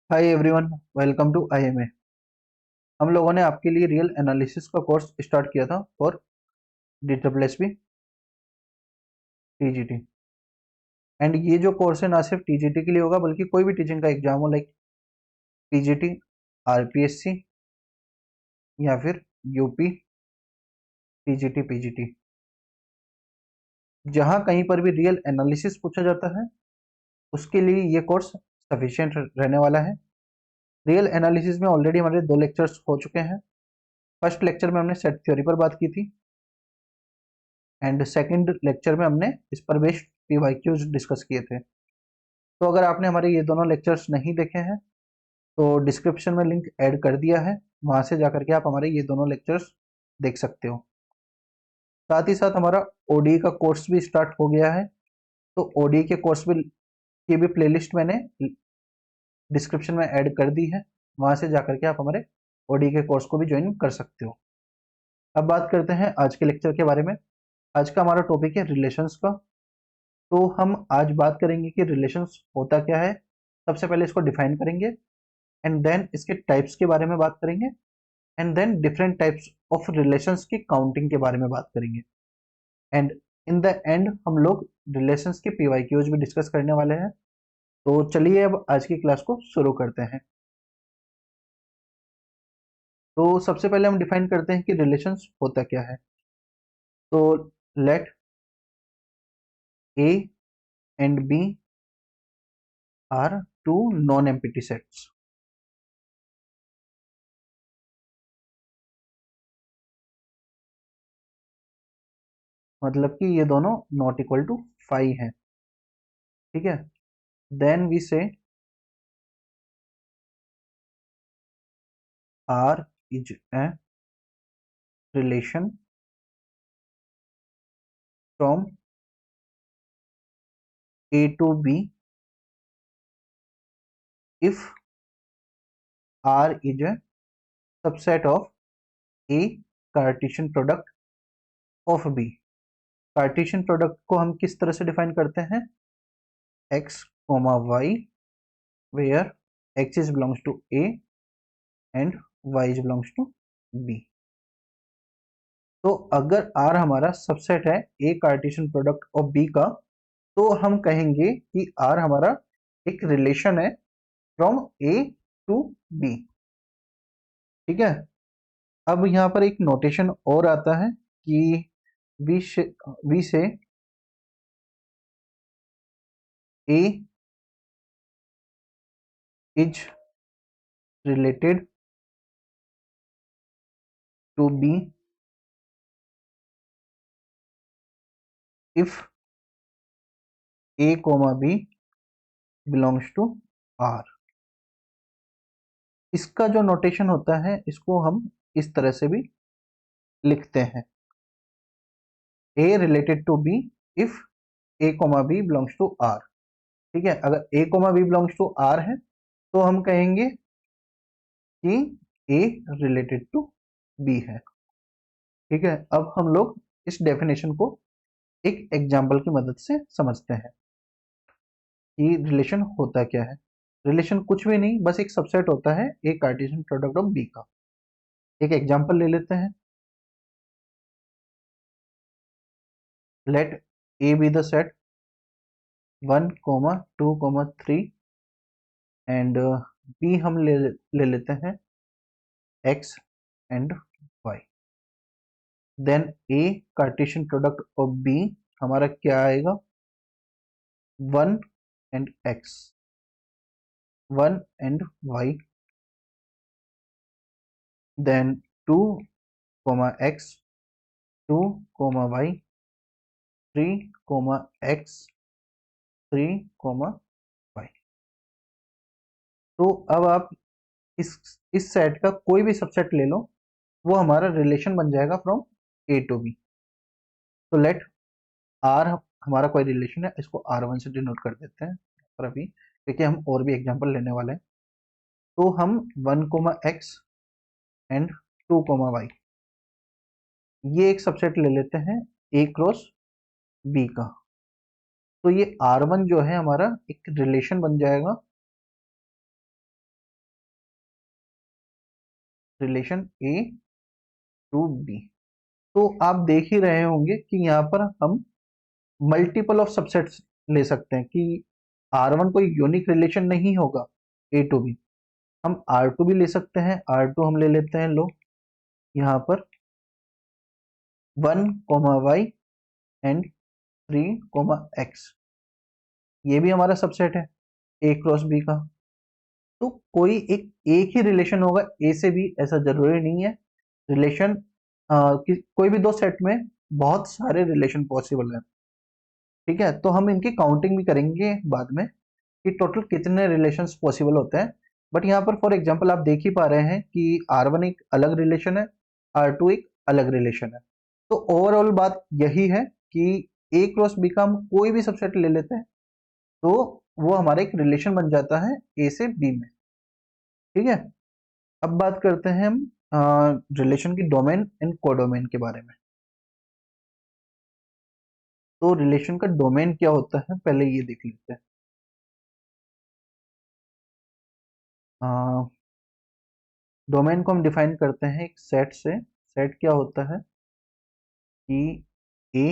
Hi everyone, welcome to IMA. हम लोगों ने आपके लिए रियल एनालिसिस का कोर्स स्टार्ट किया था फॉर DSSB टीजीटी। एंड ये जो कोर्स है ना सिर्फ टीजीटी के लिए होगा बल्कि कोई भी टीचिंग का एग्जाम हो, लाइक पीजीटी, आरपीएससी या फिर यूपी, टीजीटी, पीजीटी, जहाँ कहीं पर भी रियल एनालिसिस पूछा जाता है उसके लिए ये कोर्स सफिशिएंट रहने वाला है। रियल एनालिसिस में ऑलरेडी हमारे 2 लेक्चर्स हो चुके हैं। फर्स्ट लेक्चर में हमने सेट थ्योरी पर बात की थी एंड सेकंड लेक्चर में हमने इस पर बेस्ड पीवाईक्यूज डिस्कस किए थे। तो अगर आपने हमारे ये दोनों लेक्चर्स नहीं देखे हैं तो डिस्क्रिप्शन में लिंक ऐड कर दिया है, वहां से जाकर के आप हमारे ये दोनों लेक्चर्स देख सकते हो। साथ ही साथ हमारा ओडी का कोर्स भी स्टार्ट हो गया है, तो ओडी के कोर्स भी की भी प्लेलिस्ट मैंने डिस्क्रिप्शन में ऐड कर दी है, वहां से जाकर के आप हमारे ओडी के कोर्स को भी ज्वाइन कर सकते हो। अब बात करते हैं आज के लेक्चर के बारे में। आज का हमारा टॉपिक है रिलेशंस का। तो हम आज बात करेंगे कि रिलेशंस होता क्या है। सबसे पहले इसको डिफाइन करेंगे एंड देन इसके टाइप्स के बारे में बात करेंगे and then different types of relations की काउंटिंग के बारे में बात करेंगे एंड इन द एंड हम लोग रिलेशंस के पीवाईक्यूज भी डिस्कस करने वाले हैं। तो चलिए अब आज की क्लास को शुरू करते हैं। तो सबसे पहले हम डिफाइन करते हैं कि रिलेशंस होता क्या है। तो let A and B are two non empty sets. मतलब कि ये दोनों नॉट इक्वल टू 5 है। ठीक है, देन वी से R is a relation from A to B if R is a subset of A Cartesian product of B। Cartesian product को हम किस तरह से डिफाइन करते हैं? x, y where x is belongs to A and y is belongs to B। तो अगर R हमारा सबसेट है A Cartesian product of B का, तो हम कहेंगे कि R हमारा एक रिलेशन है फ्रॉम A टू B। ठीक है, अब यहाँ पर एक नोटेशन और आता है कि we say A is related to B if A comma B belongs to R। इसका जो नोटेशन होता है इसको हम इस तरह से भी लिखते हैं, A related to B if A comma B belongs to R। ठीक है, अगर A comma B belongs to R है तो हम कहेंगे कि A रिलेटेड टू B है। ठीक है, अब हम लोग इस डेफिनेशन को एक एग्जाम्पल की मदद से समझते हैं कि रिलेशन होता क्या है। रिलेशन कुछ भी नहीं, बस एक सबसेट होता है A Cartesian product of B का। एक एग्जांपल ले लेते हैं। Let A be the set 1, 2, 3 and B हम ले लेते हैं x and y। Then A Cartesian product of B हमारा क्या आएगा? 1 and x, 1 and y, then 2, x, 2, y, 3, x, 3, y। तो अब आप इस सेट का कोई भी सबसेट ले लो, वो हमारा रिलेशन बन जाएगा फ्रॉम ए टू बी। तो लेट आर हमारा कोई रिलेशन है, इसको R1 से डिनोट कर देते हैं पर अभी, क्योंकि हम और भी एग्जांपल लेने वाले हैं। तो हम 1, x एंड 2, y ये एक सबसेट ले लेते हैं ए क्रॉस बी का। तो ये R1 जो है हमारा एक रिलेशन बन जाएगा रिलेशन ए टू बी। तो आप देख ही रहे होंगे कि यहाँ पर हम मल्टीपल ऑफ सबसेट्स ले सकते हैं कि R1 कोई यूनिक रिलेशन नहीं होगा ए टू बी। हम R2 भी ले सकते हैं। R2 हम ले लेते हैं, लो यहाँ पर 1, y एंड 3, x, ये भी हमारा सबसेट है ए क्रॉस बी का। तो कोई एक ही रिलेशन होगा ए से बी, ऐसा जरूरी नहीं है। रिलेशन कोई भी दो सेट में बहुत सारे रिलेशन पॉसिबल है। ठीक है, तो हम इनकी काउंटिंग भी करेंगे बाद में कि टोटल कितने रिलेशंस पॉसिबल होते हैं। बट यहाँ पर फॉर एग्जांपल आप देख ही पा रहे हैं कि R1 एक अलग रिलेशन है, R2 एक अलग रिलेशन है। तो ओवरऑल बात यही है कि ए क्रॉस बी का हम कोई भी सबसेट ले लेते हैं तो वो हमारा एक रिलेशन बन जाता है ए से बी में। ठीक है, अब बात करते हैं हम रिलेशन की डोमेन एंड कोडोमेन के बारे में। तो रिलेशन का डोमेन क्या होता है पहले ये देख लेते हैं। डोमेन को हम डिफाइन करते हैं एक सेट से। सेट क्या होता है कि A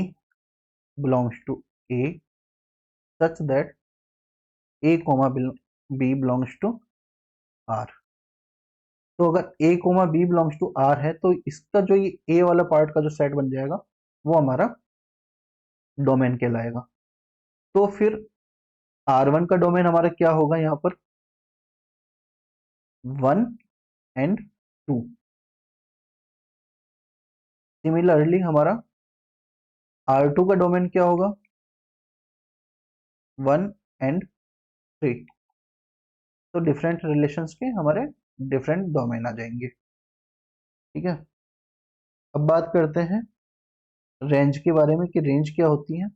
belongs to A such that A comma B belongs to R। तो अगर A comma B belongs to R है तो इसका जो ये A वाला पार्ट का जो सेट बन जाएगा वो हमारा डोमेन कहलाएगा। तो फिर R1 का डोमेन हमारा क्या होगा यहाँ पर 1 एंड 2। सिमिलरली हमारा R2 का डोमेन क्या होगा 1 एंड 3। तो डिफरेंट रिलेशंस के हमारे डिफरेंट डोमेन आ जाएंगे। ठीक है, अब बात करते हैं रेंज के बारे में कि रेंज क्या होती है।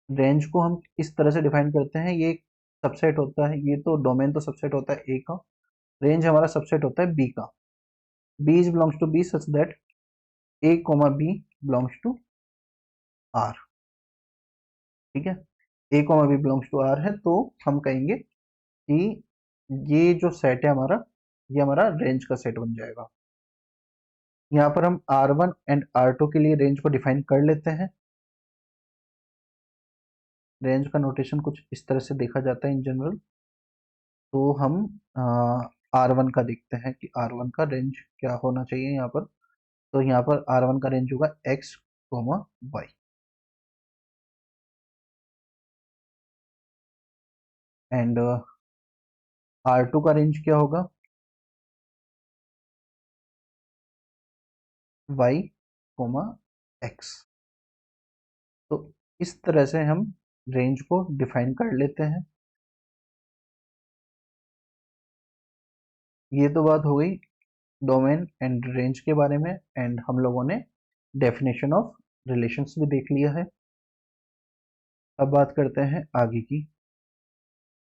रेंज को हम इस तरह से डिफाइन करते हैं, ये एक सबसेट होता है, ये तो डोमेन तो सबसेट होता है ए का, रेंज हमारा सबसेट होता है बी का। B is belongs to B such that A comma B belongs to R. ठीक है, A comma B belongs to R है तो हम कहेंगे कि ये जो सेट है हमारा, ये हमारा रेंज का सेट बन जाएगा। यहाँ पर हम R1 एंड R2 के लिए रेंज को डिफाइन कर लेते हैं। रेंज का नोटेशन कुछ इस तरह से देखा जाता है इन जनरल। तो हम R1 का देखते हैं कि R1 का रेंज क्या होना चाहिए यहाँ पर। तो यहाँ पर R1 का रेंज होगा x, y एंड R2 का रेंज क्या होगा y, x। तो इस तरह से हम रेंज को डिफाइन कर लेते हैं। ये तो बात हो गई डोमेन एंड रेंज के बारे में, एंड हम लोगों ने डेफिनेशन ऑफ रिलेशंस भी देख लिया है। अब बात करते हैं आगे की।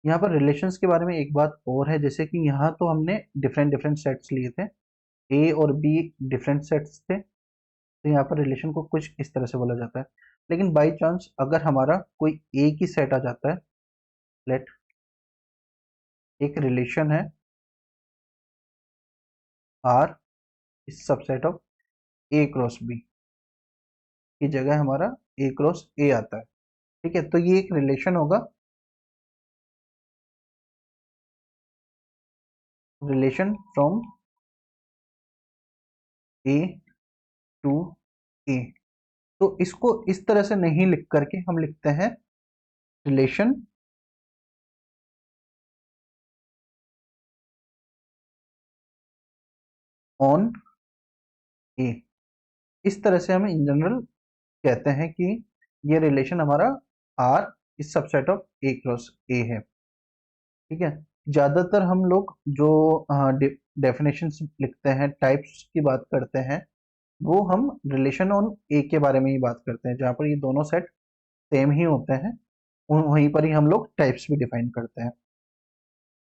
यहाँ पर रिलेशंस के बारे में एक बात और है, जैसे कि यहाँ तो हमने डिफरेंट डिफरेंट सेट्स लिए थे, ए और बी डिफरेंट सेट्स थे, तो यहाँ पर रिलेशन को कुछ इस तरह से बोला जाता है। लेकिन बाय चांस अगर हमारा कोई एक ही सेट आ जाता है, लेट एक रिलेशन है R is subset of A cross B की जगह हमारा ए क्रॉस ए आता है। ठीक है, तो ये एक रिलेशन होगा, relation from A to A. तो इसको इस तरह से नहीं लिख करके हम लिखते हैं रिलेशन ऑन ए। इस तरह से हम इन जनरल कहते हैं कि ये रिलेशन हमारा are is subset of A cross ए है। ठीक है, ज्यादातर हम लोग जो डेफिनेशंस लिखते हैं, टाइप्स की बात करते हैं, वो हम रिलेशन ऑन ए के बारे में ही बात करते हैं, जहाँ पर ये दोनों सेट सेम ही होते हैं, वहीं पर ही हम लोग टाइप्स भी डिफाइन करते हैं।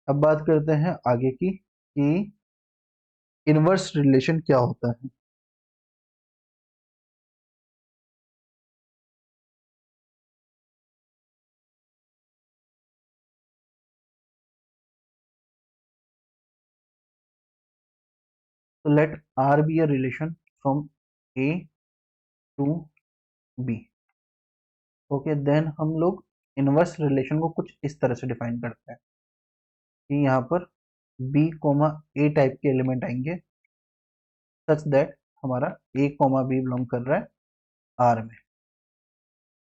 अब बात करते हैं आगे की कि इनवर्स रिलेशन क्या होता है। तो let R be a relation from A to B. Okay, then हम लोग इनवर्स रिलेशन को कुछ इस तरह से डिफाइन करते हैं कि यहाँ पर बी कोमा ए टाइप के एलिमेंट आएंगे सच दैट हमारा ए कोमा बी बिलोंग कर रहा है आर में।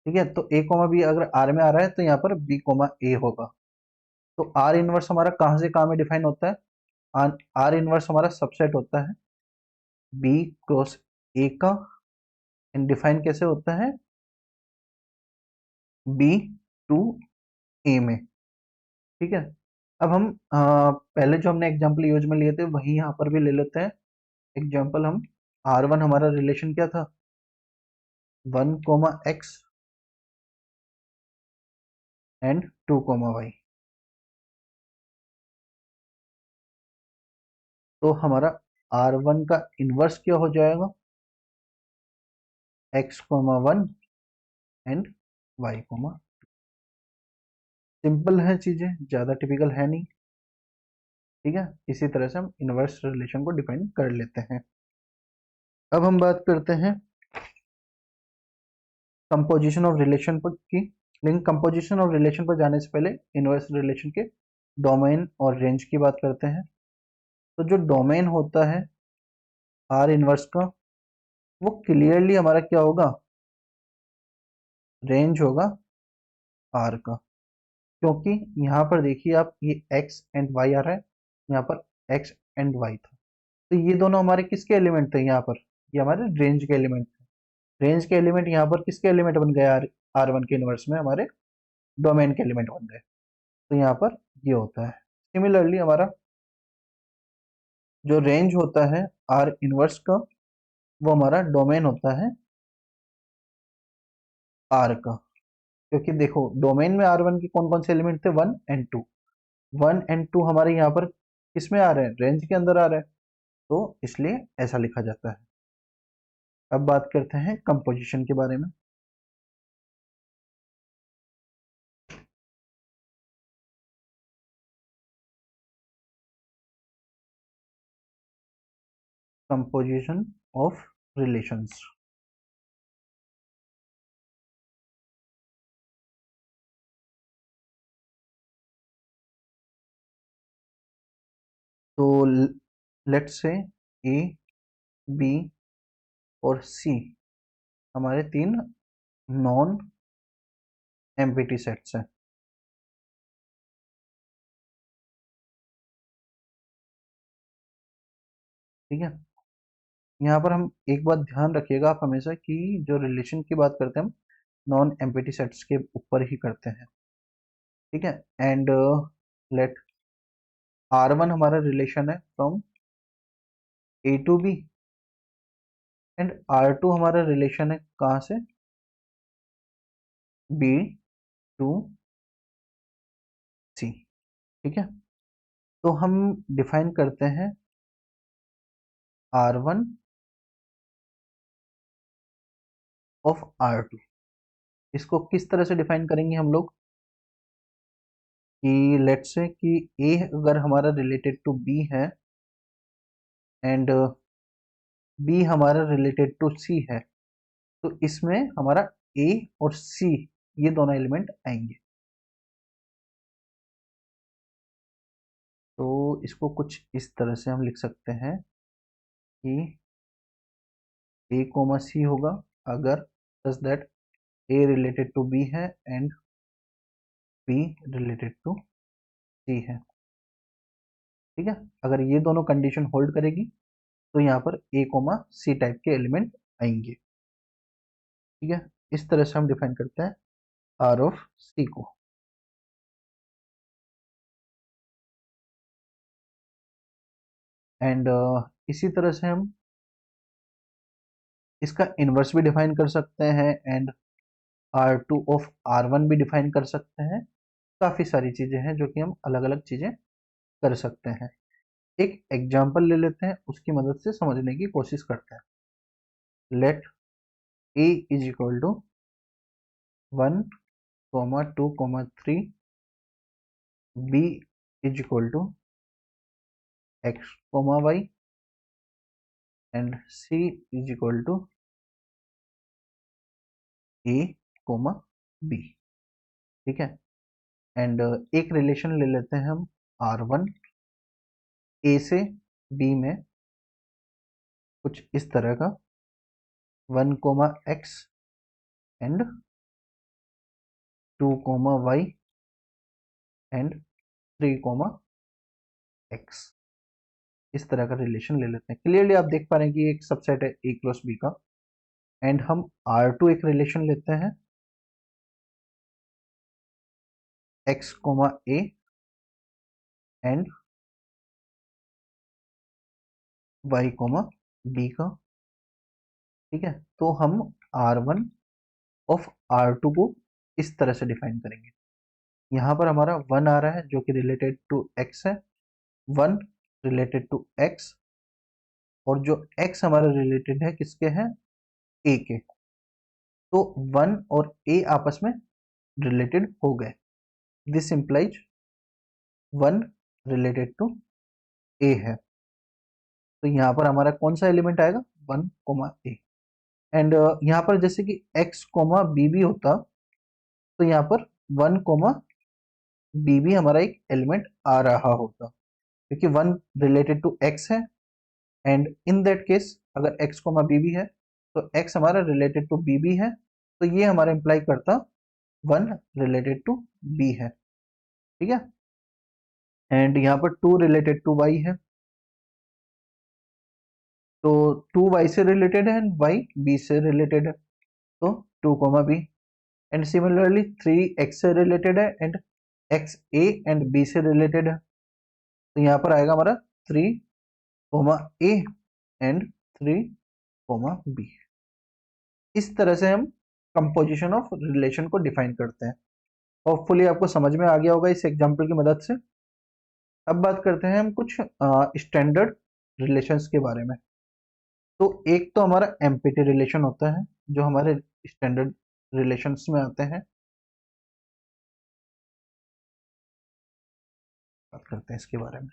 ठीक है, तो ए कोमा बी अगर आर में आ रहा है तो यहाँ पर बी कोमा ए होगा। तो आर इनवर्स हमारा कहाँ से कहाँ में डिफाइन होता है? आर इनवर्स हमारा सबसेट होता है बी क्रॉस ए का। इन डिफाइन कैसे होता है? बी टू ए में। ठीक है, अब हम पहले जो हमने एग्जांपल यूज में लिए थे वही यहाँ पर भी ले लेते हैं। एग्जांपल हम आर वन हमारा रिलेशन क्या था? 1, x एंड 2, y। तो हमारा आर वन का इनवर्स क्या हो जाएगा? x, 1 and y। सिंपल है, चीजें ज्यादा टिपिकल है नहीं। ठीक है, इसी तरह से हम इनवर्स रिलेशन को डिफाइन कर लेते हैं। अब हम बात करते हैं कंपोजिशन ऑफ रिलेशन पर की। लेकिन कंपोजिशन ऑफ रिलेशन पर जाने से पहले इनवर्स रिलेशन के डोमेन और रेंज की बात करते हैं। तो जो डोमेन होता है आर इनवर्स का, वो क्लियरली हमारा क्या होगा? रेंज होगा आर का। क्योंकि यहाँ पर देखिए आप, ये एक्स एंड वाई आ रहा है, यहाँ पर एक्स एंड वाई था, तो ये दोनों हमारे किसके एलिमेंट थे? यहाँ पर ये हमारे रेंज के एलिमेंट थे। रेंज के एलिमेंट यहाँ पर किसके एलिमेंट बन गए? आर आर वन के इनवर्स में हमारे डोमेन के एलिमेंट बन गए। तो यहाँ पर ये होता है। सिमिलरली हमारा जो रेंज होता है आर इनवर्स का, वो हमारा डोमेन होता है आर का। क्योंकि देखो डोमेन में आर वन के कौन कौन से एलिमेंट थे? 1 एंड 2। 1 एंड 2 हमारे यहाँ पर किसमें आ रहे हैं? रेंज के अंदर आ रहे हैं, तो इसलिए ऐसा लिखा जाता है। अब बात करते हैं कंपोजिशन के बारे में। Composition of relations. तो लेट्स से ए, बी और सी हमारे तीन नॉन एम्प्टी सेट्स हैं। ठीक है, यहाँ पर हम एक बात ध्यान रखिएगा आप हमेशा कि जो रिलेशन की बात करते हैं हम नॉन एम्प्टी सेट्स के ऊपर ही करते हैं। ठीक है, एंड लेट आर वन हमारा रिलेशन है from A to B, and R two हमारा रिलेशन है कहाँ से? B to C. ठीक है, तो हम डिफाइन करते हैं R one of R two. इसको किस तरह से डिफाइन करेंगे हम लोग कि लेट्स से कि ए अगर हमारा रिलेटेड टू बी है एंड बी हमारा रिलेटेड टू सी है, तो इसमें हमारा ए और सी ये दोनों एलिमेंट आएंगे। तो इसको कुछ इस तरह से हम लिख सकते हैं कि ए कोमा सी होगा अगर such that A related to B है and B related to C है। ठीक है, अगर ये दोनों कंडीशन होल्ड करेगी तो यहाँ पर ए कोमा सी टाइप के एलिमेंट आएंगे। ठीक है, इस तरह से हम डिफाइन करते हैं आर ऑफ सी को। एंड इसी तरह से हम इसका इनवर्स भी डिफाइन कर सकते हैं and R two of R one भी डिफाइन कर सकते हैं। काफ़ी सारी चीज़ें हैं जो कि हम अलग अलग चीज़ें कर सकते हैं। एक एग्जाम्पल ले लेते हैं, उसकी मदद से समझने की कोशिश करते हैं। Let A is equal to 1, 2, 3, B is equal to x, y and C is equal to A comma B. ठीक है, एंड एक रिलेशन ले लेते हैं हम R1 ए से बी में कुछ इस तरह का 1 comma X and 2 comma Y and 3 comma X, इस तरह का रिलेशन ले लेते हैं। क्लियरली आप देख पा रहे हैं कि एक सबसेट है ए क्रॉस बी का। एंड हम R2 एक रिलेशन लेते हैं x comma A and y comma B का। ठीक है, तो हम R1 ऑफ R2 को इस तरह से डिफाइन करेंगे। यहाँ पर हमारा 1 आ रहा है जो कि रिलेटेड टू x है, 1 रिलेटेड टू x, और जो x हमारा रिलेटेड है किसके हैं, a के। तो 1 और a आपस में रिलेटेड हो गए। This implies 1 related to a है। तो यहाँ पर हमारा कौन सा एलिमेंट आएगा, 1 कोमा ए। एंड यहाँ पर जैसे कि x कोमा बी भी होता तो यहाँ पर 1 कोमा बी भी हमारा एक एलिमेंट आ रहा होता, क्योंकि 1 रिलेटेड टू x है। एंड इन दैट केस अगर x कोमा बी भी है तो x हमारा रिलेटेड टू बी भी है, तो ये हमारा इंप्लाई करता 1 रिलेटेड टू बी है। ठीक है, एंड यहाँ पर 2 रिलेटेड टू y है, तो 2 y से रिलेटेड है एंड y b से रिलेटेड है, तो 2 comma B. And similarly 3 x से रिलेटेड है and x a and b से रिलेटेड है, तो यहाँ पर आएगा हमारा 3 comma a and 3 comma b। इस तरह से हम कंपोजिशन ऑफ रिलेशन को डिफाइन करते हैं। होपफुली आपको समझ में आ गया होगा इस एग्जांपल की मदद से। अब बात करते हैं हम कुछ स्टैंडर्ड रिलेशंस के बारे में। तो एक तो हमारा एम्पिटी रिलेशन होता है जो हमारे स्टैंडर्ड रिलेशंस में आते हैं। बात करते हैं इसके बारे में।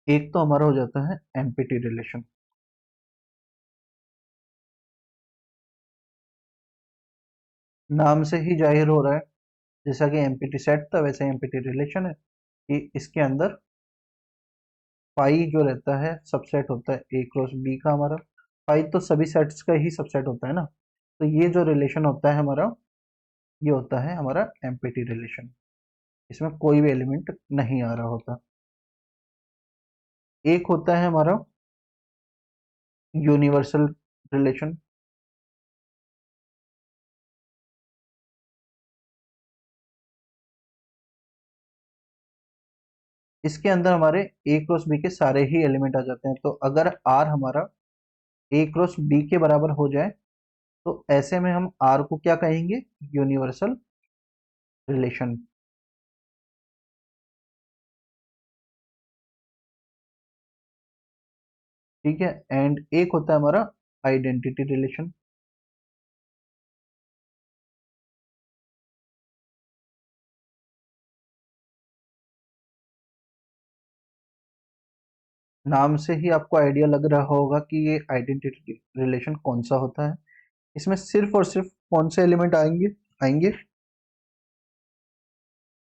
एक तो हमारा हो जाता है एम्पिटी रिलेशन। नाम से ही जाहिर हो रहा है, जैसा कि एम्पिटी सेट था वैसे एम्पिटी रिलेशन है कि इसके अंदर फाई जो रहता है सबसेट होता है ए क्रॉस बी का। हमारा फाई तो सभी सेट्स का ही सबसेट होता है ना, तो ये जो रिलेशन होता है हमारा, ये होता है हमारा एम्पिटी रिलेशन। इसमें कोई भी एलिमेंट नहीं आ रहा होता। एक होता है हमारा यूनिवर्सल रिलेशन। इसके अंदर हमारे ए क्रॉस बी के सारे ही एलिमेंट आ जाते हैं। तो अगर आर हमारा ए क्रॉस बी के बराबर हो जाए तो ऐसे में हम आर को क्या कहेंगे, यूनिवर्सल रिलेशन। ठीक है, एंड एक होता है हमारा आइडेंटिटी रिलेशन। नाम से ही आपको आइडिया लग रहा होगा कि ये आइडेंटिटी रिलेशन कौन सा होता है। इसमें सिर्फ और सिर्फ कौन से एलिमेंट आएंगे, आएंगे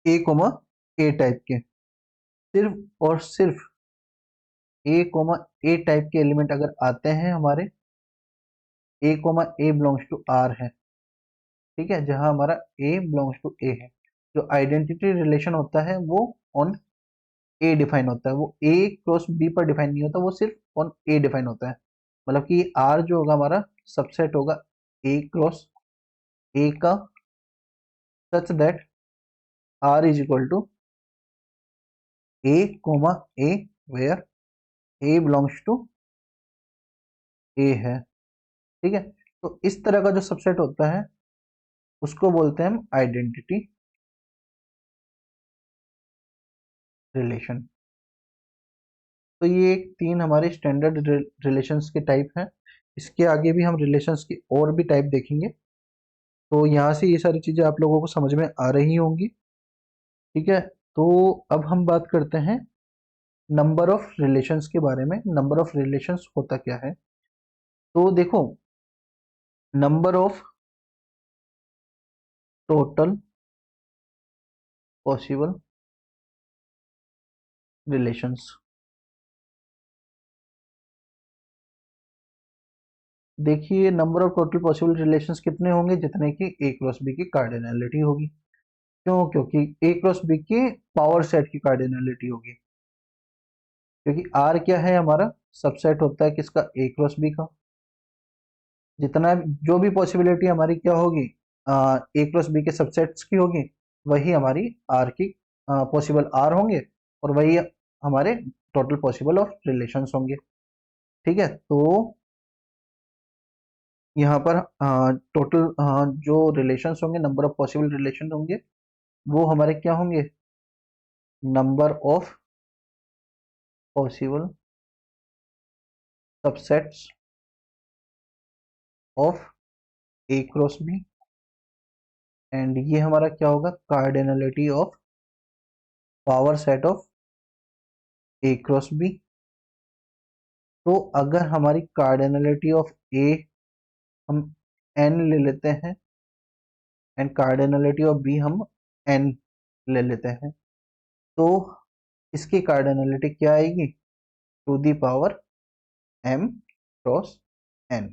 ए कोमा ए टाइप के। सिर्फ और सिर्फ ए कोमा ए टाइप के एलिमेंट अगर आते हैं हमारे, A comma A belongs to R है। ठीक है, जहां हमारा ए बिलोंग्स टू ए है। जो आइडेंटिटी रिलेशन होता है वो ऑन ए डिफाइन होता है, वो ए क्रॉस बी पर डिफाइन नहीं होता, वो सिर्फ ऑन ए डिफाइन होता है। मतलब कि आर जो होगा हमारा सबसेट होगा ए क्रॉस ए का, such that R is equal to A comma A where A belongs to A है। ठीक है, तो इस तरह का जो सबसेट होता है उसको बोलते हैं हम आइडेंटिटी रिलेशन। तो ये एक 3 हमारे स्टैंडर्ड रिलेशंस के टाइप हैं। इसके आगे भी हम रिलेशंस की और भी टाइप देखेंगे। तो यहाँ से ये सारी चीज़ें आप लोगों को समझ में आ रही होंगी। ठीक है, तो अब हम बात करते हैं नंबर ऑफ रिलेशंस के बारे में। नंबर ऑफ रिलेशंस होता क्या है? तो देखो, number of total possible relations. देखिए, number of total possible relations कितने होंगे? जितने की ए क्रॉस बी की कार्डिनलिटी होगी। क्यों? क्योंकि ए क्रॉस बी के पावर सेट की कार्डिनलिटी होगी। क्योंकि आर क्या है? हमारा सबसेट होता है किसका? ए क्रॉस बी का। जितना जो भी पॉसिबिलिटी हमारी क्या होगी, ए क्रॉस बी के सबसेट्स की होगी, वही हमारी आर की पॉसिबल आर होंगे, और वही हमारे टोटल पॉसिबल ऑफ रिलेशंस होंगे। ठीक है, तो यहाँ पर टोटल जो रिलेशंस होंगे, नंबर ऑफ पॉसिबल रिलेशन होंगे, वो हमारे क्या होंगे? Number of possible subsets of A cross B, and ये हमारा क्या होगा? Cardinality of power set of A cross B. तो अगर हमारी कार्डिनलिटी ऑफ ए हम n ले लेते हैं, एंड कार्डिनलिटी ऑफ बी हम n ले लेते हैं, तो इसकी कार्डिनलिटी क्या आएगी? To the power m cross n।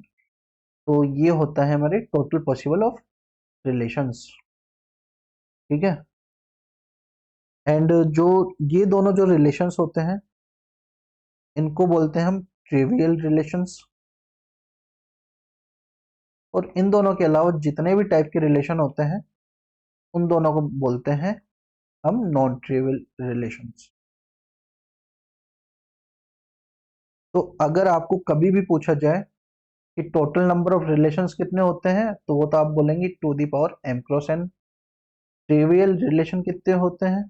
तो ये होता है हमारे टोटल पॉसिबल ऑफ रिलेशंस। ठीक है, एंड जो ये दोनों जो रिलेशंस होते हैं, इनको बोलते हैं हम ट्रिवियल रिलेशंस। और इन दोनों के अलावा जितने भी टाइप के रिलेशन होते हैं, उन दोनों को बोलते हैं हम नॉन ट्रिवियल रिलेशंस। तो अगर आपको कभी भी पूछा जाए कि टोटल नंबर ऑफ रिलेशंस कितने होते हैं, तो वो तो आप बोलेंगे to the power m cross n। Trivial relation कितने होते हैं?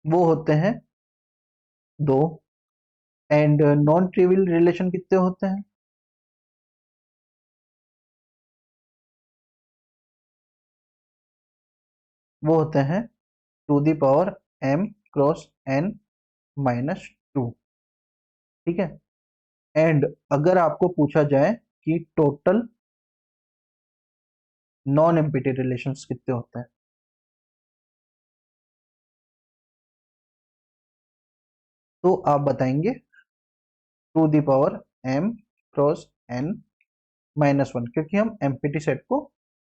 वो होते हैं दो। एंड नॉन ट्रिवियल रिलेशन कितने होते हैं? वो होते हैं to the power m cross n minus two. ठीक है, एंड अगर आपको पूछा जाए कि टोटल नॉन एम्पिटी रिलेशंस कितने होते हैं, तो आप बताएंगे to the power m cross n minus one, क्योंकि हम एम्पिटी सेट को,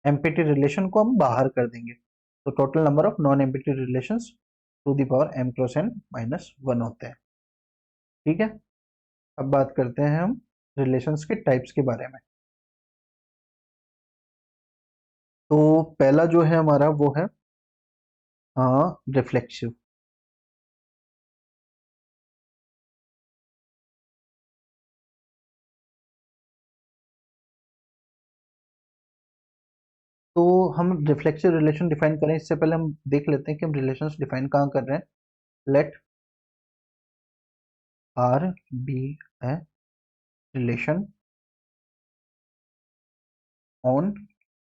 एम्पिटी रिलेशन को हम बाहर कर देंगे। तो total number of non empty relations to the power m cross n minus one होते हैं। ठीक है, अब बात करते हैं हम रिलेशंस के टाइप्स के बारे में। तो पहला जो है हमारा वो है रिफ्लेक्सिव। तो हम रिफ्लेक्सिव रिलेशन डिफाइन करें इससे पहले हम देख लेते हैं कि हम रिलेशंस डिफाइन कहाँ कर रहे हैं। Let R be a relation on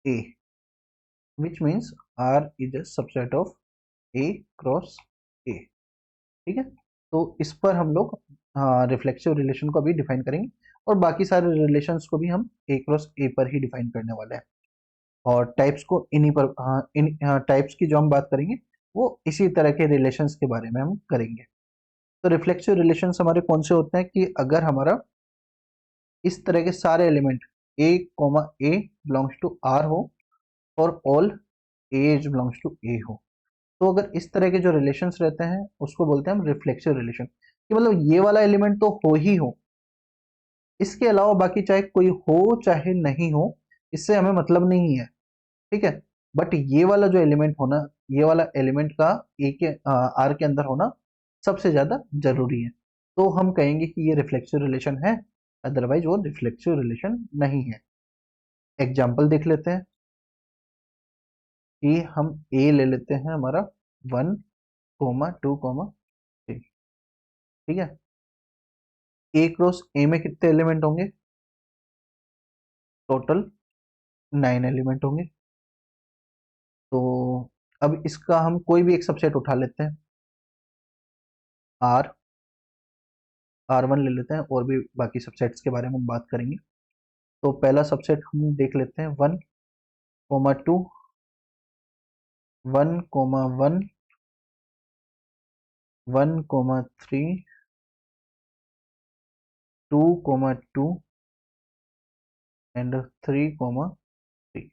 A, which means R is a subset of A cross A। ठीक है, तो इस पर हम लोग रिफ्लेक्सिव रिलेशन को अभी डिफाइन करेंगे, और बाकी सारे रिलेशंस को भी हम A क्रॉस A पर ही डिफाइन करने वाले हैं। और टाइप्स को इन्हीं पर, इन टाइप्स की जो हम बात करेंगे वो इसी तरह के रिलेशंस के बारे में हम करेंगे। तो रिफ्लेक्सिव रिलेशंस हमारे कौन से होते हैं कि अगर हमारा इस तरह के सारे element A comma A belongs to R हो, और all A belongs to A हो, तो अगर इस तरह के जो रिलेशंस रहते हैं उसको बोलते हैं हम रिफ्लेक्सिव रिलेशन। कि मतलब ये वाला एलिमेंट तो हो ही हो, इसके अलावा बाकी चाहे कोई हो चाहे नहीं हो, इससे हमें मतलब नहीं है। ठीक है, बट ये वाला जो एलिमेंट होना, ये वाला एलिमेंट का ए के आर के अंदर होना सबसे ज्यादा जरूरी है, तो हम कहेंगे कि ये रिफ्लेक्सिव रिलेशन है। अदरवाइज वो रिफ्लेक्सिव रिलेशन नहीं है। एग्जाम्पल देख लेते हैं कि हम ए ले लेते हैं हमारा 1 2 3। ठीक है, ए क्रॉस ए में कितने एलिमेंट होंगे? टोटल 9 एलिमेंट होंगे। तो अब इसका हम कोई भी एक सबसेट उठा लेते हैं, आर आर वन ले लेते हैं, और भी बाकी सबसेट्स के बारे में हम बात करेंगे। तो पहला सबसेट हम देख लेते हैं, 1, 2, 1, 1, 1, 3, 2, 2 एंड 3, 3।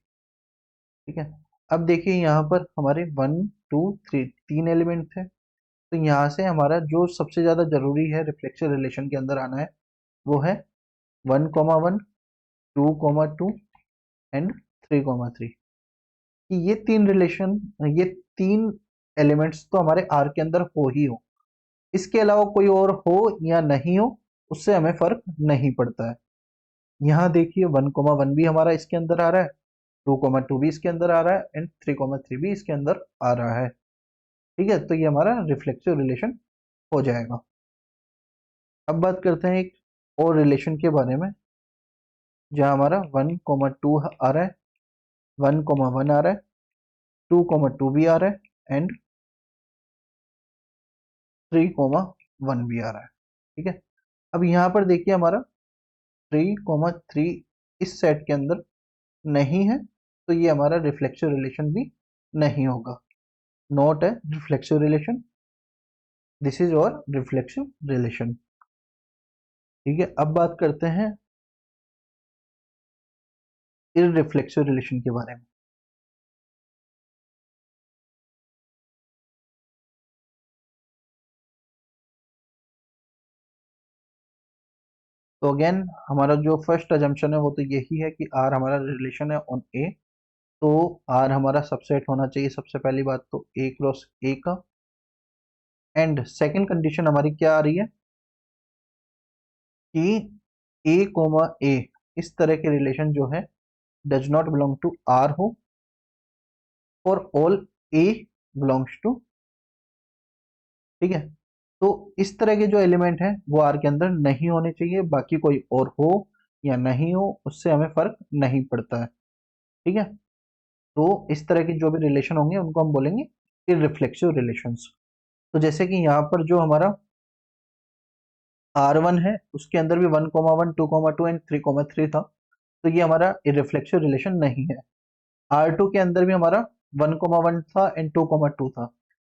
ठीक है। अब देखिए यहाँ पर हमारे 1, 2, 3 तीन एलिमेंट थे, तो यहाँ से हमारा जो सबसे ज्यादा जरूरी है रिफ्लेक्शन रिलेशन के अंदर आना है, वो है 1, 1, 2, 2 एंड 3, 3। कि ये तीन एलिमेंट्स तो हमारे आर के अंदर हो ही हो, इसके अलावा कोई और हो या नहीं हो उससे हमें फर्क नहीं पड़ता है। यहाँ देखिए 1, 1 भी हमारा इसके अंदर आ रहा है, 2, 2 भी इसके अंदर आ रहा है, एंड 3, 3 भी इसके अंदर आ रहा है। ठीक है, तो ये हमारा रिफ्लेक्सिव रिलेशन हो जाएगा। अब बात करते हैं एक और रिलेशन के बारे में, जहाँ हमारा 1, 2 आ रहा है, 1, 1 आ रहा है, 2, 2 भी आ रहा है, एंड 3, 1 भी आ रहा है। ठीक है। अब यहाँ पर देखिए हमारा 3, 3 इस सेट के अंदर नहीं है, तो ये हमारा रिफ्लेक्सिव रिलेशन भी नहीं होगा, नॉट है रिफ्लेक्सिव रिलेशन, दिस इज और रिफ्लेक्सिव रिलेशन। ठीक है। अब बात करते हैं इररिफ्लेक्सिव रिलेशन के बारे में। तो अगेन हमारा जो फर्स्ट अजम्पशन है वो तो यही है कि आर हमारा रिलेशन है ऑन ए, तो आर हमारा सबसेट होना चाहिए सबसे पहली बात तो ए क्रॉस ए का। एंड सेकंड कंडीशन हमारी क्या आ रही है कि ए कोमा ए इस तरह के रिलेशन जो है does not belong to R हो, for all A belongs to. ठीक है। तो इस तरह के जो एलिमेंट हैं वो आर के अंदर नहीं होने चाहिए, बाकी कोई और हो या नहीं हो उससे हमें फर्क नहीं पड़ता है। ठीक है। तो इस तरह के जो भी रिलेशन होंगे उनको हम बोलेंगे इररिफ्लेक्सिव रिलेशंस। तो जैसे कि यहाँ पर जो हमारा आर वन है उसके अंदर भी 1, 1, 2, 2 एंड 3, 3 था, तो ये हमारा इररिफ्लेक्सिव रिलेशन नहीं है। आर टू के अंदर भी हमारा 1, 1 था एंड 2, 2 था,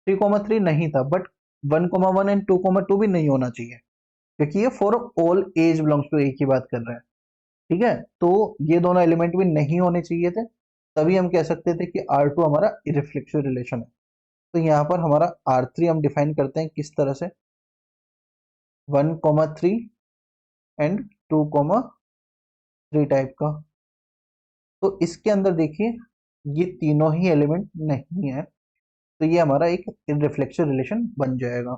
3, 3 नहीं था, बट 1, 1 एंड 2, 2 भी नहीं होना चाहिए, क्योंकि ये for all A's belongs to एक ही बात कर रहा है। ठीक है। तो ये दोनों एलिमेंट भी नहीं होने चाहिए थे, तभी हम कह सकते थे कि आर टू हमारा इररिफ्लेक्सिव रिलेशन है। तो यहाँ पर हमारा आर थ्री हम डिफाइन करते हैं किस तरह से, 1, 3 एंड 2, 3 टाइप का। तो इसके अंदर देखिए ये तीनों ही एलिमेंट नहीं है, तो ये हमारा एक इररिफ्लेक्सिव रिलेशन बन जाएगा।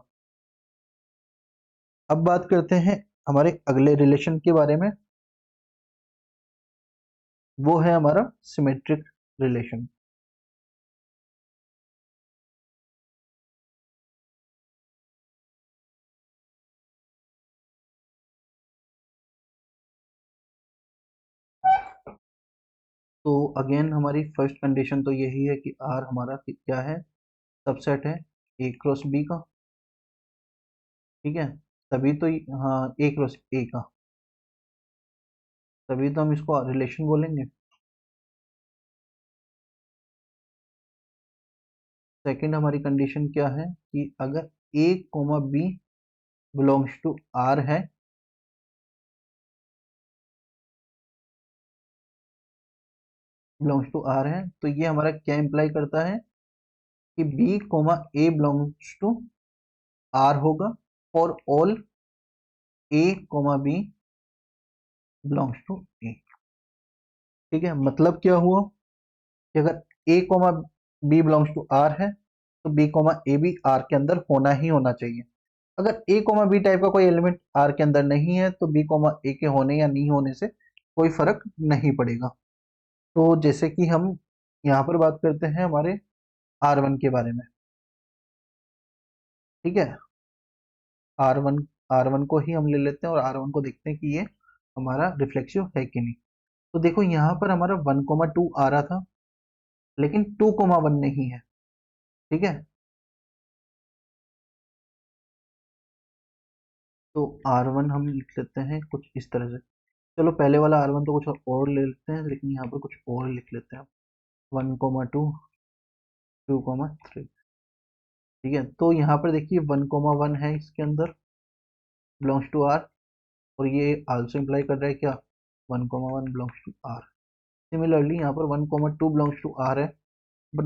अब बात करते हैं हमारे अगले रिलेशन के बारे में, वो है हमारा सिमेट्रिक रिलेशन। तो अगेन हमारी फर्स्ट कंडीशन तो यही है कि आर हमारा क्या है, सबसेट है ए क्रॉस बी का। ठीक है। तभी तो हाँ ए क्रॉस ए का, तभी तो हम इसको रिलेशन बोलेंगे। सेकंड हमारी कंडीशन क्या है कि अगर A comma B belongs to R है, बिलोंग्स टू आर है, तो ये हमारा क्या इंप्लाई करता है कि B comma A belongs to R होगा, for all A comma B belongs to A. ठीक है। मतलब क्या हुआ कि अगर A comma B belongs to R है, तो बी कोमा ए भी आर के अंदर होना ही होना चाहिए। अगर ए कोमा बी टाइप का कोई एलिमेंट आर के अंदर नहीं है, तो बी कोमा ए के होने या नहीं होने से कोई फर्क नहीं पड़ेगा। तो जैसे कि हम यहाँ पर बात करते हैं हमारे आर वन के बारे में। ठीक है। आर वन आर वन को ही हम ले लेते हैं और आर वन को देखते हैं कि ये हमारा रिफ्लेक्सिव है कि नहीं। तो देखो यहाँ पर हमारा 1, 2 आ रहा था, लेकिन 2,1 नहीं है। ठीक है, तो R1 हम लिख लेते हैं कुछ इस तरह से। चलो पहले वाला R1 तो कुछ और ले लेते हैं, लेकिन यहाँ पर कुछ और लिख लेते हैं। 1,2, 2,3। ठीक है, तो यहाँ पर देखिए 1,1 है इसके अंदर, बिलोंग्स टू आर, और ये आल्सो इम्प्लाई कर रहा है क्या, 1,1 बिलोंग्स टू आर। सिमिलरली यहाँ पर 1,2 बिलोंग्स टू आर है, but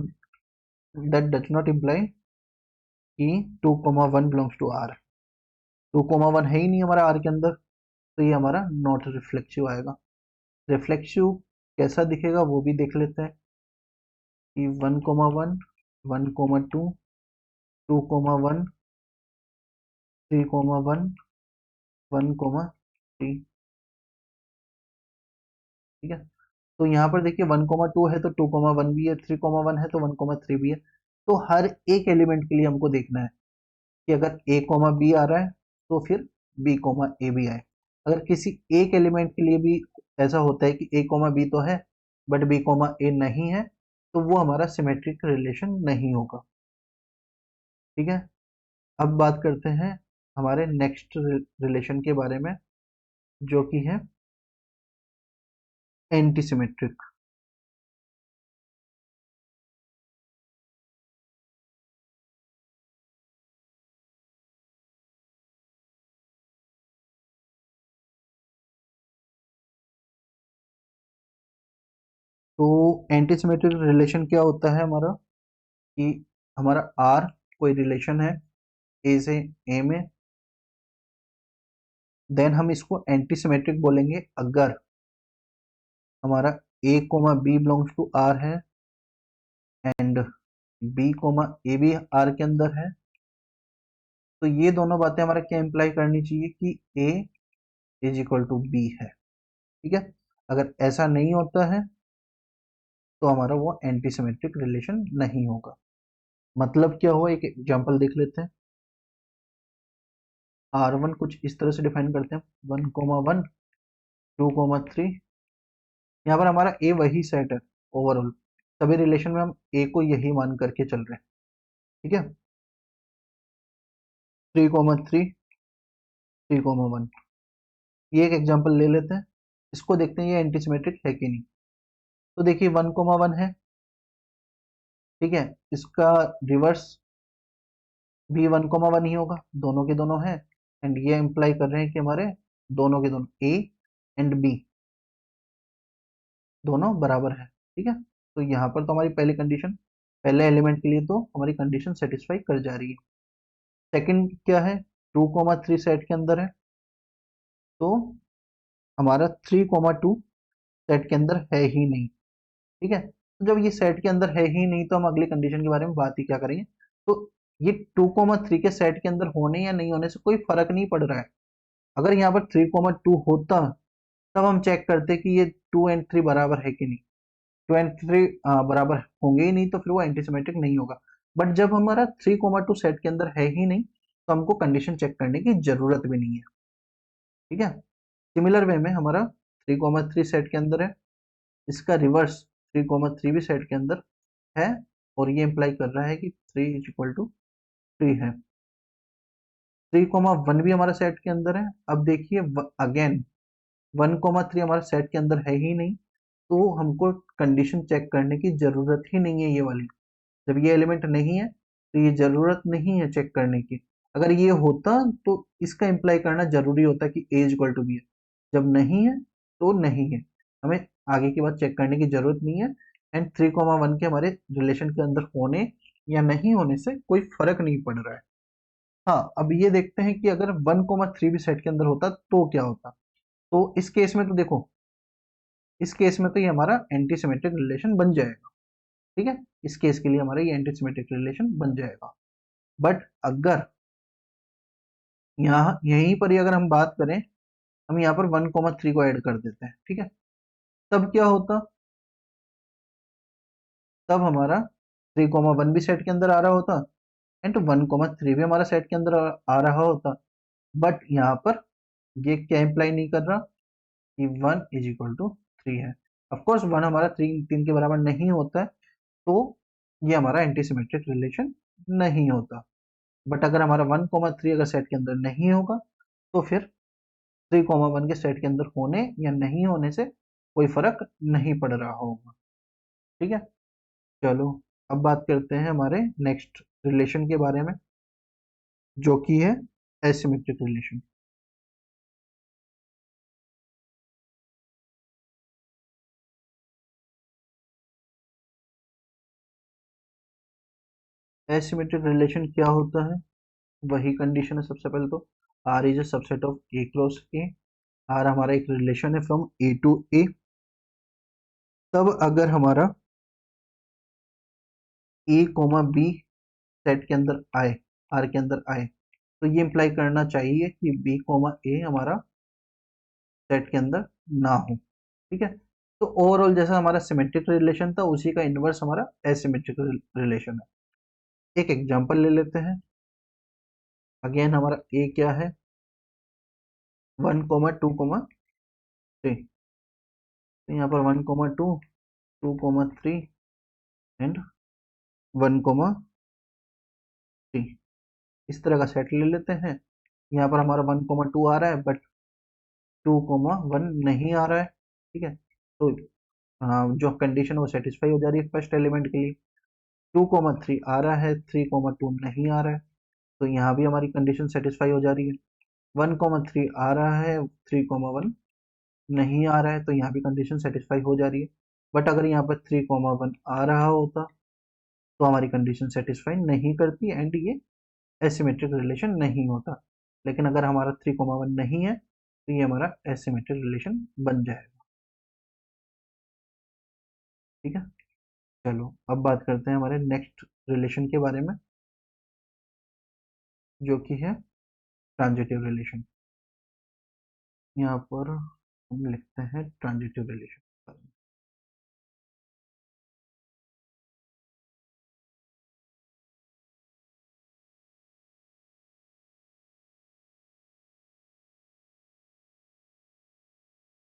that does not imply कि 2,1 बिलोंग्स टू आर। 2,1 है ही नहीं हमारा आर के अंदर, तो ये हमारा नॉट रिफ्लेक्सिव आएगा। रिफ्लेक्सिव कैसा दिखेगा वो भी देख लेते हैं कि 1,1, 1,2, 2,1, 3,1, 1,3। ठीक है, तो यहाँ पर देखिए 1,2 है तो 2,1 भी है, 3,1 है तो 1,3 भी है। तो हर एक एलिमेंट के लिए हमको देखना है कि अगर a, b आ रहा है तो फिर b, a भी आए। अगर किसी एक एलिमेंट के लिए भी ऐसा होता है कि a, b तो है बट b, a नहीं है, तो वो हमारा सिमेट्रिक रिलेशन नहीं होगा। ठीक है, अब बात करते हैं हमारे नेक्स्ट रिलेशन के बारे में, जो कि है एंटी सिमेट्रिक। तो एंटी सिमेट्रिक रिलेशन क्या होता है हमारा, कि हमारा आर कोई रिलेशन है ए से ए में, देन हम इसको एंटी सिमेट्रिक बोलेंगे अगर हमारा a, b belongs to R है एंड b, a भी आर के अंदर है। तो ये दोनों बातें हमारा क्या इंप्लाई करनी चाहिए कि a is equal to b है। ठीक है, अगर ऐसा नहीं होता है तो हमारा वो एंटी सिमेट्रिक रिलेशन नहीं होगा। मतलब क्या हुआ, एक एग्जांपल देख लेते हैं। R1 कुछ इस तरह से डिफाइन करते हैं, 1,1, 2,3। यहाँ पर हमारा ए वही सेट है ओवरऑल, सभी रिलेशन में हम ए को यही मान करके चल रहे हैं। ठीक है, 3,3, 3,1, ये एक एग्जांपल ले लेते हैं। इसको देखते हैं ये एंटीसिमेट्रिक है कि नहीं। तो देखिए 1,1 है। ठीक है, इसका रिवर्स भी 1,1 ही होगा, दोनों के दोनों है। एंड ये इंप्लाई कर रहे हैं कि हमारे दोनों के दोनों ए एंड बी दोनों बराबर है। ठीक है, तो यहाँ पर तो हमारी पहली कंडीशन, पहले एलिमेंट के लिए तो हमारी कंडीशन सेटिस्फाई कर जा रही है। सेकंड क्या है, 2,3 सेट के अंदर है, तो हमारा 3,2 सेट के अंदर है ही नहीं। ठीक है, तो जब ये सेट के अंदर है ही नहीं तो हम अगली कंडीशन के बारे में बात ही क्या करेंगे। तो ये 2,3 के सेट के अंदर होने या नहीं होने से कोई फर्क नहीं पड़ रहा है। अगर यहाँ पर 3,2 होता तब हम चेक करते कि ये 2 एंड 3 बराबर है कि नहीं। 2 एंड 3 बराबर होंगे ही नहीं तो फिर वो एंटीसिमेट्रिक नहीं होगा। बट जब हमारा 3,2 सेट के अंदर है ही नहीं तो हमको कंडीशन चेक करने की जरूरत भी नहीं है। ठीक है, सिमिलर वे में हमारा 3,3 सेट के अंदर है, इसका रिवर्स 3,3 भी सेट के अंदर है, और ये इंप्लाई कर रहा है कि 3 इज इक्वल टू 3 है। 3,1 भी हमारा सेट के अंदर है। अब देखिए अगेन 1,3 हमारा सेट के अंदर है ही नहीं, तो हमको कंडीशन चेक करने की जरूरत ही नहीं है ये वाली। जब ये एलिमेंट नहीं है तो ये जरूरत नहीं है चेक करने की। अगर ये होता तो इसका इंप्लाई करना जरूरी होता कि ए इक्वल टू बी है। जब नहीं है तो नहीं है, हमें आगे की बात चेक करने की जरूरत नहीं है। एंड 3,1 के हमारे रिलेशन के अंदर होने या नहीं होने से कोई फर्क नहीं पड़ रहा है। हाँ, अब ये देखते हैं कि अगर 1,3 भी सेट के अंदर होता तो क्या होता। तो इस केस में तो देखो, इस केस में तो ये हमारा एंटी सिमेट्रिक रिलेशन बन जाएगा। ठीक है, इस केस के लिए हमारा ये एंटी सिमेट्रिक रिलेशन बन जाएगा। बट अगर यहाँ यहीं पर ही अगर हम बात करें, हम यहाँ पर 1,3 को ऐड कर देते हैं। ठीक है, तब क्या होता, तब हमारा 3,1 भी सेट के अंदर आ रहा होता एंड 1,3 भी हमारा सेट के अंदर आ रहा होता। बट यहाँ पर ये क्या इंप्लाई नहीं कर रहा कि 1 इज इक्वल टू 3 है। ऑफकोर्स 1 हमारा 3 के बराबर नहीं होता है, तो ये हमारा एंटीसिमेट्रिक रिलेशन नहीं होता। बट अगर हमारा 1,3 अगर सेट के अंदर नहीं होगा तो फिर 3,1 के सेट के अंदर होने या नहीं होने से कोई फर्क नहीं पड़ रहा होगा। ठीक है, चलो अब बात करते हैं हमारे नेक्स्ट रिलेशन के बारे में, जो कि है एसिमेट्रिक रिलेशन। एसिमेट्रिक रिलेशन क्या होता है? वही कंडीशन है, सबसे पहले तो R is a subset of A cross A। R हमारा एक रिलेशन है फ्रॉम A टू A। तब अगर हमारा A कोमा B सेट के अंदर आए, R के अंदर आए, तो ये इंप्लाई करना चाहिए कि B कोमा A हमारा सेट के अंदर ना हो। ठीक है, तो ओवरऑल जैसा हमारा सिमेट्रिक रिलेशन था उसी का इनवर्स हमारा एसिमेट्रिक रिलेशन है। एक एग्जांपल ले लेते हैं। अगेन हमारा A क्या है? 1,2,3। तो यहाँ पर 1,2, 2,3 एंड 1,3 इस तरह का सेट ले लेते हैं। यहाँ पर हमारा 1,2 आ रहा है बट 2,1 नहीं आ रहा है। ठीक है, तो जो कंडीशन वो सेटिस्फाई हो जा रही है फर्स्ट एलिमेंट के लिए। 2,3 आ रहा है, 3,2 नहीं आ रहा है, तो यहाँ भी हमारी कंडीशन सेटिस्फाई हो जा रही है। 1,3 आ रहा है, 3,1 नहीं आ रहा है, तो यहाँ भी कंडीशन सेटिस्फाई हो जा रही है। बट अगर यहाँ पर 3,1 आ रहा होता तो हमारी कंडीशन सेटिस्फाई नहीं करती एंड ये एसिमेट्रिक रिलेशन नहीं होता। लेकिन अगर हमारा 3,1 नहीं है तो ये हमारा एसिमेट्रिक रिलेशन बन जाएगा। ठीक है, चलो अब बात करते हैं हमारे नेक्स्ट रिलेशन के बारे में, जो कि है ट्रांजिटिव रिलेशन। यहाँ पर हम लिखते हैं ट्रांजिटिव रिलेशन।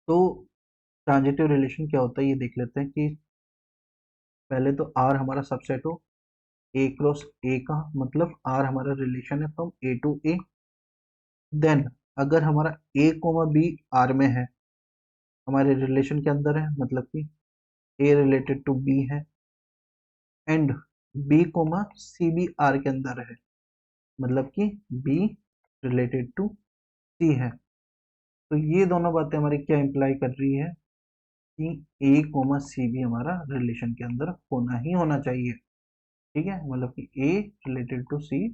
तो ट्रांजिटिव रिलेशन क्या होता है ये देख लेते हैं कि पहले तो आर हमारा सबसेट हो ए क्रॉस ए का, मतलब आर हमारा रिलेशन है from A to A. Then अगर हमारा ए कोमा बी आर में है, हमारे रिलेशन के अंदर है, मतलब कि ए रिलेटेड टू बी है, and B comma C B R के अंदर है, मतलब कि बी रिलेटेड टू सी है। तो ये दोनों बातें हमारी क्या इंप्लाई कर रही है कि ए कोमा सी भी हमारा रिलेशन के अंदर होना ही होना चाहिए। ठीक है, मतलब कि ए रिलेटेड टू सी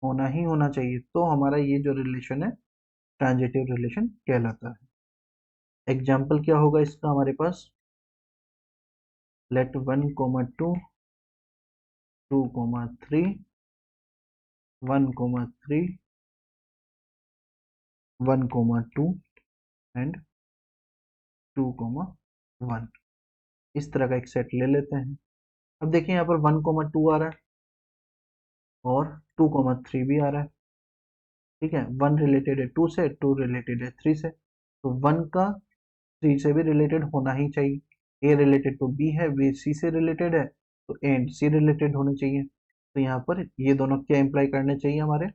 होना ही होना चाहिए, तो हमारा ये जो रिलेशन है ट्रांजिटिव रिलेशन कहलाता है। एग्जाम्पल क्या होगा इसका हमारे पास? लेट 1,2, 2,3, 1,3, 1,2 एंड 2,1 इस तरह का एक सेट ले लेते हैं। अब देखिए यहाँ पर 1,2 आ रहा है और 2,3 भी आ रहा है। ठीक है, 1 रिलेटेड है 2 से, 2 रिलेटेड है 3 से, तो 1 का 3 से भी रिलेटेड होना ही चाहिए। ए रिलेटेड टू बी है, बी सी से रिलेटेड है, तो ए एंड सी रिलेटेड होने चाहिए। तो यहाँ पर ये दोनों क्या इंप्लाई करने चाहिए हमारे?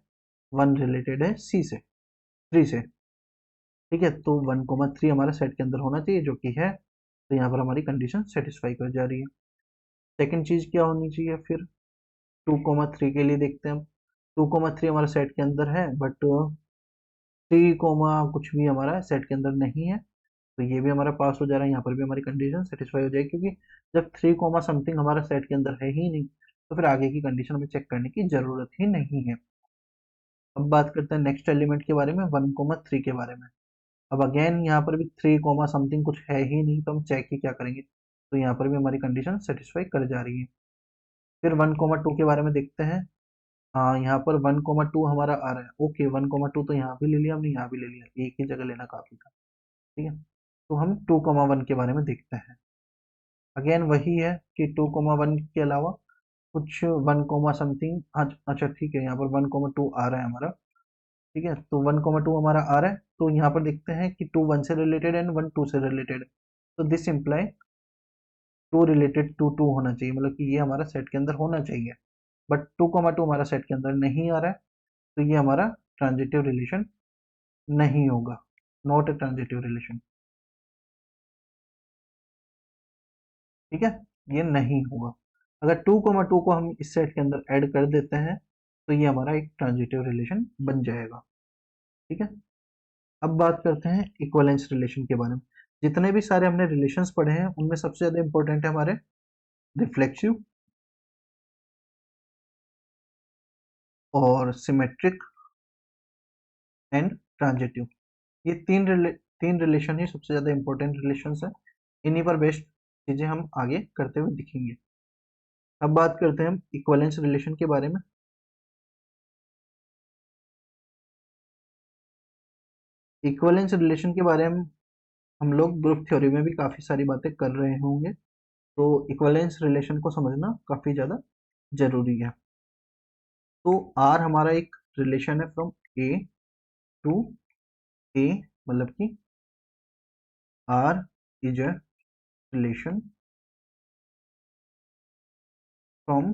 1 रिलेटेड है सी से, 3 से। ठीक है, तो 1,3 हमारे सेट के अंदर होना चाहिए, जो कि है, तो यहाँ पर हमारी कंडीशन सेटिस्फाई कर जा रही है। सेकेंड चीज क्या होनी चाहिए फिर? 2,3 के लिए देखते हैं हम। 2,3 हमारे सेट के अंदर है बट 3 कोमा कुछ भी हमारा सेट के अंदर नहीं है, तो ये भी हमारा पास हो जा रहा है। यहाँ पर भी हमारी कंडीशन सेटिस्फाई हो जाएगी, क्योंकि जब 3 कोमा समथिंग हमारा सेट के अंदर है ही नहीं तो फिर आगे की कंडीशन हमें चेक करने की जरूरत ही नहीं है। अब बात करते हैं नेक्स्ट एलिमेंट के बारे में, 1,3 के बारे में। अब अगेन यहाँ पर भी 3 कोमा समथिंग कुछ है ही नहीं, तो हम चेक ही क्या करेंगे? तो यहाँ पर भी हमारी कंडीशन सेटिस्फाई कर जा रही है। फिर 1,2 के बारे में देखते हैं। हाँ, यहाँ पर 1,2 हमारा आ रहा है। ओके, 1,2 तो यहाँ भी ले लिया हमने, यहाँ भी ले लिया, एक ही जगह लेना काफी था। ठीक है, तो हम 2,1 के बारे में देखते हैं। अगेन वही है कि 2,1 के अलावा कुछ 1 कोमा समथिंग। अच्छा ठीक है, यहाँ पर 1,2 आ रहा है हमारा। ठीक है, तो 1,2 हमारा आ रहा है, तो यहाँ पर देखते हैं कि 2 1 से रिलेटेड एंड 1 2 से रिलेटेड। तो this imply two related to two होना चाहिए, मतलब कि ये हमारा सेट के अंदर होना चाहिए, बट 2,2 हमारा सेट के अंदर नहीं आ रहा है, तो ये हमारा ट्रांजिटिव रिलेशन नहीं होगा, नॉट ए ट्रांजिटिव रिलेशन। ठीक है, ये नहीं होगा। अगर 2,2 को हम इस सेट के अंदर ऐड कर देते हैं तो ये हमारा एक ट्रांजिटिव रिलेशन बन जाएगा। ठीक है, अब बात करते हैं इक्विवेलेंस रिलेशन के बारे में। जितने भी सारे हमने रिलेशंस पढ़े हैं उनमें सबसे ज्यादा इंपॉर्टेंट है हमारे रिफ्लेक्सिव और सिमेट्रिक एंड ट्रांजिटिव। ये तीन रिलेशन ही सबसे ज्यादा इंपॉर्टेंट रिलेशंस है। इन्हीं पर बेस्ड चीजें हम आगे करते हुए दिखेंगे। अब बात करते हैं हम इक्विवेलेंस रिलेशन के बारे में। इक्विवेलेंस रिलेशन के बारे में हम लोग ग्रुप थ्योरी में भी काफी सारी बातें कर रहे होंगे, तो इक्विवेलेंस रिलेशन को समझना काफी ज्यादा जरूरी है। तो आर हमारा एक रिलेशन है फ्रॉम ए टू ए, मतलब कि R is a relation from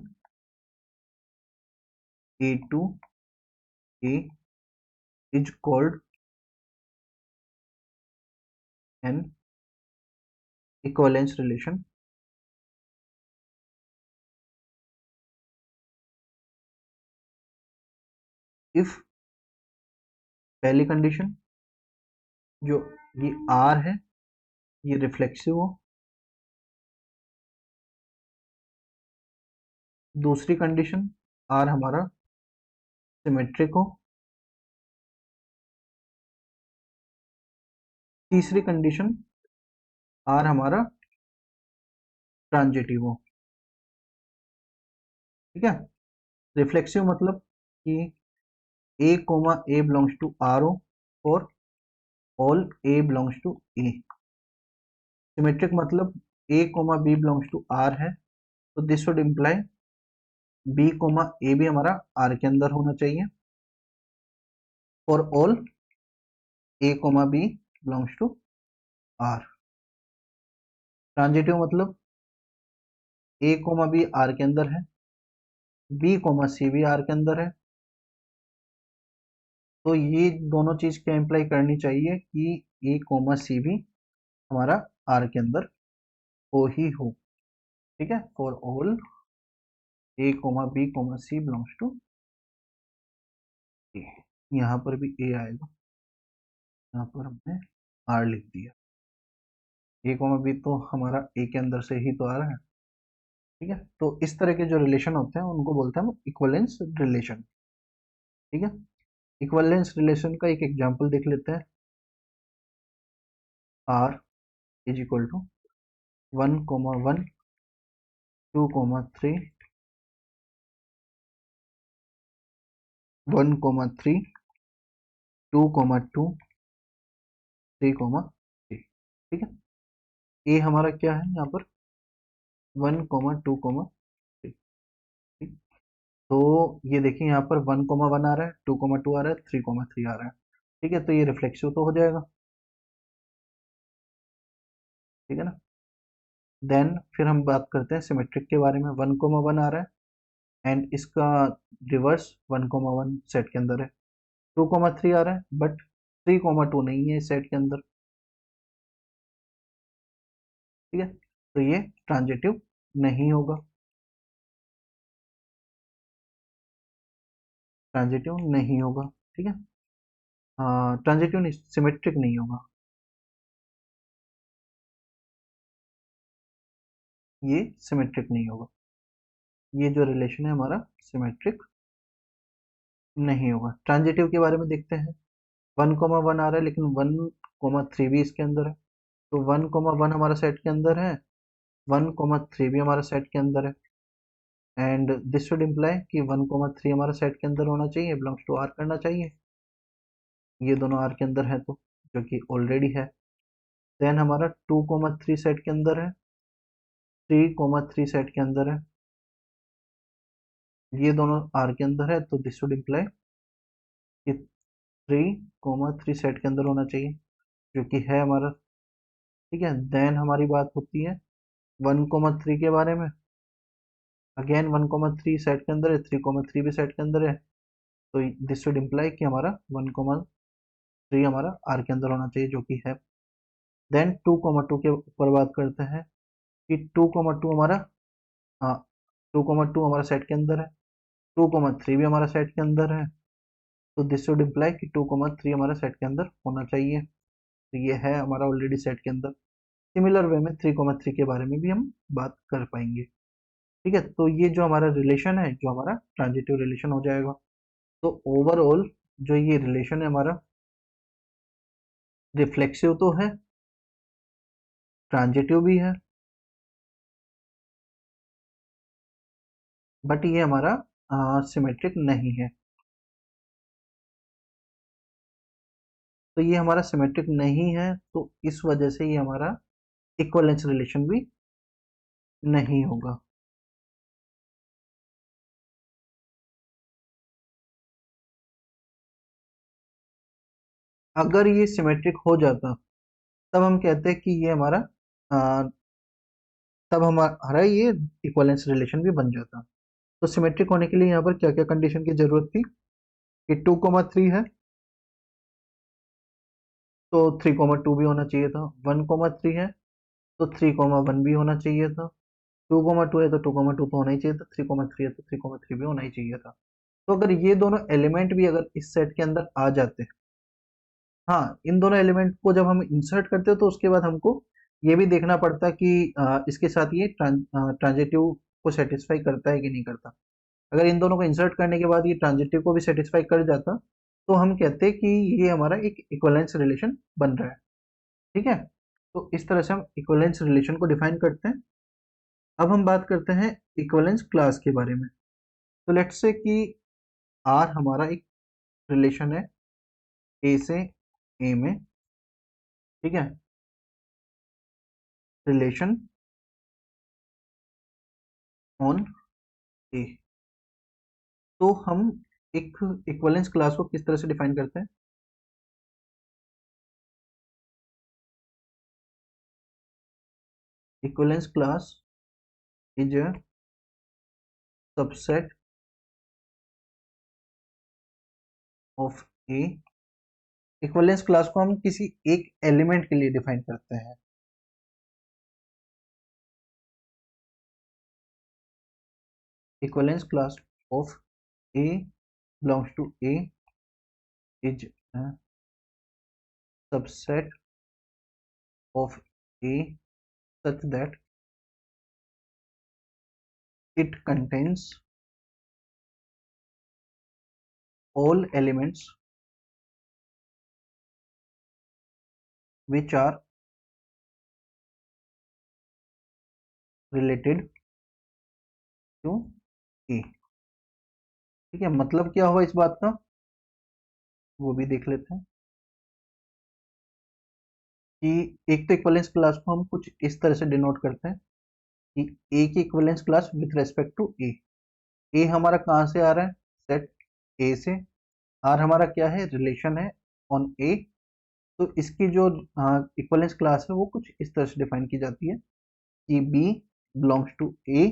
A to A is called an equivalence relation. If पहली कंडीशन जो ये आर है ये रिफ्लेक्सिव हो, दूसरी कंडीशन आर हमारा सिमेट्रिक हो, तीसरी कंडीशन आर हमारा ट्रांजिटिव हो। ठीक है, रिफ्लेक्सिव मतलब कि A comma A belongs to R हो और all A belongs to A. Symmetric मतलब A comma B belongs to R है, तो this would imply B comma A भी हमारा आर के अंदर होना चाहिए और all A comma B belongs to R. Transitive मतलब ए कोमा बी आर के अंदर है, बी कोमा सी भी आर के अंदर है, तो ये दोनों चीज क्या इंप्लाई करनी चाहिए कि ए कोमा सी भी हमारा आर के अंदर हो ही हो। ठीक है, for all A comma B comma C belongs to A. यहाँ पर भी ए आएगा, यहाँ पर हमने आर लिख दिया। ए कोमा बी तो हमारा ए के अंदर से ही तो आ रहा है। ठीक है, तो इस तरह के जो रिलेशन होते हैं उनको बोलते हैं हम इक्विवेलेंस रिलेशन। ठीक है, इक्विवेलेंस रिलेशन का एक एग्जांपल देख लेते हैं। R is equal to 1,1 2,3 1,3 2,2 3,3। ठीक है, ए हमारा क्या है यहाँ पर 1,2,3। ठीक, तो ये देखिए यहाँ पर 1,1 आ रहा है, 2,2 आ रहा है, 3,3 आ रहा है। ठीक है, तो ये रिफ्लेक्सिव तो हो जाएगा। ठीक है ना, देन फिर हम बात करते हैं सिमेट्रिक के बारे में। 1,1 आ रहा है एंड इसका रिवर्स 1,1 सेट के अंदर है। 2,3 आ रहा है बट 3,2 नहीं है इस सेट के अंदर। ठीक है, तो ये ट्रांजिटिव नहीं होगा, ट्रांजिटिव नहीं होगा। ठीक है, ट्रांजिटिव नहीं, सिमेट्रिक नहीं होगा, ये सिमेट्रिक नहीं होगा। ये जो रिलेशन है हमारा सिमेट्रिक नहीं होगा। ट्रांजिटिव के बारे में देखते हैं। 1,1 आ रहा है लेकिन 1,3 भी इसके अंदर है, तो 1,1 हमारा सेट के अंदर है, 1,3 भी हमारा सेट के अंदर है, एंड दिस शुड इम्प्लाई कि 1,3 हमारा सेट के अंदर होना चाहिए, बिलोंग्स टू आर करना चाहिए। ये दोनों आर के अंदर है तो, जो कि ऑलरेडी है। देन हमारा 2,3 सेट के अंदर है, 3,3 सेट के अंदर है, ये दोनों आर के अंदर है, तो दिस शुड इम्प्लाई कि 3,3 सेट के अंदर होना चाहिए, जो कि है हमारा। ठीक है, देन हमारी बात होती है 1,3 के बारे में। अगेन 1,3 सेट के अंदर है, 3,3 भी सेट के अंदर है, तो दिस शुड इम्प्लाई कि हमारा 1,3 हमारा आर के अंदर होना चाहिए, जो कि है। देन 2,2 के ऊपर बात करते हैं कि 2,2 हमारा, हाँ 2,2 हमारा सेट के अंदर है, 2,3 भी हमारा सेट के अंदर है, तो दिस शुड इम्प्लाई कि 2,3 हमारा सेट के अंदर होना चाहिए, तो ये है हमारा ऑलरेडी सेट के अंदर। सिमिलर वे में 3,3 के बारे में भी हम बात कर पाएंगे। ठीक है, तो ये जो हमारा रिलेशन है, जो हमारा ट्रांजिटिव रिलेशन हो जाएगा। तो ओवरऑल जो ये रिलेशन है हमारा, रिफ्लेक्सिव तो है, ट्रांजिटिव भी है, बट ये हमारा सिमेट्रिक नहीं है। तो ये हमारा सिमेट्रिक नहीं है, तो इस वजह से ये हमारा इक्विवेलेंस रिलेशन भी नहीं होगा। अगर ये सिमेट्रिक हो जाता, तब हम कहते हैं कि ये हमारा अ, तब हमारा ये इक्विवेलेंस रिलेशन भी बन जाता। तो सिमेट्रिक होने के लिए यहाँ पर क्या क्या कंडीशन की जरूरत थी कि 2,3 है, तो 3,2 भी होना चाहिए था। 1,3 है, तो 3,1 भी होना चाहिए था। 2,2 है, तो 2,2 तो होना ही चाहिए था। 3,3 है, तो 3,3 भी होना ही चाहिए था। तो अगर ये दोनों एलिमेंट भी अगर इस सेट के अंदर आ जाते, हाँ इन दोनों एलिमेंट को जब हम इंसर्ट करते हो, तो उसके बाद हमको ये भी देखना पड़ता कि इसके साथ ये ट्रांजिटिव को सेटिस्फाई करता है कि नहीं करता। अगर इन दोनों को इंसर्ट करने के बाद ये ट्रांजिटिव को भी सेटिस्फाई कर जाता, तो हम कहते हैं कि ये हमारा एक इक्विवेलेंस रिलेशन बन रहा है। ठीक है, तो इस तरह से हम इक्विवेलेंस रिलेशन को डिफाइन करते हैं। अब हम बात करते हैं इक्विवेलेंस क्लास के बारे में। तो लेट्स से कि आर हमारा एक रिलेशन है ए से ए में। ठीक है, रिलेशन ऑन ए। तो हम एक इक्विवेलेंस क्लास को किस तरह से डिफाइन करते हैं? Equivalence class is a subset of A. Equivalence class को हम किसी एक एलिमेंट के लिए डिफाइन करते हैं। Equivalence class of A belongs to A is a subset of A such that it contains all elements which are related to A। ठीक है, मतलब क्या हुआ इस बात का, वो भी देख लेते हैं कि एक तो इक्विवेलेंस क्लास को हम कुछ इस तरह से डिनोट करते हैं कि ए की equivalence class with respect to A. A हमारा कहाँ से आ रहा है? सेट ए से। आर हमारा क्या है? रिलेशन है ऑन ए। तो इसकी जो इक्विवेलेंस क्लास है वो कुछ इस तरह से डिफाइन की जाती है कि B belongs to A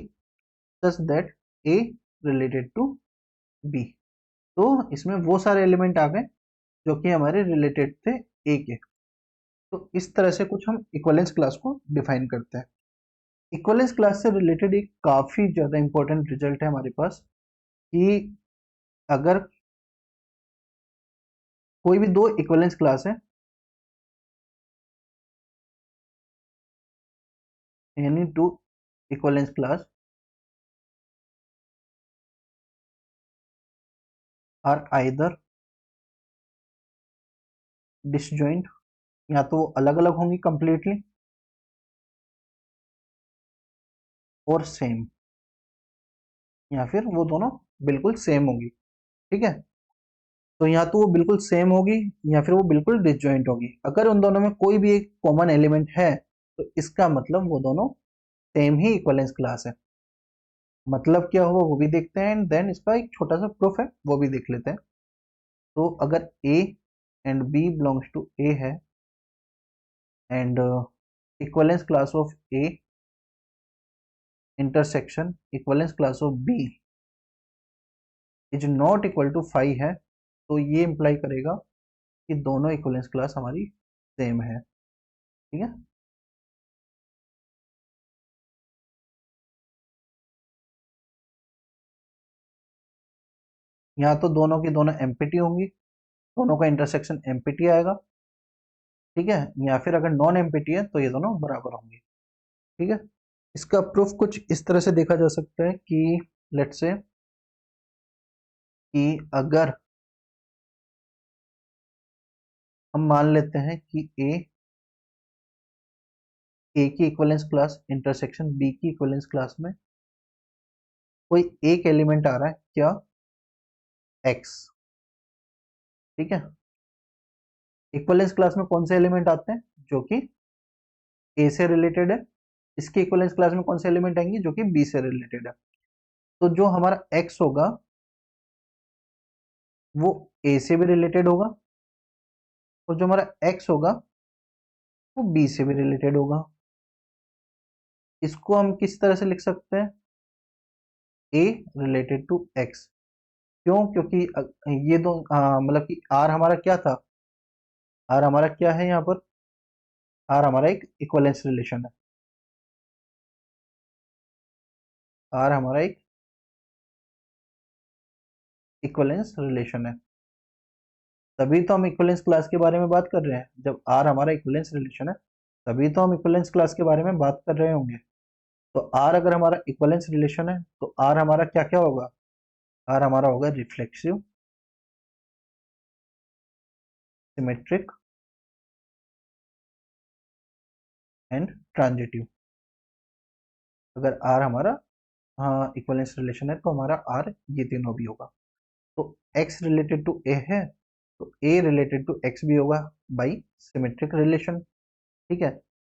such that A related to B. तो इसमें वो सारे एलिमेंट आ गए जो कि हमारे रिलेटेड थे ए के। तो इस तरह से कुछ हम इक्विवेलेंस क्लास को डिफाइन करते हैं। इक्विवेलेंस क्लास से रिलेटेड एक काफी ज्यादा इंपॉर्टेंट रिजल्ट है हमारे पास कि अगर कोई भी दो इक्विवेलेंस क्लास है, any two equivalence class are either disjoint, या तो अलग अलग होंगी कंप्लीटली और सेम, या फिर वो दोनों बिल्कुल सेम होगी। ठीक है, तो या तो वो बिल्कुल सेम होगी या फिर वो बिल्कुल डिसजॉइंट होगी। अगर उन दोनों में कोई भी एक कॉमन एलिमेंट है, तो इसका मतलब वो दोनों सेम ही इक्विवेलेंस क्लास है। मतलब क्या हुआ वो भी देखते हैं, एंड देन इसका एक छोटा सा प्रूफ है वो भी देख लेते हैं। तो अगर A and B belongs to A है, and equivalence class of A intersection equivalence class of B is not equal to 5 है, तो ये इंप्लाई करेगा कि दोनों इक्वलेंस क्लास हमारी सेम है। ठीक है, यहाँ तो दोनों की दोनों एम्पिटी होंगी, दोनों का इंटरसेक्शन एम्पिटी आएगा। ठीक है, या फिर अगर नॉन एम्पिटी है तो ये दोनों बराबर होंगे। ठीक है, इसका प्रूफ कुछ इस तरह से देखा जा सकता है कि लेट्स से कि अगर हम मान लेते हैं कि ए की इक्वलेंस क्लास इंटरसेक्शन बी की इक्वलेंस क्लास में कोई एक एलिमेंट आ रहा है, क्या, एक्स। ठीक है, इक्वलेंस क्लास में कौन से एलिमेंट आते हैं, जो कि ए से रिलेटेड है। इसके इक्वलेंस क्लास में कौन से एलिमेंट आएंगे, जो कि बी से रिलेटेड है। तो जो हमारा एक्स होगा वो ए से भी रिलेटेड होगा, और जो हमारा एक्स होगा वो बी से भी रिलेटेड होगा। इसको हम किस तरह से लिख सकते हैं, ए रिलेटेड टू एक्स। क्यों, क्योंकि ये दो मतलब कि आर हमारा क्या था, आर हमारा क्या है यहाँ पर, आर हमारा एक इक्वलेंस रिलेशन है। आर हमारा एक इक्वलेंस रिलेशन है, तभी तो हम इक्वलेंस क्लास के बारे में बात कर रहे हैं। जब आर हमारा इक्वलेंस रिलेशन है तभी तो हम इक्वलेंस क्लास के बारे में बात कर रहे होंगे। तो आर अगर हमारा इक्वलेंस रिलेशन है तो आर हमारा क्या क्या होगा, आर हमारा होगा रिफ्लेक्सिव, सिमेट्रिक एंड ट्रांजिटिव। अगर आर हमारा इक्वलेंस रिलेशन है तो हमारा आर ये तीनों भी होगा। तो एक्स रिलेटेड टू ए है तो ए रिलेटेड टू एक्स भी होगा बाई सिमेट्रिक रिलेशन। ठीक है,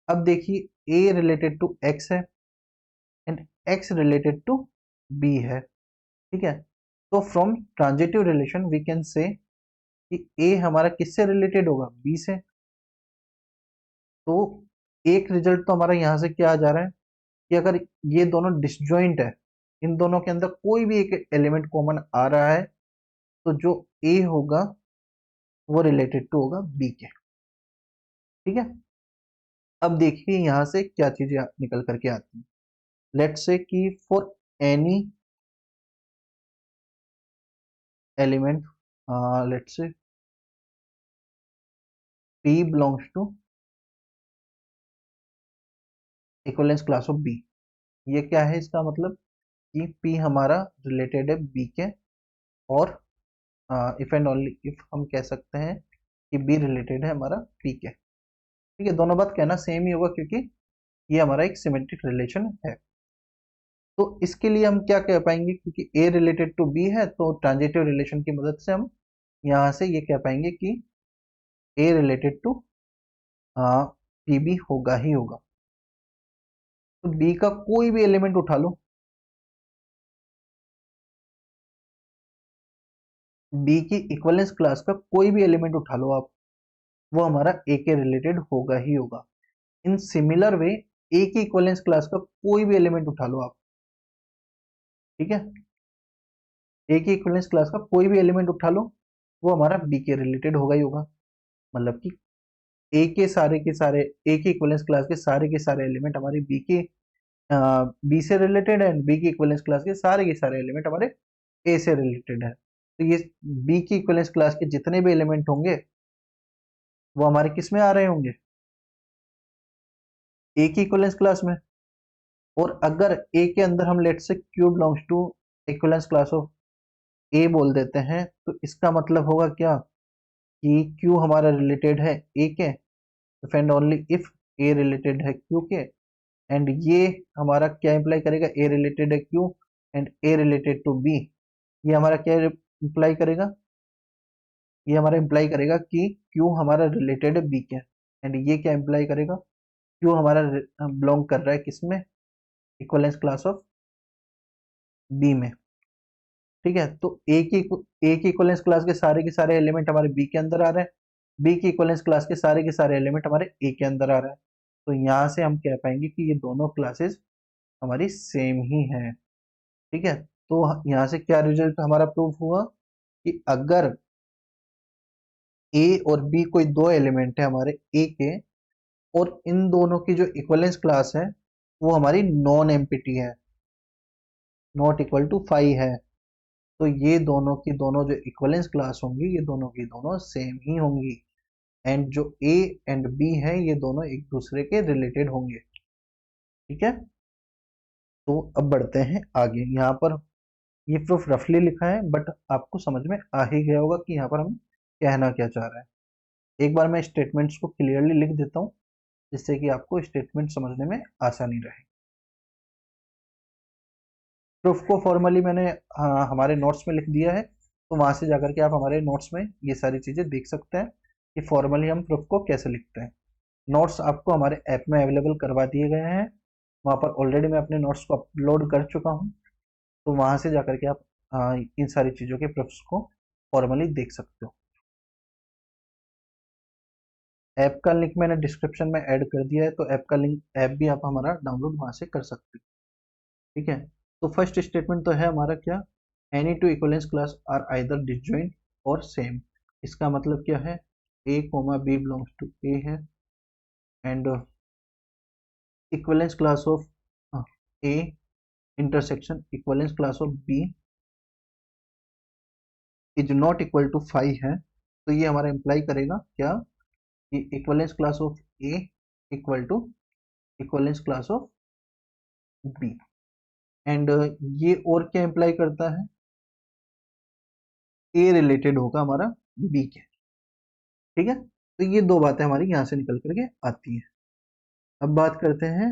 अब देखिए ए रिलेटेड टू एक्स है and X related to B है। ठीक है, तो from transitive relation we can say कि ए हमारा किससे रिलेटेड होगा, बी से। तो एक रिजल्ट तो हमारा यहाँ से क्या आ जा रहा है कि अगर ये दोनों डिसजॉइंट है, इन दोनों के अंदर कोई भी एक एलिमेंट कॉमन आ रहा है, तो जो ए होगा वो रिलेटेड टू होगा बी के। ठीक है, अब देखिए यहां से क्या चीजें निकल करके आती हैं। लेट्स से कि for any element, let's say P belongs to equivalence class of B. ये क्या है, इसका मतलब कि पी हमारा रिलेटेड है बी के, और इफ एंड ओनली इफ हम कह सकते हैं कि बी रिलेटेड है हमारा पी के। ठीक है, दोनों बात कहना सेम ही होगा क्योंकि ये हमारा एक सिमेट्रिक रिलेशन है। तो इसके लिए हम क्या कह पाएंगे, क्योंकि ए रिलेटेड टू बी है तो ट्रांजिटिव रिलेशन की मदद से हम यहाँ से ये कह पाएंगे कि A related to P B होगा ही होगा। तो बी का कोई भी एलिमेंट उठा लो, बी की इक्वलेंस क्लास का कोई भी एलिमेंट उठा लो आप, वो हमारा ए के रिलेटेड होगा ही होगा। इन सिमिलर वे ए की इक्वलेंस क्लास का कोई भी एलिमेंट उठा लो आप। ठीक है, ए की इक्वलेंस क्लास का कोई भी एलिमेंट उठा लो, वो हमारा बी के रिलेटेड होगा ही होगा। मतलब कि ए के सारे ए की इक्वलेंस क्लास के सारे एलिमेंट हमारे बी से रिलेटेड है, एंड बी की इक्वलेंस क्लास के सारे एलिमेंट हमारे ए से रिलेटेड है। तो ये बी की इक्वलेंस क्लास के जितने भी एलिमेंट होंगे वो हमारे किस में आ रहे होंगे, ए की इक्वलेंस क्लास में। और अगर ए के अंदर हम let say Q belongs to equivalence class of A बोल देते हैं, तो इसका मतलब होगा क्या कि क्यू हमारा रिलेटेड है ए के, if and only if A related है क्यू के। एंड ये हमारा क्या इंप्लाई करेगा, ए रिलेटेड है Q and A related to B. ये हमारा क्या इंप्लाई करेगा, ये हमारा इंप्लाई करेगा कि क्यू हमारा रिलेटेड है बी के। एंड ये क्या इंप्लाई करेगा, क्यू हमारा बिलोंग कर रहा है किसमें, इक्वलेंस क्लास ऑफ बी में। ठीक है, तो ए की इक्वलेंस क्लास के सारे एलिमेंट हमारे बी के अंदर आ रहे हैं, बी की इक्वलेंस क्लास के सारे एलिमेंट हमारे ए के अंदर आ रहे हैं। तो यहाँ से हम कह पाएंगे कि ये दोनों क्लासेस हमारी सेम ही है। ठीक है, तो यहाँ से क्या रिजल्ट हमारा प्रूफ हुआ कि अगर ए और बी कोई दो एलिमेंट है हमारे ए के, और इन दोनों की जो इक्वलेंस क्लास है वो हमारी नॉन एम्प्टी है, नॉट इक्वल टू 5 है, तो ये दोनों की दोनों जो इक्वलेंस क्लास होंगी ये दोनों की दोनों सेम ही होंगी, एंड जो ए एंड बी है ये दोनों एक दूसरे के रिलेटेड होंगे। ठीक है, तो अब बढ़ते हैं आगे। यहाँ पर ये प्रूफ रफली लिखा है, बट आपको समझ में आ ही गया होगा कि यहाँ पर हम कहना क्या चाह रहे हैं। एक बार मैं स्टेटमेंट्स को क्लियरली लिख देता हूँ जिससे कि आपको स्टेटमेंट समझने में आसानी रहे। प्रूफ को फॉर्मली मैंने हमारे नोट्स में लिख दिया है, तो वहां से जाकर के आप हमारे नोट्स में ये सारी चीजें देख सकते हैं कि फॉर्मली हम प्रूफ को कैसे लिखते हैं। नोट्स आपको हमारे ऐप में अवेलेबल करवा दिए गए हैं, वहां पर ऑलरेडी मैं अपने नोट्स को अपलोड कर चुका हूँ, तो वहां से जाकर के आप इन सारी चीजों के प्रूफ्स को फॉर्मली देख सकते हो। ऐप का लिंक मैंने डिस्क्रिप्शन में ऐड कर दिया है, तो ऐप का लिंक, ऐप भी आप हमारा डाउनलोड वहां से कर सकते हो। ठीक है, तो फर्स्ट स्टेटमेंट तो है हमारा क्या, any two equivalence class are either disjoint और सेम। इसका मतलब क्या है, A comma B belongs to A है, and equivalence class of A intersection equivalence class of B is not equal to 5 है, तो ये हमारा इम्प्लाई करेगा क्या कि equivalence class of A equal to equivalence class of B, and ये और क्या इम्प्लाई करता है, ए रिलेटेड होगा हमारा बी के। ठीक है, तो ये दो बातें हमारी यहाँ से निकल करके आती है। अब बात करते हैं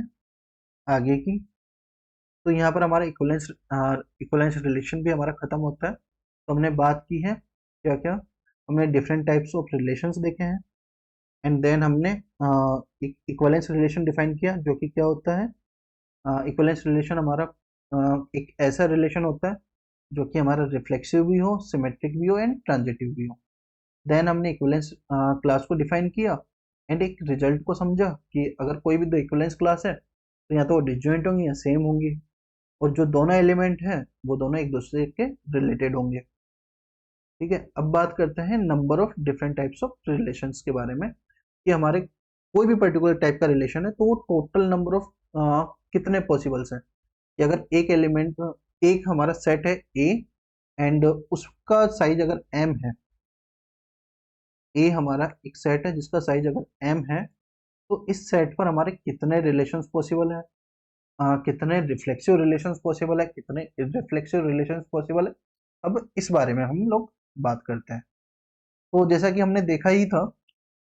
आगे की। तो यहाँ पर हमारा इक्वलेंस रिलेशन भी हमारा खत्म होता है। तो हमने बात की है क्या क्या, हमने डिफरेंट टाइप्स ऑफ रिलेशंस देखे हैं, एंड देन हमने इक्वलेंस रिलेशन डिफाइन किया, जो कि क्या होता है, इक्वलेंस रिलेशन हमारा एक ऐसा रिलेशन होता है जो कि हमारा रिफ्लेक्सिव भी हो, सिमेट्रिक भी हो एंड ट्रांजिटिव भी हो। देन हमने इक्विवेलेंस क्लास को डिफाइन किया, एंड एक रिजल्ट को समझा कि अगर कोई भी दो इक्विवेलेंस क्लास है तो या तो वो डिसजॉइंट होंगी या सेम होंगी, और जो दोनों एलिमेंट हैं वो दोनों एक दूसरे के रिलेटेड होंगे। ठीक है, अब बात करते हैं number of different types of relations के बारे में, कि हमारे कोई भी पर्टिकुलर टाइप का रिलेशन है तो वो टोटल नंबर ऑफ कितने पॉसिबल्स हैं, कि अगर एक एलिमेंट, एक हमारा सेट है ए, एंड उसका साइज अगर एम है, ए हमारा एक सेट है जिसका साइज अगर एम है, तो इस सेट पर हमारे कितने रिलेशंस पॉसिबल है, कितने रिफ्लेक्सिव रिलेशंस पॉसिबल है, कितने इररिफ्लेक्सिव रिलेशंस पॉसिबल है। अब इस बारे में हम लोग बात करते हैं। तो जैसा कि हमने देखा ही था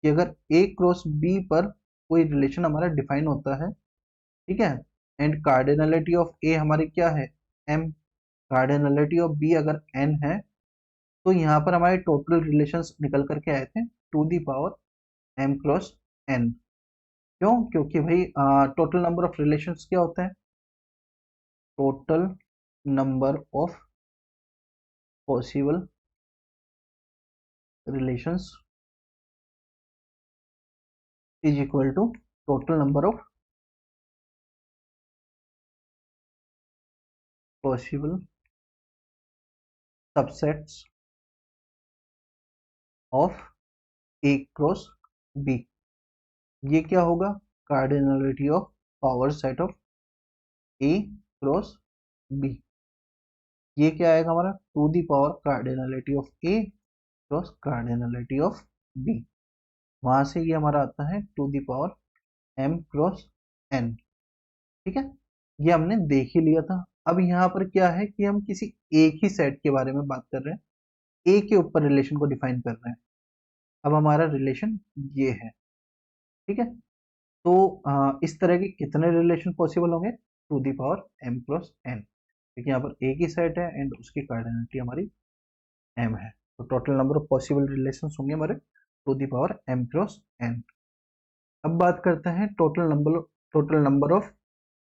कि अगर ए क्रॉस बी पर कोई रिलेशन हमारा डिफाइन होता है, ठीक है, एंड कार्डिनलिटी ऑफ ए हमारी क्या है, एम, कार्डिनलिटी ऑफ बी अगर एन है, तो यहाँ पर हमारे टोटल रिलेशंस निकल करके आए थे two the power M cross N. क्यों, क्योंकि भाई टोटल नंबर ऑफ रिलेशंस क्या होता है, total number of possible relations is equal to total number of possible subsets of A cross B. ये क्या होगा, cardinality of power set of A cross B. ये क्या आएगा हमारा, two the power cardinality of A cross cardinality of B. वहां से ये हमारा आता है two the power M cross N. ठीक है, ये हमने देख ही लिया था। अब यहाँ पर क्या है कि हम किसी एक ही सेट के बारे में बात कर रहे हैं, ए के ऊपर रिलेशन को डिफाइन कर रहे हैं। अब हमारा रिलेशन ये है। ठीक है, तो इस तरह के कितने रिलेशन पॉसिबल होंगे, two the power M cross N, क्योंकि यहाँ पर एक ही सेट है एंड उसकी कार्डिनलिटी हमारी एम है, तो total number of possible relation होंगे हमारे two the power M cross N. अब बात करते हैं total number of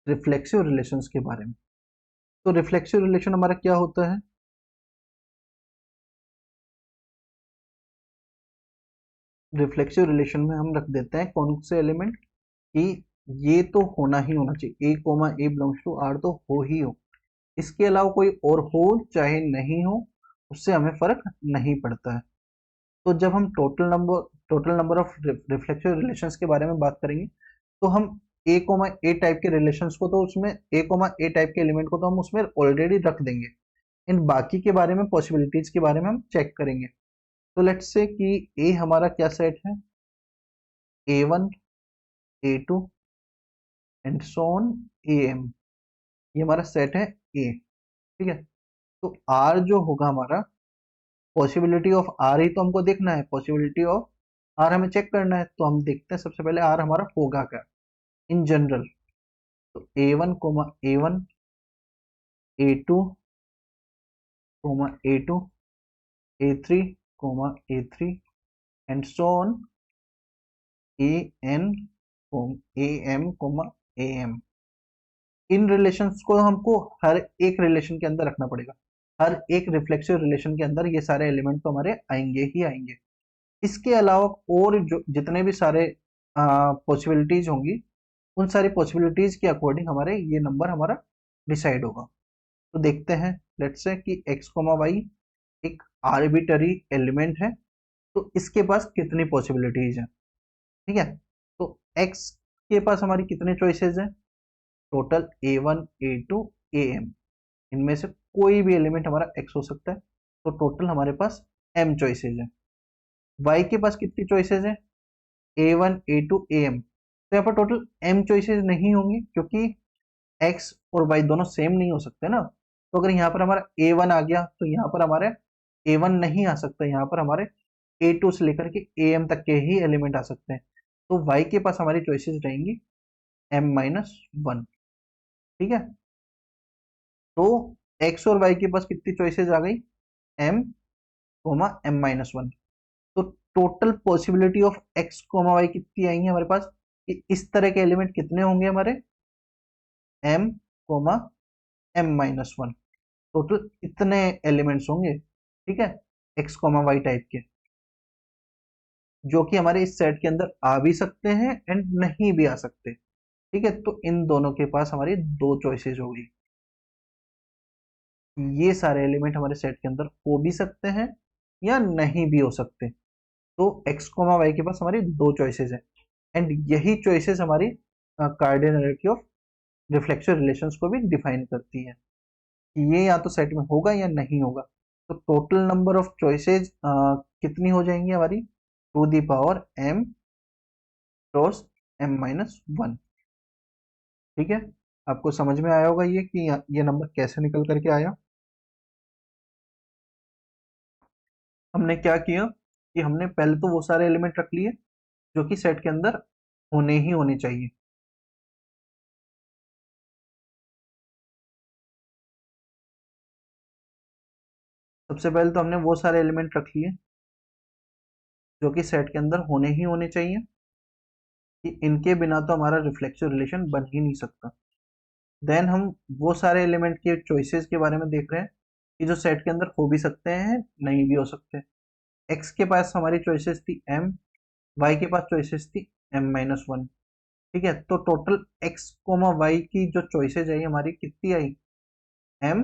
reflexive relations के बारे में। तो रिफ्लेक्सिव रिलेशन हमारा क्या होता है, रिफ्लेक्सिव रिलेशन में हम रख देते हैं कौन से एलिमेंट की ये तो होना ही होना चाहिए, A comma A belongs to R तो हो ही हो, इसके अलावा कोई और हो चाहे नहीं हो, उससे हमें फर्क नहीं पड़ता है। तो जब हम total number of reflexive relations के बारे में बात करेंगे, तो हम ए कोमा ए टाइप के रिलेशंस को तो उसमें ए कोमा ए टाइप के एलिमेंट को तो हम उसमें ऑलरेडी रख देंगे, इन बाकी के बारे में पॉसिबिलिटीज के बारे में हम चेक करेंगे। तो लेट्स से कि ए हमारा क्या सेट है, A1 A2 and so on AM, ये हमारा सेट है ए, ठीक है। तो आर जो होगा हमारा, पॉसिबिलिटी ऑफ आर ही तो हमको देखना है, पॉसिबिलिटी ऑफ आर हमें चेक करना है, तो हम देखते हैं सबसे पहले आर हमारा होगा क्या इन जनरल। तो A1 comma A1, A2 comma A2, A3 comma A3 and so on AN AM comma AM। इन रिलेशंस को हमको हर एक रिलेशन के अंदर रखना पड़ेगा, हर एक रिफ्लेक्सिव रिलेशन के अंदर ये सारे एलिमेंट तो हमारे आएंगे ही आएंगे। इसके अलावा और जो जितने भी सारे पॉसिबिलिटीज होंगी, उन सारी पॉसिबिलिटीज के अकॉर्डिंग हमारे ये नंबर हमारा डिसाइड होगा। तो देखते हैं, लेट्स से कि x कोमा वाई एक आर्बिटरी एलिमेंट है, तो इसके पास कितनी पॉसिबिलिटीज हैं, ठीक है। तो x के पास हमारी कितने चॉइसेस हैं, टोटल A1 A2 AM, इनमें से कोई भी एलिमेंट हमारा x हो सकता है, तो टोटल हमारे पास m चॉइसेस हैं। y के पास कितनी चॉइसेस हैं, A1 A2 AM, तो यहाँ पर टोटल m चॉइसेस नहीं होंगी, क्योंकि x और y दोनों सेम नहीं हो सकते ना। तो अगर यहाँ पर हमारा A1 आ गया, तो यहाँ पर हमारे A1 नहीं आ सकता, यहाँ पर हमारे A2 से लेकर के AM तक के ही एलिमेंट आ सकते हैं। तो y के पास हमारी चॉइसेस रहेंगी m-1, ठीक है। तो x और y के पास कितनी चॉइसेस आ गई, m कोमा m-1। तो total possibility of x comma y कितनी आएंगी हमारे पास, कि इस तरह के एलिमेंट कितने होंगे हमारे, m कोमा m-1, टोटल इतने एलिमेंट्स होंगे, ठीक है, x कोमा y टाइप के, जो कि हमारे इस सेट के अंदर आ भी सकते हैं एंड नहीं भी आ सकते, ठीक है। तो इन दोनों के पास हमारी दो चॉइसेस होगी, ये सारे एलिमेंट हमारे सेट के अंदर हो भी सकते हैं या नहीं भी हो सकते। तो x कोमा y के पास हमारी दो चॉइसेस हैं, एंड यही चॉइसेस हमारी कार्डिनलिटी ऑफ रिफ्लेक्सिव रिलेशंस को भी डिफाइन करती है, कि ये या तो सेट में होगा या नहीं होगा। तो टोटल नंबर ऑफ चॉइसेस कितनी हो जाएंगी हमारी, two the power m cross m-1, ठीक है। आपको समझ में आया होगा ये कि ये नंबर कैसे निकल करके आया। हमने क्या किया कि हमने पहले तो वो सारे एलिमेंट रख लिए जो कि सेट के अंदर होने ही होने चाहिए। सबसे पहले तो हमने वो सारे एलिमेंट रख लिए जो कि सेट के अंदर होने ही होने चाहिए, कि इनके बिना तो हमारा रिफ्लेक्सिव रिलेशन बन ही नहीं सकता। देन हम वो सारे एलिमेंट के चॉइसेस के बारे में देख रहे हैं कि जो सेट के अंदर हो भी सकते हैं, नहीं भी हो सकते। एक्स के पास हमारी चॉइसेस थी m, y के पास चॉइसेस थी m-1, ठीक है। तो टोटल x कोमा y की जो चॉइसेस आई हमारी कितनी आई, m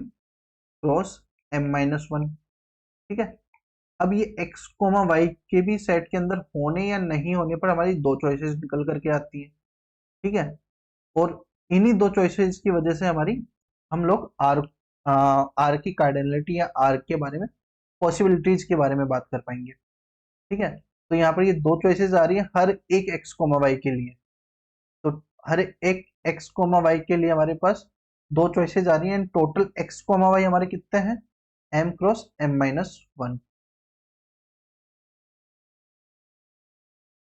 क्रॉस m-1, ठीक है। अब ये x कोमा y के भी सेट के अंदर होने या नहीं होने पर हमारी दो चॉइसेस निकल करके आती है, ठीक है। और इन्हीं दो चॉइसेस की वजह से हमारी हम लोग आर की कार्डिनलिटी या आर के बारे में, पॉसिबिलिटीज के बारे में बात कर पाएंगे, ठीक है। तो यहाँ पर ये दो चॉइसेस आ रही है हर एक एक्स कोमा वाई के लिए। तो हर एक एक्स कोमा वाई के लिए हमारे पास दो चॉइसेस आ रही हैं, टोटल एक्स कोमा वाई हमारे कितने हैं, m क्रॉस m-1,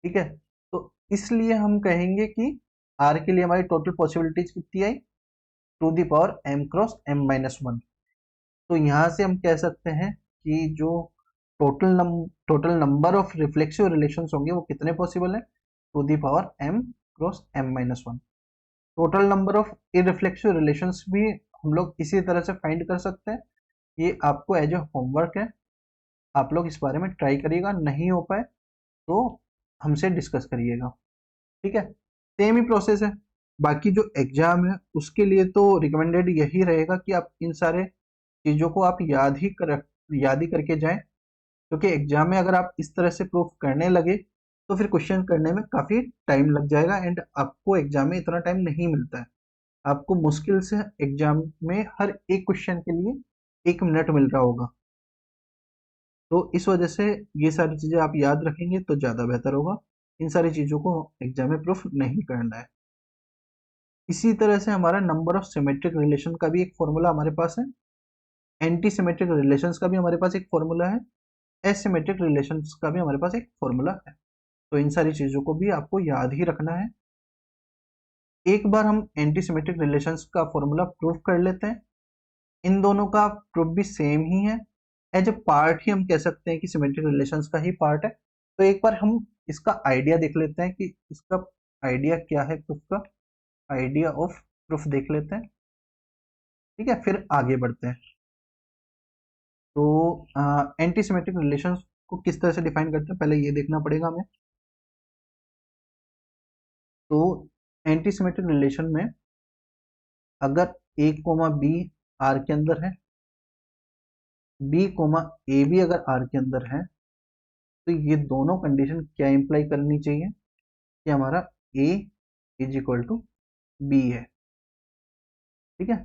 ठीक है। तो इसलिए हम कहेंगे कि r के लिए हमारी टोटल पॉसिबिलिटीज कितनी आई, to the power m cross m-1। तो यहाँ से हम कह सकते हैं कि जो total number of reflexive relations होंगे वो कितने पॉसिबल है, two the power m cross m-1। Total number of irreflexive relations भी हम लोग इसी तरह से फाइंड कर सकते हैं। ये आपको एज ए होमवर्क है, आप लोग इस बारे में ट्राई करिएगा, नहीं हो पाए तो हमसे डिस्कस करिएगा, ठीक है। सेम ही प्रोसेस है। बाकी जो एग्जाम है उसके लिए तो रिकमेंडेड यही रहेगा कि आप इन सारे चीजों को आप याद ही करके जाएं, क्योंकि एग्जाम में अगर आप इस तरह से प्रूफ करने लगे तो फिर क्वेश्चन करने में काफी टाइम लग जाएगा, एंड आपको एग्जाम में इतना टाइम नहीं मिलता है। आपको मुश्किल से एग्जाम में हर एक क्वेश्चन के लिए 1 मिनट मिल रहा होगा। तो इस वजह से ये सारी चीजें आप याद रखेंगे तो ज्यादा बेहतर होगा। इन सारी चीजों को एग्जाम में प्रूफ नहीं करना है। इसी तरह से हमारा नंबर ऑफ सिमेट्रिक रिलेशन का भी एक फॉर्मूला हमारे पास है, एंटी सिमेट्रिक रिलेशंस का भी हमारे पास एक फॉर्मूला है, एसिमेट्रिक रिलेशंस का भी हमारे पास एक फॉर्मूला है। तो इन सारी चीजों को भी आपको याद ही रखना है। एक बार हम एंटी सिमेट्रिक रिलेशंस का फॉर्मूला प्रूव कर लेते हैं। इन दोनों का प्रूफ भी सेम ही है, एज ए पार्ट ही हम कह सकते हैं कि सिमेट्रिक रिलेशंस का ही पार्ट है। तो एक बार हम इसका आइडिया देख लेते हैं कि इसका आइडिया क्या है, प्रूफ का आइडिया ऑफ प्रूफ देख लेते हैं। ठीक है, फिर आगे बढ़ते हैं। तो एंटी सिमेट्रिक रिलेशंस को किस तरह से डिफाइन करते हैं, पहले ये देखना पड़ेगा हमें। तो एंटी सिमेट्रिक रिलेशन में अगर a कोमा बी आर के अंदर है, b कोमा ए भी अगर आर के अंदर है, तो ये दोनों कंडीशन क्या इंप्लाई करनी चाहिए कि हमारा a is equal to B है। ठीक है,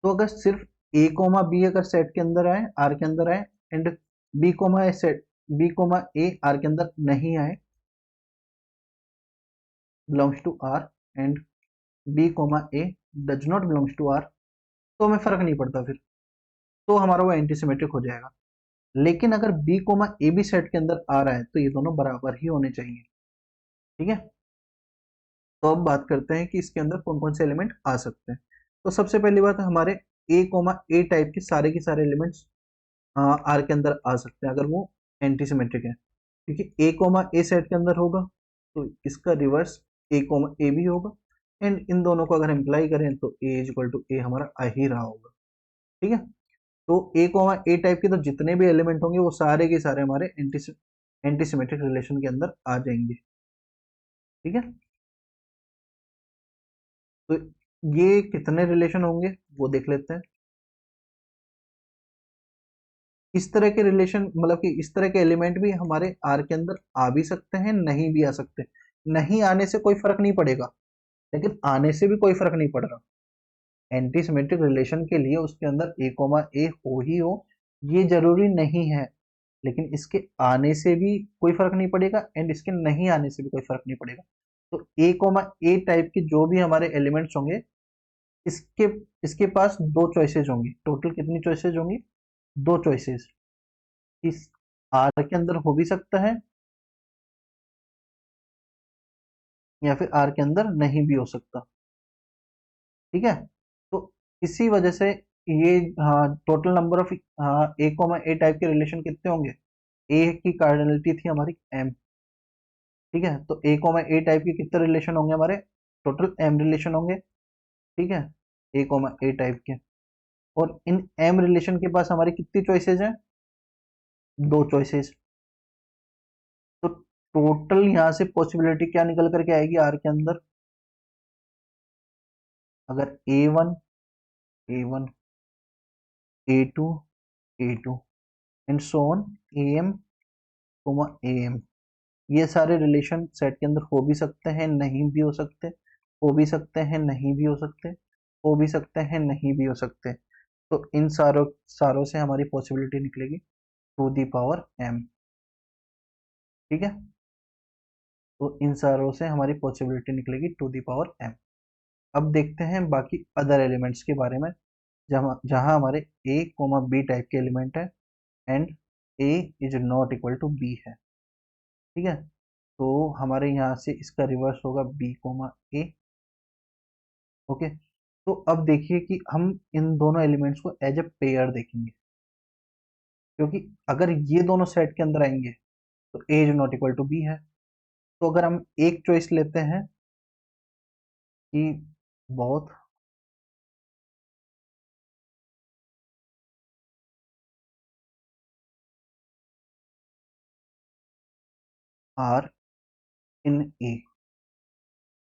तो अगर सिर्फ a कोमा बी अगर सेट के अंदर आए, आर के अंदर आए, and b comma A set b comma A R के अंदर नहीं आए, belongs to R, and b comma A does not belongs to R, तो हमें फर्क नहीं पड़ता फिर, तो हमारा वो एंटीसिमेट्रिक हो जाएगा। लेकिन अगर b कोमा ए भी सेट के अंदर आ रहा है तो ये दोनों बराबर ही होने चाहिए। ठीक है, तो अब बात करते हैं कि इसके अंदर कौन कौन से एलिमेंट आ सकते हैं। तो सबसे पहली बात, हमारे a कोमा ए टाइप के सारे एलिमेंट्स आर के अंदर आ सकते हैं अगर वो एंटीसिमेट्रिक है, क्योंकि a कोमा ए सेट के अंदर होगा तो इसका रिवर्स a कोमा ए भी होगा, एंड इन दोनों को अगर इम्प्लाई करें तो a इज इक्वल टू ए हमारा आ ही रहा होगा। ठीक है, तो ए कोमा ए टाइप के तो जितने भी एलिमेंट होंगे वो सारे के सारे हमारे एंटीसिमेट्रिक रिलेशन के अंदर आ जाएंगे। ठीक है, तो ये कितने रिलेशन होंगे वो देख लेते हैं। इस तरह के रिलेशन मतलब कि इस तरह के एलिमेंट भी हमारे आर के अंदर आ भी सकते हैं, नहीं भी आ सकते। नहीं आने से कोई फर्क नहीं पड़ेगा, लेकिन आने से भी कोई फर्क नहीं पड़ रहा। एंटीसिमेट्रिक रिलेशन के लिए उसके अंदर ए कोमा ए हो ही हो, ये जरूरी नहीं है, लेकिन इसके आने से भी कोई फर्क नहीं पड़ेगा एंड इसके नहीं आने से भी कोई फर्क नहीं पड़ेगा। तो ए कोमा ए टाइप के जो भी हमारे एलिमेंट्स होंगे, इसके इसके पास दो चॉइसेस होंगी। टोटल कितनी चॉइसेस होंगी? दो चॉइसेस। इस आर के अंदर हो भी सकता है या फिर आर के अंदर नहीं भी हो सकता। ठीक है, तो इसी वजह से ये total number of A comma A type के रिलेशन कितने होंगे? ए की कार्डिनलिटी थी हमारी एम। ठीक है, तो ए कोमा ए टाइप के कितने रिलेशन होंगे हमारे? टोटल एम रिलेशन होंगे। ठीक है, ए कोमा ए टाइप के, और इन एम रिलेशन के पास हमारी कितनी चॉइसेस हैं? दो चॉइसेस। तो टोटल यहाँ से पॉसिबिलिटी क्या निकल करके आएगी आर के अंदर? अगर A one A to A two and so on A M comma A M, ये सारे रिलेशन सेट के अंदर हो भी सकते हैं, नहीं भी हो सकते, हो भी सकते हैं, नहीं भी हो सकते, हो भी सकते हैं, नहीं भी हो सकते। तो इन सारों सारों से हमारी पॉसिबिलिटी निकलेगी टू दी पावर एम। ठीक है, तो इन सारों से हमारी पॉसिबिलिटी निकलेगी टू दी पावर एम। अब देखते हैं बाकी अदर एलिमेंट्स के बारे में, जहाँ जहाँ हमारे ए कोमा बी टाइप के एलिमेंट है and A is not equal to B है। ठीक है, तो हमारे यहाँ से इसका रिवर्स होगा बी कोमा ए। ओके, तो अब देखिए कि हम इन दोनों एलिमेंट्स को एज ए पेयर देखेंगे, क्योंकि अगर ये दोनों सेट के अंदर आएंगे तो A is not equal to B है। तो अगर हम एक चॉइस लेते हैं कि बहुत आर इन ए।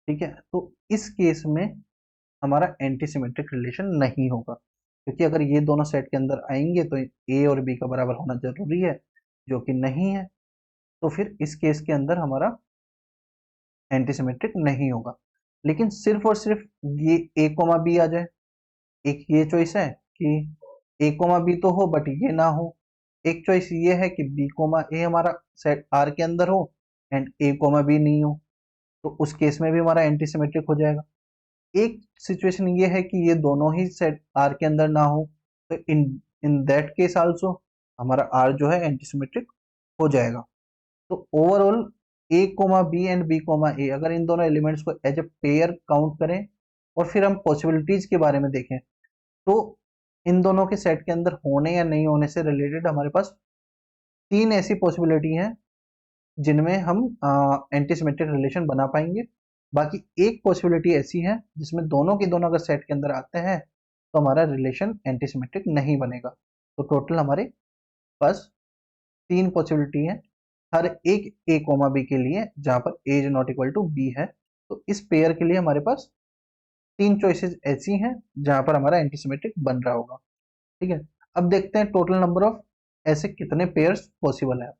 ठीक है, तो इस केस में हमारा एंटी सिमेट्रिक रिलेशन नहीं होगा, क्योंकि अगर ये दोनों सेट के अंदर आएंगे तो ए और बी का बराबर होना जरूरी है, जो कि नहीं है। तो फिर इस केस के अंदर हमारा एंटी सिमेट्रिक नहीं होगा। लेकिन सिर्फ और सिर्फ ये ए कोमा बी आ जाए, एक ये चॉइस है कि ए कोमा बी तो हो बट ये ना हो। एक चॉइस ये है कि बी कोमा ए हमारा सेट आर के अंदर हो एंड ए कोमा बी नहीं हो, तो उस केस में भी हमारा एंटी सिमेट्रिक हो जाएगा। एक सिचुएशन ये है कि ये दोनों ही सेट आर के अंदर ना हो, तो in in that case also हमारा आर जो है एंटी सिमेट्रिक हो जाएगा। तो overall A comma B and B comma A, अगर इन दोनों एलिमेंट्स को एज ए पेयर काउंट करें और फिर हम पॉसिबिलिटीज के बारे में देखें, तो इन दोनों के सेट के अंदर होने या नहीं होने से रिलेटेड हमारे पास तीन ऐसी पॉसिबिलिटी हैं जिनमें हम एंटी सिमेट्रिक रिलेशन बना पाएंगे। बाकी एक पॉसिबिलिटी ऐसी है जिसमें दोनों के दोनों अगर सेट के अंदर आते हैं तो हमारा रिलेशन एंटी सिमेट्रिक नहीं बनेगा। तो टोटल हमारे पास तीन पॉसिबिलिटी है हर एक ए कोमा बी के लिए, जहां पर A is not equal to B है। तो इस पेयर के लिए हमारे पास तीन चॉइसेस ऐसी हैं जहां पर हमारा एंटी सिमेट्रिक बन रहा होगा। ठीक है, अब देखते हैं टोटल नंबर ऑफ ऐसे कितने पेयर्स पॉसिबल है।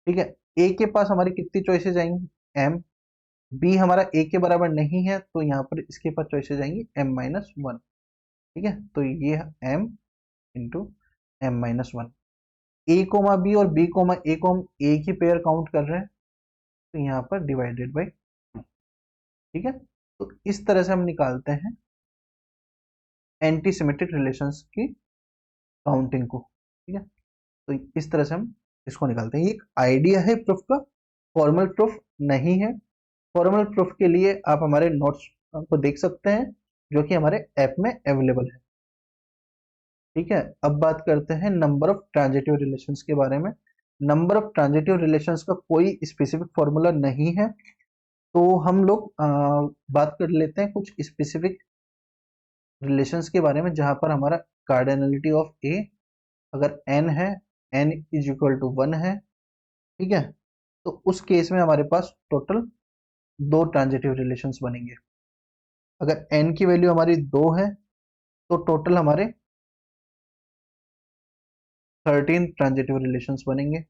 ठीक है, ए के पास हमारी कितनी चॉइसेस आएंगी, एम। बी हमारा ए के बराबर नहीं है, तो यहाँ पर इसके पास चॉइसेस आएंगी m-1। ठीक है, तो ये m इंटू m-1। ए कोमा बी और बी कोमा ए को हम एक ही पेयर काउंट कर रहे हैं, तो यहाँ पर डिवाइडेड बाई 2। ठीक है, तो इस तरह से हम निकालते हैं एंटी सिमेट्रिक रिलेशंस की काउंटिंग को। ठीक है, तो इस तरह से हम इसको निकालते हैं। ये एक आइडिया है प्रूफ का, फॉर्मल प्रूफ नहीं है। फॉर्मल प्रूफ के लिए आप हमारे नोट्स को देख सकते हैं जो कि हमारे ऐप में अवेलेबल है। ठीक है, अब बात करते हैं नंबर ऑफ ट्रांजिटिव रिलेशंस के बारे में। नंबर ऑफ ट्रांजिटिव रिलेशंस का कोई स्पेसिफिक फॉर्मूला नहीं है, तो हम लोग बात कर लेते हैं कुछ स्पेसिफिक रिलेशंस के बारे में जहां पर हमारा कार्डिनलिटी ऑफ ए अगर n है, n इज इक्वल टू 1 है। ठीक है, तो उस केस में हमारे पास टोटल दो ट्रांजिटिव रिलेशंस बनेंगे। अगर n की वैल्यू हमारी 2 है तो टोटल हमारे 13 ट्रांजिटिव रिलेशंस बनेंगे।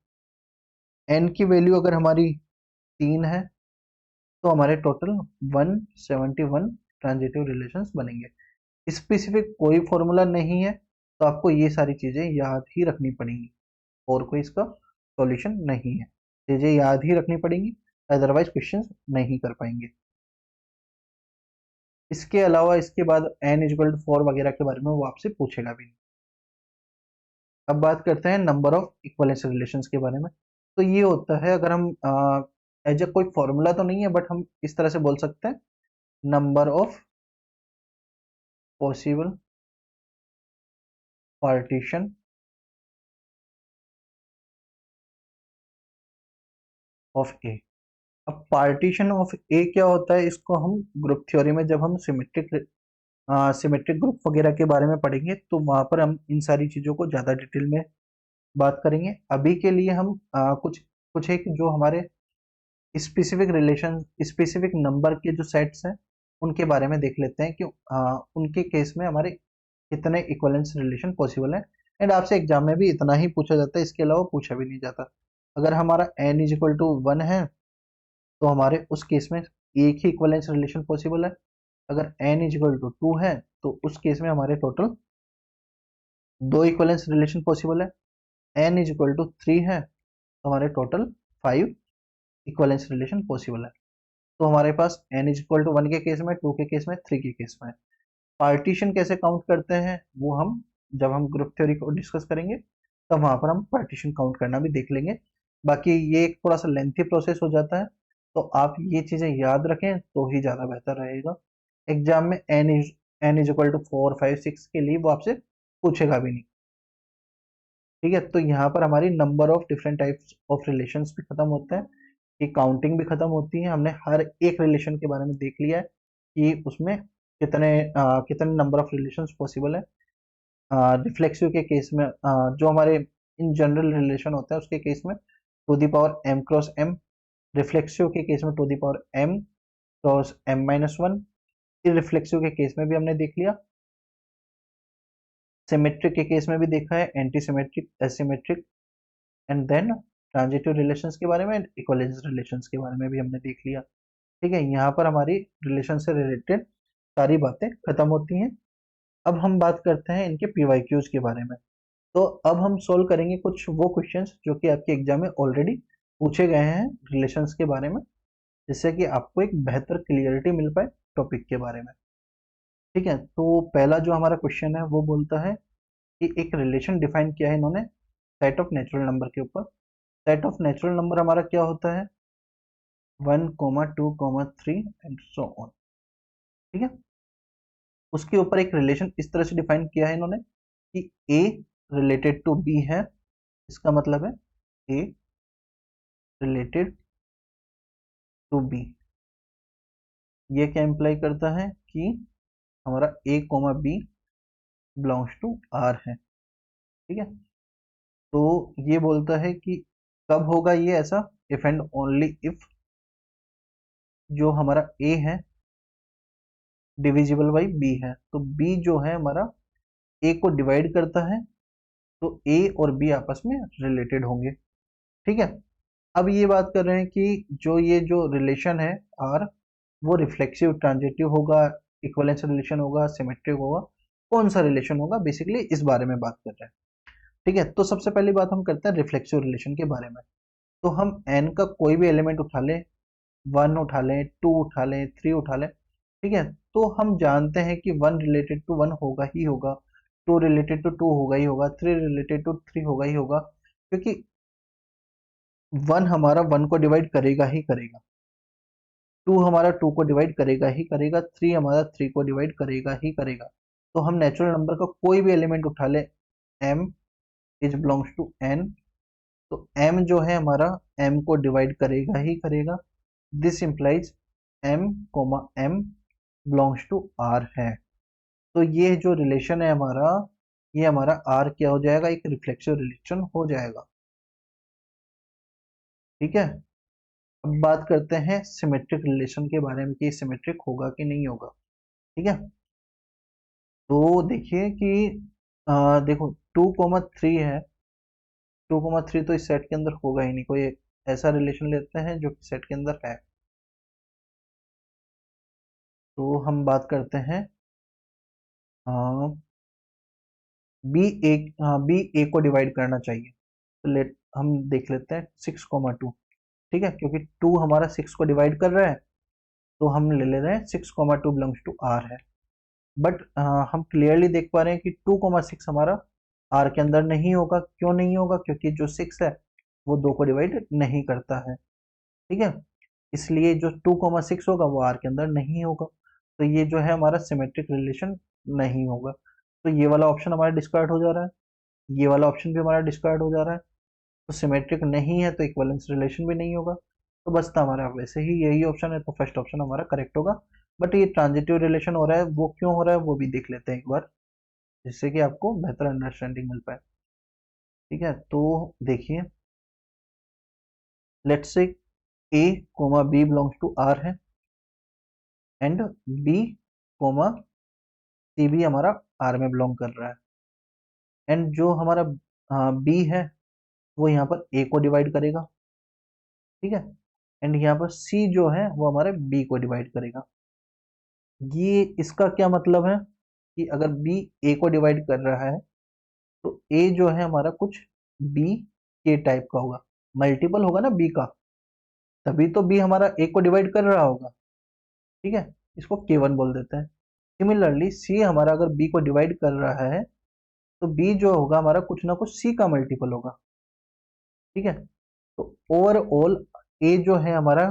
n की वैल्यू अगर हमारी 3 है तो हमारे टोटल 171 ट्रांजिटिव रिलेशंस बनेंगे। स्पेसिफिक कोई फॉर्मूला नहीं है, तो आपको ये सारी चीजें याद ही रखनी पड़ेंगी, और कोई इसका सॉल्यूशन नहीं है। चीजें याद ही रखनी पड़ेंगी, अदरवाइज क्वेश्चंस नहीं कर पाएंगे। इसके अलावा इसके बाद n इक्वल टू 4 वगैरह के बारे में वो आपसे पूछेगा भी नहीं। अब बात करते हैं नंबर ऑफ इक्वलेंस रिलेशंस के बारे में। तो ये होता है, अगर हम एज ए कोई फॉर्मूला तो नहीं है बट हम इस तरह से बोल सकते हैं, number of possible partition of A. अब पार्टीशन ऑफ ए क्या होता है, इसको हम ग्रुप थ्योरी में जब हम सिमेट्रिक ग्रुप वगैरह के बारे में पढ़ेंगे तो वहां पर हम इन सारी चीजों को ज्यादा डिटेल में बात करेंगे। अभी के लिए हम कुछ कुछ एक जो हमारे स्पेसिफिक रिलेशन, स्पेसिफिक नंबर के जो सेट्स हैं उनके बारे में देख लेते हैं कि उनके केस में हमारे कितने इक्वलेंस रिलेशन पॉसिबल है। एंड आपसे एग्जाम में भी इतना ही पूछा जाता है, इसके अलावा पूछा भी नहीं जाता। अगर हमारा n इज इक्वल टू 1 है तो हमारे उस केस में एक ही इक्वलेंस रिलेशन पॉसिबल है। अगर n इज इक्वल टू 2 है तो उस केस में हमारे टोटल दो इक्वलेंस रिलेशन पॉसिबल है। n इज इक्वल टू 3 है तो हमारे टोटल 5 इक्वलेंस रिलेशन पॉसिबल है। तो हमारे पास n इज इक्वल टू 1 के केस में, 2 के केस में, 3 के केस में। पार्टीशन कैसे काउंट करते हैं वो हम जब हम ग्रुप थ्योरी को डिस्कस करेंगे तब वहां पर हम पार्टीशन काउंट करना भी देख लेंगे। बाकी ये एक थोड़ा सा लेंथी प्रोसेस हो जाता है, तो आप ये चीजें याद रखें तो ही ज्यादा बेहतर रहेगा। एग्जाम में n इज इक्वल टू 4, 5, 6 के लिए वो आपसे पूछेगा भी नहीं। ठीक है, तो यहाँ पर हमारी number of different types of relations भी खत्म होते हैं, कि काउंटिंग भी खत्म होती है। हमने हर एक रिलेशन के बारे में देख लिया है कि उसमें कितने नंबर ऑफ रिलेशंस पॉसिबल है। रिफ्लेक्सिव के केस में जो हमारे इन जनरल रिलेशन होता है उसके केस में two the power m cross m reflexive के केस में two the power m cross m-1, irreflexive के केस में भी हमने देख लिया, सिमेट्रिक के केस में भी देखा है, anti symmetric, asymmetric, and then transitive relations के बारे में, इक्विवेलेंस रिलेशंस के बारे में भी हमने देख लिया। ठीक है, यहाँ पर हमारी रिलेशन से रिलेटेड सारी बातें खत्म होती हैं। अब हम बात करते हैं इनके PYQs के बारे में। तो अब हम सोल्व करेंगे कुछ वो क्वेश्चंस जो कि आपके एग्जाम में ऑलरेडी पूछे गए हैं रिलेशंस के बारे में, जिससे कि आपको एक बेहतर क्लियरिटी मिल पाए टॉपिक के बारे में। ठीक है, तो पहला जो हमारा क्वेश्चन है वो बोलता है कि एक रिलेशन डिफाइन किया है इन्होंने सेट ऑफ नेचुरल नंबर के ऊपर। सेट ऑफ नेचुरल नंबर हमारा क्या होता है, 1, 2, 3 एंड सो ऑन। ठीक है, उसके ऊपर एक रिलेशन इस तरह से डिफाइन किया है इन्होंने कि A रिलेटेड टू B है, इसका मतलब है A रिलेटेड टू B। ये क्या इंप्लाई करता है कि हमारा A, B belongs to R है। ठीक है, तो ये बोलता है कि कब होगा ये ऐसा, इफ एंड ओनली इफ जो हमारा A है डिविजिबल बाई B है, तो B जो है हमारा A को डिवाइड करता है, तो A और B आपस में रिलेटेड होंगे। ठीक है, अब ये बात कर रहे हैं कि जो रिलेशन है R वो रिफ्लेक्सिव, ट्रांजिटिव होगा, इक्विवेलेंस रिलेशन होगा, सिमेट्रिक होगा, कौन सा रिलेशन होगा, बेसिकली इस बारे में बात कर रहे हैं। ठीक है, तो सबसे पहली बात हम करते हैं रिफ्लेक्सिव रिलेशन के बारे में। तो हम n का कोई भी एलिमेंट उठा लें, 1 उठा लें, 2 उठा लें, 3 उठा लें। ठीक है, तो हम जानते हैं कि 1 रिलेटेड टू 1 होगा ही होगा, 2 रिलेटेड टू 2 होगा ही होगा, 3 रिलेटेड टू 3 होगा ही होगा, क्योंकि 1 हमारा 1 को डिवाइड करेगा ही करेगा, 2 हमारा 2 को डिवाइड करेगा ही करेगा, 3 हमारा 3 को डिवाइड करेगा ही करेगा। तो हम नेचुरल नंबर का कोई भी एलिमेंट उठा ले, m is belongs to n, तो m जो है हमारा m को डिवाइड करेगा ही करेगा। This implies m, m belongs to r है। तो ये जो रिलेशन है हमारा, ये हमारा r क्या हो जाएगा, एक रिफ्लेक्सिव रिलेशन हो जाएगा। ठीक है, अब बात करते हैं सिमेट्रिक रिलेशन के बारे में कि सिमेट्रिक होगा कि नहीं होगा। ठीक है, तो देखिए कि देखो 2,3 है, 2,3 तो इस सेट के अंदर होगा ही नहीं, कोई ऐसा रिलेशन लेते हैं जो सेट के अंदर है। तो हम बात करते हैं बी ए को डिवाइड करना चाहिए, तो लेट हम देख लेते हैं 6,2। ठीक है, क्योंकि 2 हमारा 6 को डिवाइड कर रहा है, तो हम ले ले रहे हैं 6,2 बिलोंग्स टू आर है। बट हम क्लियरली देख पा रहे हैं कि 2,6 हमारा आर के अंदर नहीं होगा। क्यों नहीं होगा, क्योंकि जो 6 है वो 2 को डिवाइड नहीं करता है। ठीक है, इसलिए जो 2,6 होगा वो आर के अंदर नहीं होगा, तो ये जो है हमारा सिमेट्रिक रिलेशन नहीं होगा। तो ये वाला ऑप्शन हमारा डिस्कार्ड हो जा रहा है, ये वाला ऑप्शन भी हमारा डिस्कार्ड हो जा रहा है। तो सिमेट्रिक नहीं है तो इक्विवेलेंस रिलेशन भी नहीं होगा, तो बचता हमारा वैसे ही यही ऑप्शन है, तो फर्स्ट ऑप्शन हमारा करेक्ट होगा। बट ये ट्रांजिटिव रिलेशन हो रहा है, वो क्यों हो रहा है वो भी देख लेते हैं एक बार, जिससे कि आपको बेहतर अंडरस्टैंडिंग मिल पाए। ठीक है, तो देखिए let's say A, B belongs to R है, एंड B, C भी हमारा R में बिलोंग कर रहा है, एंड जो हमारा B है वो यहाँ पर A को डिवाइड करेगा। ठीक है, एंड यहाँ पर C जो है वो हमारे B को डिवाइड करेगा। ये इसका क्या मतलब है कि अगर B A को डिवाइड कर रहा है, तो A जो है हमारा कुछ B के टाइप का होगा, मल्टीपल होगा ना B का, तभी तो B हमारा A को डिवाइड कर रहा होगा। ठीक है, इसको K1 बोल देते हैं। सिमिलरली C हमारा अगर B को डिवाइड कर रहा है, तो B जो होगा हमारा कुछ ना कुछ C का मल्टीपल होगा। ठीक है, तो ओवरऑल A जो है हमारा,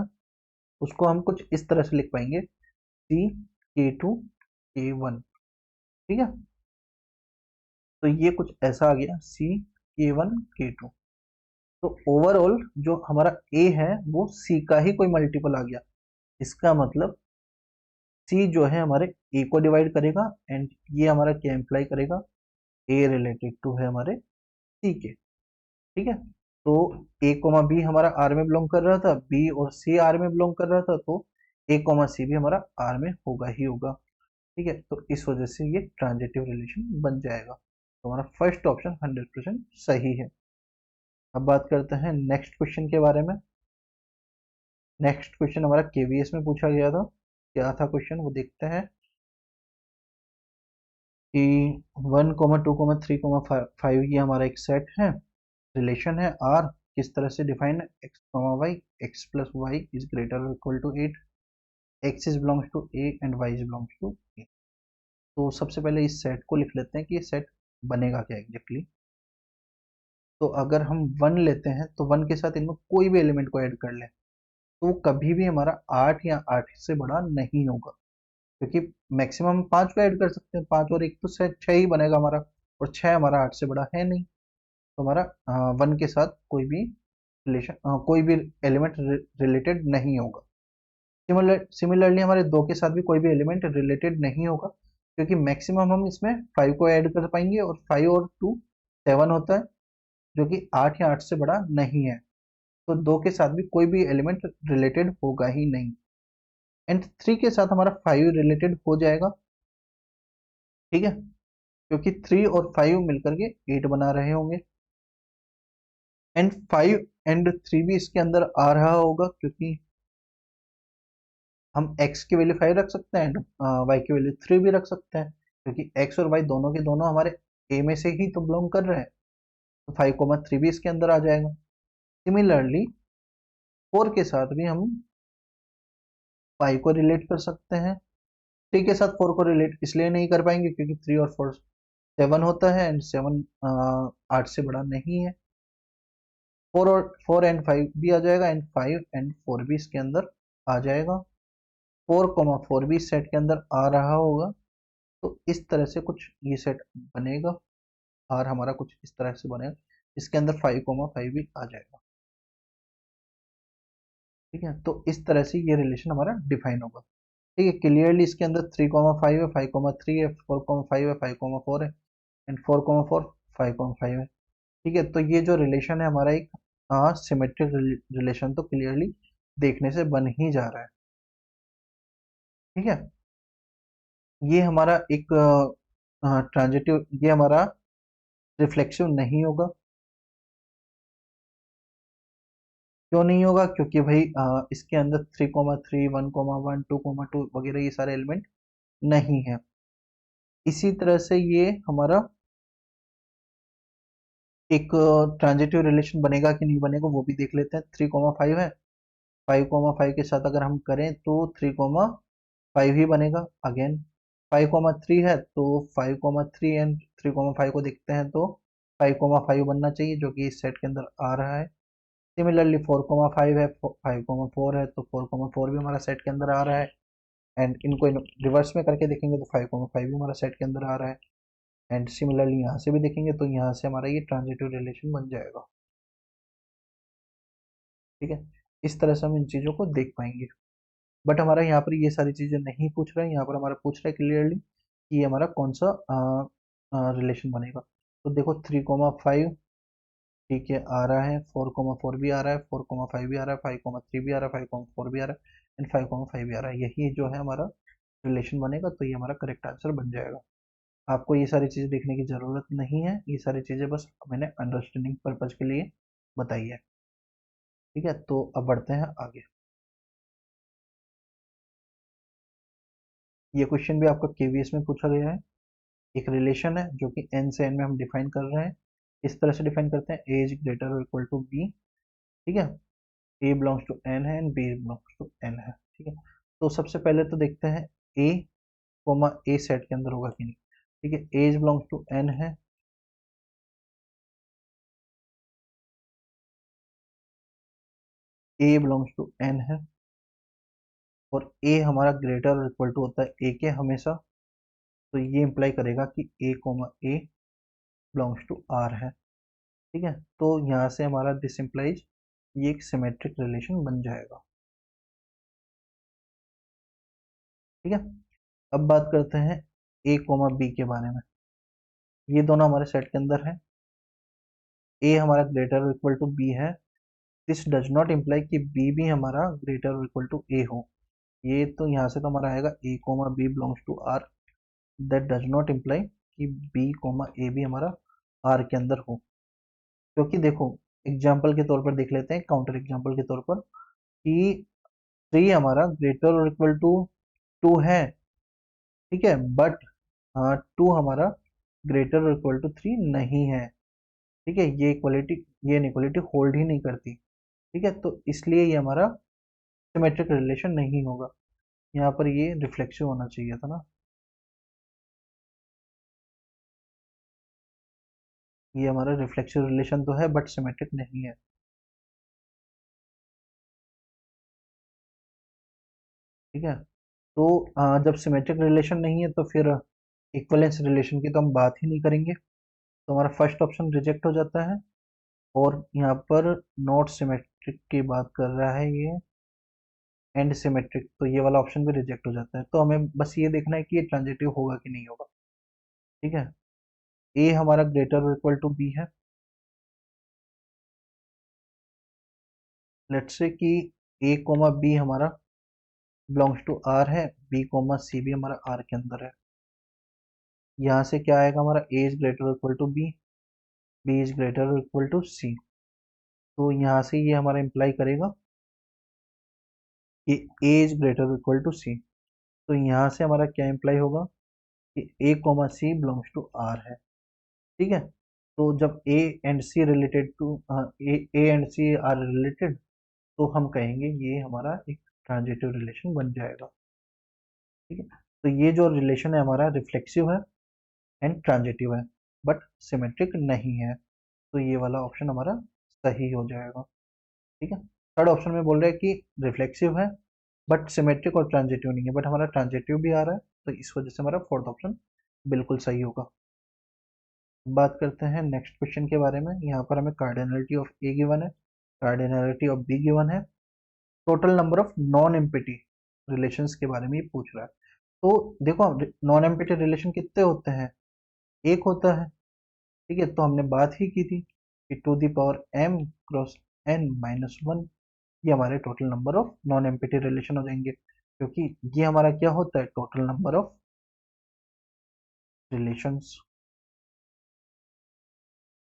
उसको हम कुछ इस तरह से लिख पाएंगे, C K2 K1। ठीक है, तो ये कुछ ऐसा आ गया, C K1 K2। तो ओवरऑल जो हमारा A है वो C का ही कोई मल्टीपल आ गया। इसका मतलब C जो है हमारे A को डिवाइड करेगा, एंड ये हमारा क्या इंप्लाई करेगा, A रिलेटेड टू है हमारे C के। ठीक है, तो ए कोमा बी हमारा आर में बिलोंग कर रहा था, बी और सी आर में बिलोंग कर रहा था, तो ए कोमा सी भी हमारा आर में होगा ही होगा। ठीक है, तो इस वजह से ये ट्रांजिटिव रिलेशन बन जाएगा। तो हमारा फर्स्ट ऑप्शन 100% सही है। अब बात करते हैं नेक्स्ट क्वेश्चन के बारे में। नेक्स्ट क्वेश्चन हमारा केवीएस में पूछा गया था। क्या था क्वेश्चन वो देखते हैं कि 1,2,3,5 ये हमारा एक सेट है, रिलेशन है आर, किस तरह से डिफाइन है, X comma Y, X plus Y is greater equal to 8, X is belongs to A and Y is belongs to A. तो सबसे पहले इस सेट को लिख लेते हैं कि ये सेट बनेगा क्या एग्जैक्टली। तो अगर हम 1 लेते हैं तो 1 के साथ इनमें कोई भी एलिमेंट को ऐड कर लें तो वो कभी भी हमारा 8 या 8 से बड़ा नहीं होगा, क्योंकि मैक्सिमम 5 को ऐड कर सकते हैं, 5 और 1 तो 6 ही बनेगा हमारा, और 6 हमारा 8 से बड़ा है नहीं। तो हमारा 1 के साथ कोई भी रिलेशन कोई भी एलिमेंट रिलेटेड नहीं होगा। सिमिलरली हमारे 2 के साथ भी कोई भी एलिमेंट रिलेटेड नहीं होगा, क्योंकि मैक्सिमम हम इसमें 5 को ऐड कर पाएंगे, और 5 और 2 7 होता है, जो कि 8 या 8 से बड़ा नहीं है। तो 2 के साथ भी कोई भी एलिमेंट रिलेटेड होगा ही नहीं। एंड 3 के साथ हमारा 5 रिलेटेड हो जाएगा। ठीक है, क्योंकि 3 और 5 मिलकर के 8 बना रहे होंगे, एंड 5 एंड 3 भी इसके अंदर आ रहा होगा, क्योंकि हम x की वैल्यू 5 रख सकते हैं एंड y की वैल्यू 3 भी रख सकते हैं, क्योंकि x और y दोनों के दोनों हमारे a में से ही तो बिलोंग कर रहे हैं। तो 5,3 भी इसके अंदर आ जाएगा। सिमिलरली 4 के साथ भी हम 5 को रिलेट कर सकते हैं। 3 के साथ 4 को रिलेट इसलिए नहीं कर पाएंगे क्योंकि 3 और 4 7 होता है, एंड 7 8 से बड़ा नहीं है। 4 एंड 5 भी आ जाएगा, एंड 5 एंड 4 भी इसके अंदर आ जाएगा। 4,4 भी इस सेट के अंदर आ रहा होगा। तो इस तरह से कुछ ये सेट बनेगा, और हमारा कुछ इस तरह से बनेगा, इसके अंदर 5,5 भी आ जाएगा। ठीक है, तो इस तरह से ये रिलेशन हमारा डिफाइन होगा। ठीक है, क्लियरली इसके अंदर 3,5 है, 5,3 है, 4,5 है, 5,4 है, एंड 4,4 5,5 है। ठीक है, तो ये जो रिलेशन है हमारा एक सिमेट्रिक रिलेशन तो क्लियरली देखने से बन ही जा रहा है। ठीक है, ये हमारा एक ट्रांजिटिव, ये हमारा रिफ्लेक्सिव नहीं होगा। क्यों नहीं होगा? क्योंकि भाई इसके अंदर 3,3 1,1 2,2 वगैरह ये सारे एलिमेंट नहीं है। इसी तरह से ये हमारा एक ट्रांजिटिव रिलेशन बनेगा कि नहीं बनेगा वो भी देख लेते हैं। 3,5 है, 5,5 के साथ अगर हम करें तो 3,5 ही बनेगा। अगेन 5,3 है तो 5,3 एंड 3,5 को देखते हैं तो 5,5 बनना चाहिए, जो कि इस सेट के अंदर आ रहा है। सिमिलरली 4,5 है, 5,4 है, तो 4,4 भी हमारा सेट के अंदर आ रहा है। एंड इनको रिवर्स में करके देखेंगे तो 5,5 भी हमारा सेट के अंदर आ रहा है। एंड सिमिलरली यहाँ से भी देखेंगे तो यहाँ से हमारा ये ट्रांजिटिव रिलेशन बन जाएगा। ठीक है, इस तरह से हम इन चीज़ों को देख पाएंगे। बट हमारा यहाँ पर ये सारी चीज़ें नहीं पूछ रहे हैं, यहाँ पर हमारा पूछ रहा है क्लियरली कि ये हमारा कौन सा रिलेशन बनेगा। तो देखो 3,5 ठीक है आ रहा है, 4,4 भी आ रहा है, 4,5 भी आ रहा है, 5,3 भी आ रहा है, 5,4 भी आ रहा है, एंड 5,5 भी आ रहा है। यही जो है हमारा रिलेशन बनेगा, तो ये हमारा करेक्ट आंसर बन जाएगा। आपको ये सारी चीज़ें देखने की ज़रूरत नहीं है, ये सारी चीज़ें बस मैंने अंडरस्टैंडिंग पर्पज के लिए बताई है। ठीक है, तो अब बढ़ते हैं आगे। ये क्वेश्चन भी आपका केवीएस में पूछा गया है। एक रिलेशन है जो कि एन से एन में हम डिफाइन कर रहे हैं। इस तरह से डिफाइन करते हैं, ए इज ग्रेटर और इक्वल टू बी। ठीक है, ए बिलोंग्स टू एन है and B belongs to N है। ठीक है, तो सबसे पहले तो देखते हैं ए कोमा ए सेट के अंदर होगा कि नहीं। ठीक है, ए बिलोंग्स टू एन है, ए बिलोंग्स टू एन है, और ए हमारा ग्रेटर और इक्वल टू होता है ए के हमेशा। तो ये इंप्लाई करेगा कि A comma A belongs to R है। ठीक है, तो यहाँ से हमारा दिस इंप्लाइज ये एक सिमेट्रिक रिलेशन बन जाएगा। ठीक है, अब बात करते हैं ए कोमा बी के बारे में। ये दोनों हमारे सेट के अंदर है। ए हमारा ग्रेटर और इक्वल टू बी है, दिस डज नॉट इम्प्लाई कि बी भी हमारा ग्रेटर और इक्वल टू ए हो। ये तो यहाँ से तो हमारा आएगा A comma B belongs to R, that does not imply कि बी कोमा ए भी हमारा आर के अंदर हो। क्योंकि देखो एग्जाम्पल के तौर पर देख लेते हैं, काउंटर एग्जाम्पल के तौर पर, कि 3 हमारा ग्रेटर और इक्वल टू 2 है, ठीक है, बट 2 हमारा ग्रेटर और इक्वल टू 3 नहीं है, ठीक है, ये इक्वलिटी होल्ड ही नहीं करती, ठीक है, तो इसलिए ये हमारा सिमेट्रिक रिलेशन नहीं होगा। यहाँ पर ये रिफ्लेक्सिव होना चाहिए था ना, ये हमारा रिफ्लेक्सिव रिलेशन तो है बट सिमेट्रिक नहीं है, ठीक है। तो जब सिमेट्रिक रिलेशन नहीं है तो फिर इक्वलेंस रिलेशन की तो हम बात ही नहीं करेंगे, तो हमारा फर्स्ट ऑप्शन रिजेक्ट हो जाता है। और यहाँ पर नॉट सिमेट्रिक की बात कर रहा है ये, एंड सिमेट्रिक, तो ये वाला ऑप्शन भी रिजेक्ट हो जाता है। तो हमें बस ये देखना है कि ये ट्रांजिटिव होगा कि नहीं होगा, ठीक है। ए हमारा ग्रेटर और इक्वल टू बी है, लेट्स से कि ए कोमा बी हमारा बिलोंग्स टू आर है, बी कोमा सी भी हमारा आर के अंदर है। यहाँ से क्या आएगा हमारा, A is greater equal to B is greater equal to C. तो यहाँ से ये हमारा इंप्लाई करेगा कि A is greater equal to C. तो यहाँ से हमारा क्या इंप्लाई होगा कि A comma C belongs to R है, ठीक है। तो जब A and C related to A and C are related, तो हम कहेंगे ये हमारा एक ट्रांजिटिव रिलेशन बन जाएगा, ठीक है। तो ये जो रिलेशन है हमारा रिफ्लेक्सिव है एंड ट्रांजिटिव है, बट सिमेट्रिक नहीं है, तो ये वाला ऑप्शन हमारा सही हो जाएगा, ठीक है। थर्ड ऑप्शन में बोल रहे हैं कि रिफ्लेक्सिव है बट सिमेट्रिक और ट्रांजिटिव नहीं है, बट हमारा ट्रांजिटिव भी आ रहा है, तो इस वजह से हमारा फोर्थ ऑप्शन बिल्कुल सही होगा। बात करते हैं नेक्स्ट क्वेश्चन के बारे में। यहाँ पर हमें कार्डिनलिटी ऑफ ए गिवन है, कार्डिनलिटी ऑफ बी गिवन है, total number of non empty relations के बारे में ये पूछ रहा है। तो देखो नॉन एम्पिटी रिलेशन कितने होते हैं, एक होता है, ठीक है। तो हमने बात ही की थी कि two the power m cross n minus one, ये हमारे total number of non empty relation हो जाएंगे, क्योंकि ये हमारा क्या होता है, टोटल नंबर ऑफ रिलेशंस।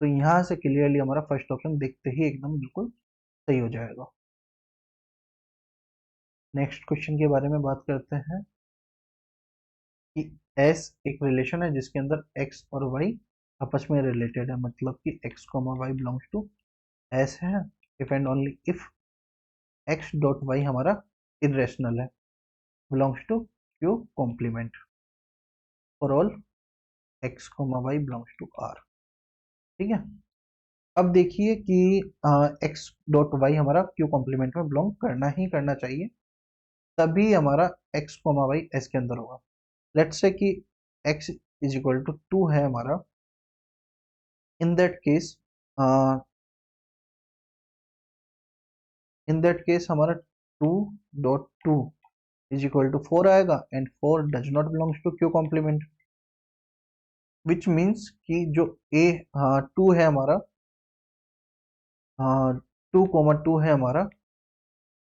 तो यहाँ से क्लियरली हमारा फर्स्ट ऑप्शन देखते ही एकदम बिल्कुल सही हो जाएगा। नेक्स्ट क्वेश्चन के बारे में बात करते हैं कि S एक रिलेशन है जिसके अंदर x और y आपस में रिलेटेड है, मतलब कि x comma Y belongs to S है, if and only if x dot Y हमारा इरेशनल है, belongs to Q complement for all x comma Y belongs to R, ठीक है। अब देखिए कि x डॉट वाई हमारा Q कॉम्प्लीमेंट में बिलोंग करना ही करना चाहिए, तभी हमारा x कॉमा वाई S के अंदर होगा। लेट्स से कि x इज इक्वल टू 2 है हमारा, इन दैट केस हमारा 2 डॉट 2 इज इक्वल टू 4 आएगा, and 4 does not belongs to Q complement, which means कि जो ए 2 है हमारा, 2 2 है हमारा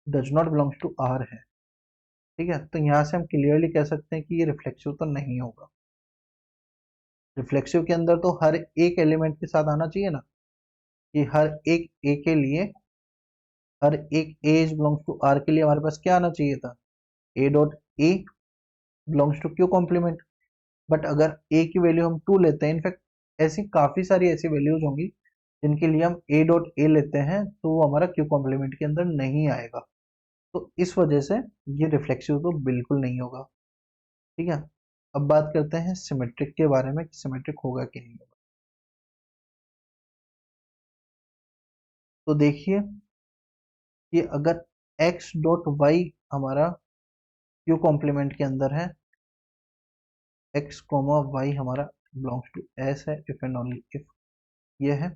does not belongs to R है, ठीक है। तो यहाँ से हम क्लियरली कह सकते हैं कि ये रिफ्लेक्सिव तो नहीं होगा। रिफ्लेक्सिव के अंदर तो हर एक एलिमेंट के साथ आना चाहिए ना, कि हर एक ए के लिए, हर एक A is belongs to R के लिए हमारे पास क्या आना चाहिए था, A dot A belongs to Q complement. But अगर ए की वैल्यू हम 2 लेते हैं, इनफैक्ट ऐसी काफी सारी ऐसी वैल्यूज होंगी जिनके लिए हम ए डॉट ए लेते हैं, तो वो हमारा क्यू कॉम्प्लीमेंट के अंदर नहीं आएगा, तो इस वजह से ये रिफ्लेक्सिव तो बिल्कुल नहीं होगा, ठीक है। अब बात करते हैं सिमेट्रिक के बारे में कि सिमेट्रिक होगा कि नहीं होगा। तो देखिए कि अगर x डॉट वाई हमारा क्यू कॉम्प्लीमेंट के अंदर है, x कोमा वाई हमारा बिलोंग्स टू s है, इफ एंड ओनली इफ ये है,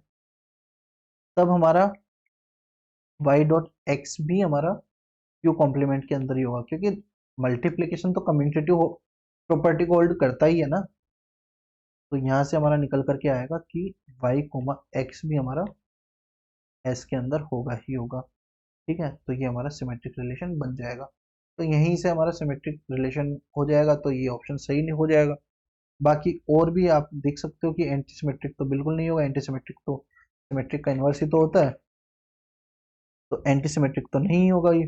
तब हमारा y डॉट x भी हमारा क्यू कॉम्प्लीमेंट के अंदर ही होगा, क्योंकि मल्टीप्लीकेशन तो कम्यूटेटिव प्रॉपर्टी को होल्ड करता ही है ना। तो यहाँ से हमारा निकल करके आएगा कि y कोमा x भी हमारा एस के अंदर होगा ही होगा। ठीक है, तो ये हमारा सिमेट्रिक रिलेशन बन जाएगा। तो यहीं से हमारा सिमेट्रिक रिलेशन हो जाएगा, तो ये ऑप्शन सही नहीं हो जाएगा। बाकी और भी आप देख सकते हो कि एंटी सिमेट्रिक तो बिल्कुल नहीं होगा, एंटी सिमेट्रिक तो सिमेट्रिक का इन्वर्स ही तो होता है, तो एंटी सिमेट्रिक तो नहीं होगा ये,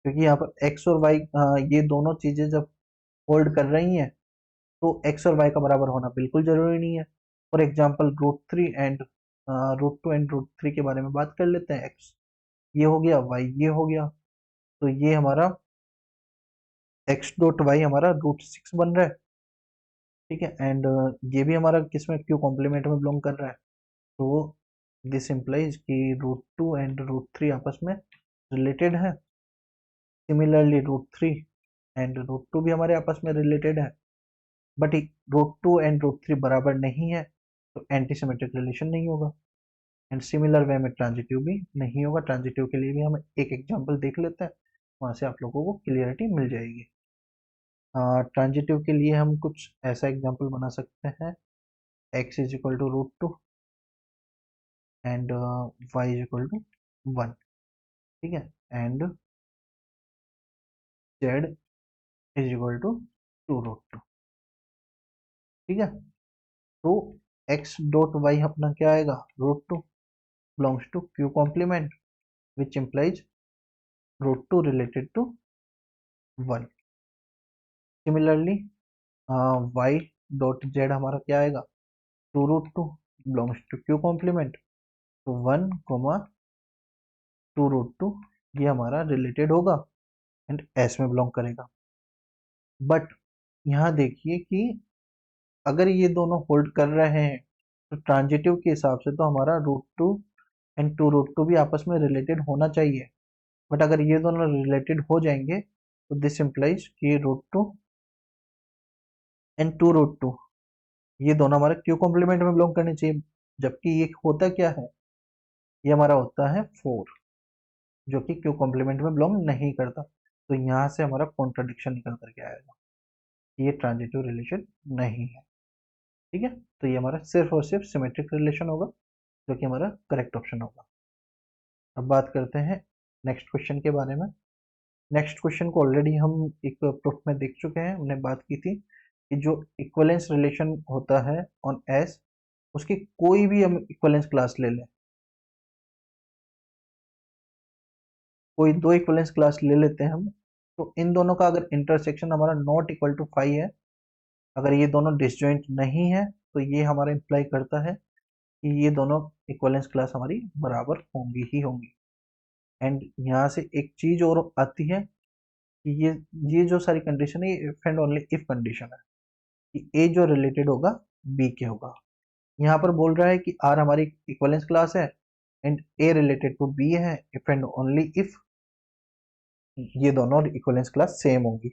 क्योंकि यहाँ पर एक्स और वाई ये दोनों चीजें जब होल्ड कर रही हैं तो एक्स और वाई का बराबर होना बिल्कुल जरूरी नहीं है। For example root 2 and root 3 के बारे में बात कर लेते हैं। एक्स ये हो गया, वाई ये हो गया, तो ये हमारा एक्स डॉट वाई हमारा रूट 6 बन रहा है। ठीक है, एंड ये भी हमारा किसमें क्यू कॉम्प्लीमेंट में बिलोंग कर रहा है, तो दिस इम्प्लाइज कि रूट 2 एंड रूट 3 आपस में रिलेटेड है। सिमिलरली रूट 3 एंड रूट 2 भी हमारे आपस में रिलेटेड है, बट रूट 2 एंड रूट 3 बराबर नहीं है, तो एंटी सिमेट्रिक रिलेशन नहीं होगा। एंड सिमिलर वे में ट्रांजिटिव भी नहीं होगा। ट्रांजिटिव के लिए भी हम एक एग्जांपल देख लेते हैं, वहां से आप लोगों को क्लियरिटी मिल जाएगी। ट्रांजिटिव के लिए हम कुछ ऐसा एग्जांपल बना सकते हैं, x = रूट 2 एंड y = 1। ठीक है, एंड z = 2√2। ठीक है, तो x डॉट वाई अपना क्या आएगा, root 2 belongs to Q complement which implies root 2 related to 1। Similarly y dot Z हमारा क्या आएगा, 2√2 बिलोंग्स टू क्यू कॉम्प्लीमेंट, तो 1, 2√2 ये हमारा रिलेटेड होगा एंड एस में बिलोंग करेगा। बट यहाँ देखिए कि अगर ये दोनों होल्ड कर रहे हैं तो ट्रांजिटिव के हिसाब से तो हमारा रूट 2 भी आपस में रिलेटेड होना चाहिए। बट अगर ये दोनों रिलेटेड हो जाएंगे तो दिस इम्प्लाइज कि रूट 2 ये दोनों हमारे क्यू कॉम्प्लीमेंट में बिलोंग करने चाहिए, जबकि ये होता क्या है, ये हमारा होता है 4, जो कि क्यू कॉम्प्लीमेंट में बिलोंग नहीं करता। तो यहाँ से हमारा कॉन्ट्राडिक्शन निकल करके आएगा, ये ट्रांजिटिव रिलेशन नहीं है। ठीक है, तो ये हमारा सिर्फ और सिर्फ सिमेट्रिक रिलेशन होगा, जो कि हमारा करेक्ट ऑप्शन होगा। अब बात करते हैं नेक्स्ट क्वेश्चन के बारे में। नेक्स्ट क्वेश्चन को ऑलरेडी हम एक प्रूफ में देख चुके हैं, हमने बात की थी कि जो इक्वलेंस रिलेशन होता है ऑन एस, उसकी कोई भी हम इक्वलेंस क्लास ले लें, कोई दो इक्वलेंस क्लास ले लेते हैं हम, तो इन दोनों का अगर इंटरसेक्शन हमारा नॉट इक्वल टू 5 है, अगर ये दोनों डिसजॉइंट नहीं है, तो ये हमारा इंप्लाई करता है कि ये दोनों इक्वलेंस क्लास हमारी बराबर होंगी ही होंगी। एंड यहाँ से एक चीज और आती है कि ये जो सारी कंडीशन है, ये if and only if condition है कि ए जो रिलेटेड होगा बी के होगा। यहाँ पर बोल रहा है कि आर हमारी इक्वलेंस क्लास है and A related to B है, इफ एंड ओनली इफ ये दोनों इक्वलेंस क्लास सेम होंगी।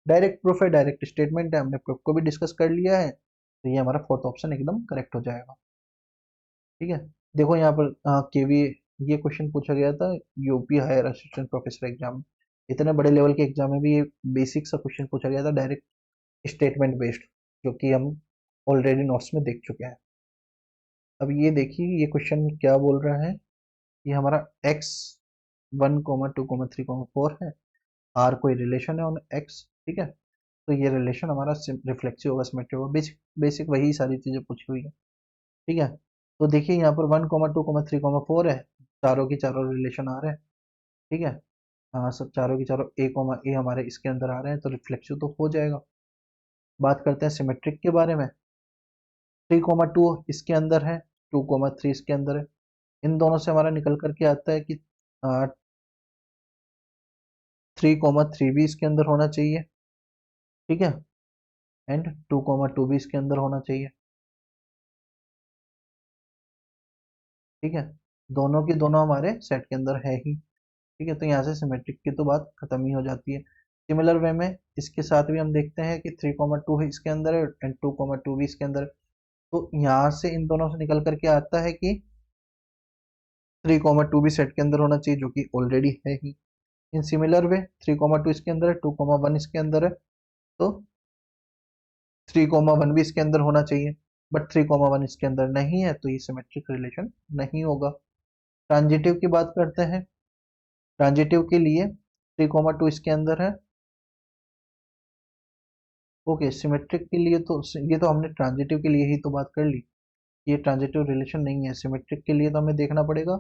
डायरेक्ट प्रूफ है, डायरेक्ट स्टेटमेंट है, हमने प्रूफ को भी डिस्कस कर लिया है, तो ये हमारा फोर्थ ऑप्शन एकदम करेक्ट हो जाएगा। ठीक है, देखो यहाँ पर केवी ये क्वेश्चन पूछा गया था UP higher assistant professor exam, इतने बड़े लेवल के एग्जाम में भी ये बेसिक सा क्वेश्चन पूछा गया था, डायरेक्ट स्टेटमेंट बेस्ड, जो कि हम ऑलरेडी नोट्स में देख चुके हैं। अब ये देखिए ये क्वेश्चन क्या बोल रहा है, ये हमारा x1, 2, 3, 4 है, आर कोई रिलेशन है ऑन एक्स। ठीक है, तो ये रिलेशन हमारा रिफ्लेक्सिव होगा, सिमेट्रिक होगा, बेसिक बेसिक वही सारी चीजें पूछी हुई है। ठीक है, तो देखिए यहाँ पर 1, 2, 3, 4 है, चारों की चारों रिलेशन आ रहे हैं। ठीक है, हाँ सब चारों की चारों ए हमारे इसके अंदर आ रहे हैं, तो रिफ्लेक्सिव तो हो जाएगा। बात करते हैं सिमेट्रिक के बारे में। 3, 2 इसके अंदर है, 2, 3 इसके अंदर है, इन दोनों से हमारा निकल करके आता है कि 3, 3 भी इसके अंदर होना चाहिए। ठीक है, एंड 2, 2 भी इसके अंदर होना चाहिए। ठीक है, दोनों की दोनों हमारे सेट के अंदर है ही। ठीक है, तो यहाँ से सिमेट्रिक की तो बात खत्म ही हो जाती है। सिमिलर वे में इसके साथ भी हम देखते हैं कि 3, 2 है इसके अंदर है एंड 2, 2 भी इसके अंदर है, तो यहाँ से इन दोनों से निकल करके आता है कि 3, 2 भी सेट के अंदर होना चाहिए, जो कि ऑलरेडी है ही। इन सिमिलर वे 3, 2 इसके अंदर है, 2, 1 इसके अंदर है, तो 3, 1 भी इसके अंदर होना चाहिए, बट 3, 1 इसके अंदर नहीं है, तो ये सिमेट्रिक रिलेशन नहीं होगा। ट्रांजिटिव की बात करते हैं। ट्रांजिटिव के लिए 3,2 इसके अंदर है। ओके, सिमेट्रिक के लिए तो ये तो हमने ट्रांजिटिव के लिए ही तो बात कर ली, ये ट्रांजिटिव रिलेशन नहीं है। सिमेट्रिक के लिए तो हमें देखना पड़ेगा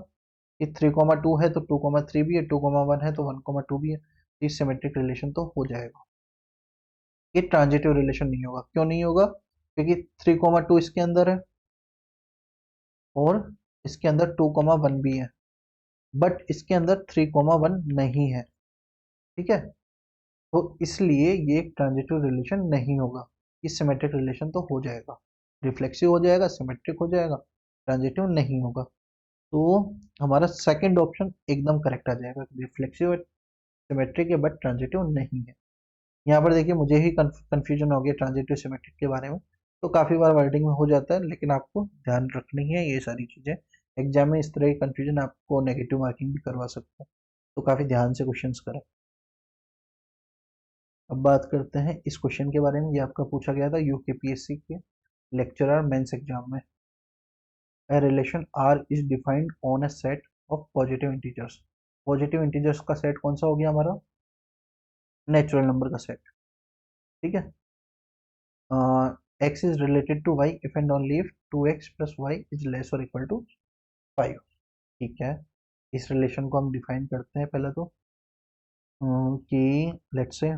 कि 3,2 है तो 2,3 भी है, 2,1 है तो 1,2 भी है, ये सिमेट्रिक रिलेशन तो हो जाएगा। ये ट्रांजिटिव रिलेशन नहीं होगा। क्यों नहीं होगा? क्योंकि 3,2 इसके अंदर है और इसके अंदर 2,1 भी है, बट इसके अंदर 3,1 नहीं है। ठीक है, तो इसलिए ये एक ट्रांजिटिव रिलेशन नहीं होगा। ये सिमेट्रिक रिलेशन तो हो जाएगा, रिफ्लेक्सिव हो जाएगा, सिमेट्रिक हो जाएगा, ट्रांजिटिव नहीं होगा। तो हमारा सेकंड ऑप्शन एकदम करेक्ट आ जाएगा, रिफ्लेक्सिव सिमेट्रिक है बट ट्रांजिटिव नहीं है। यहाँ पर देखिए मुझे ही कंफ्यूजन हो गया ट्रांजिटिव सिमेट्रिक के बारे में, तो काफी बार वर्डिंग में हो जाता है, लेकिन आपको ध्यान रखनी है ये सारी चीजें। एग्जाम में इस तरह की कंफ्यूजन आपको नेगेटिव मार्किंग भी करवा सकता है, तो काफी ध्यान से क्वेश्चंस करें। अब बात करते हैं इस क्वेश्चन के बारे में। ये आपका पूछा गया था यूकेपीएससी के लेक्चरर मेंस एग्जाम में। A relation R is defined on a set of positive integers। Positive integers का सेट कौन सा हो गया हमारा? नेचुरल नंबर का सेट। ठीक है, x is related to y if and only if 2x plus y is less or equal to 5। ठीक है, इस रिलेशन को हम डिफाइन करते हैं पहले तो, कि let's say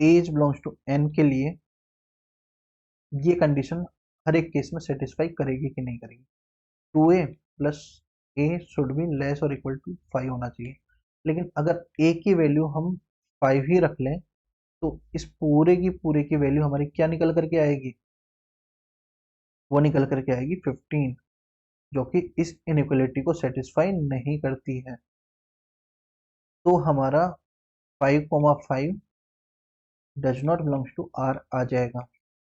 a is belongs to n के लिए ये कंडीशन हर एक केस में सेटिस्फाई करेगी कि नहीं करेगी। 2a plus A should be less और इक्वल टू 5 होना चाहिए, लेकिन अगर a की वैल्यू हम 5 ही रख लें तो इस पूरे की वैल्यू हमारी क्या निकल करके आएगी? वो निकल करके आएगी 15, जो कि इस इनइक्वलिटी को सेटिस्फाई नहीं करती है। तो हमारा 5,5 does not belongs to R आ जाएगा।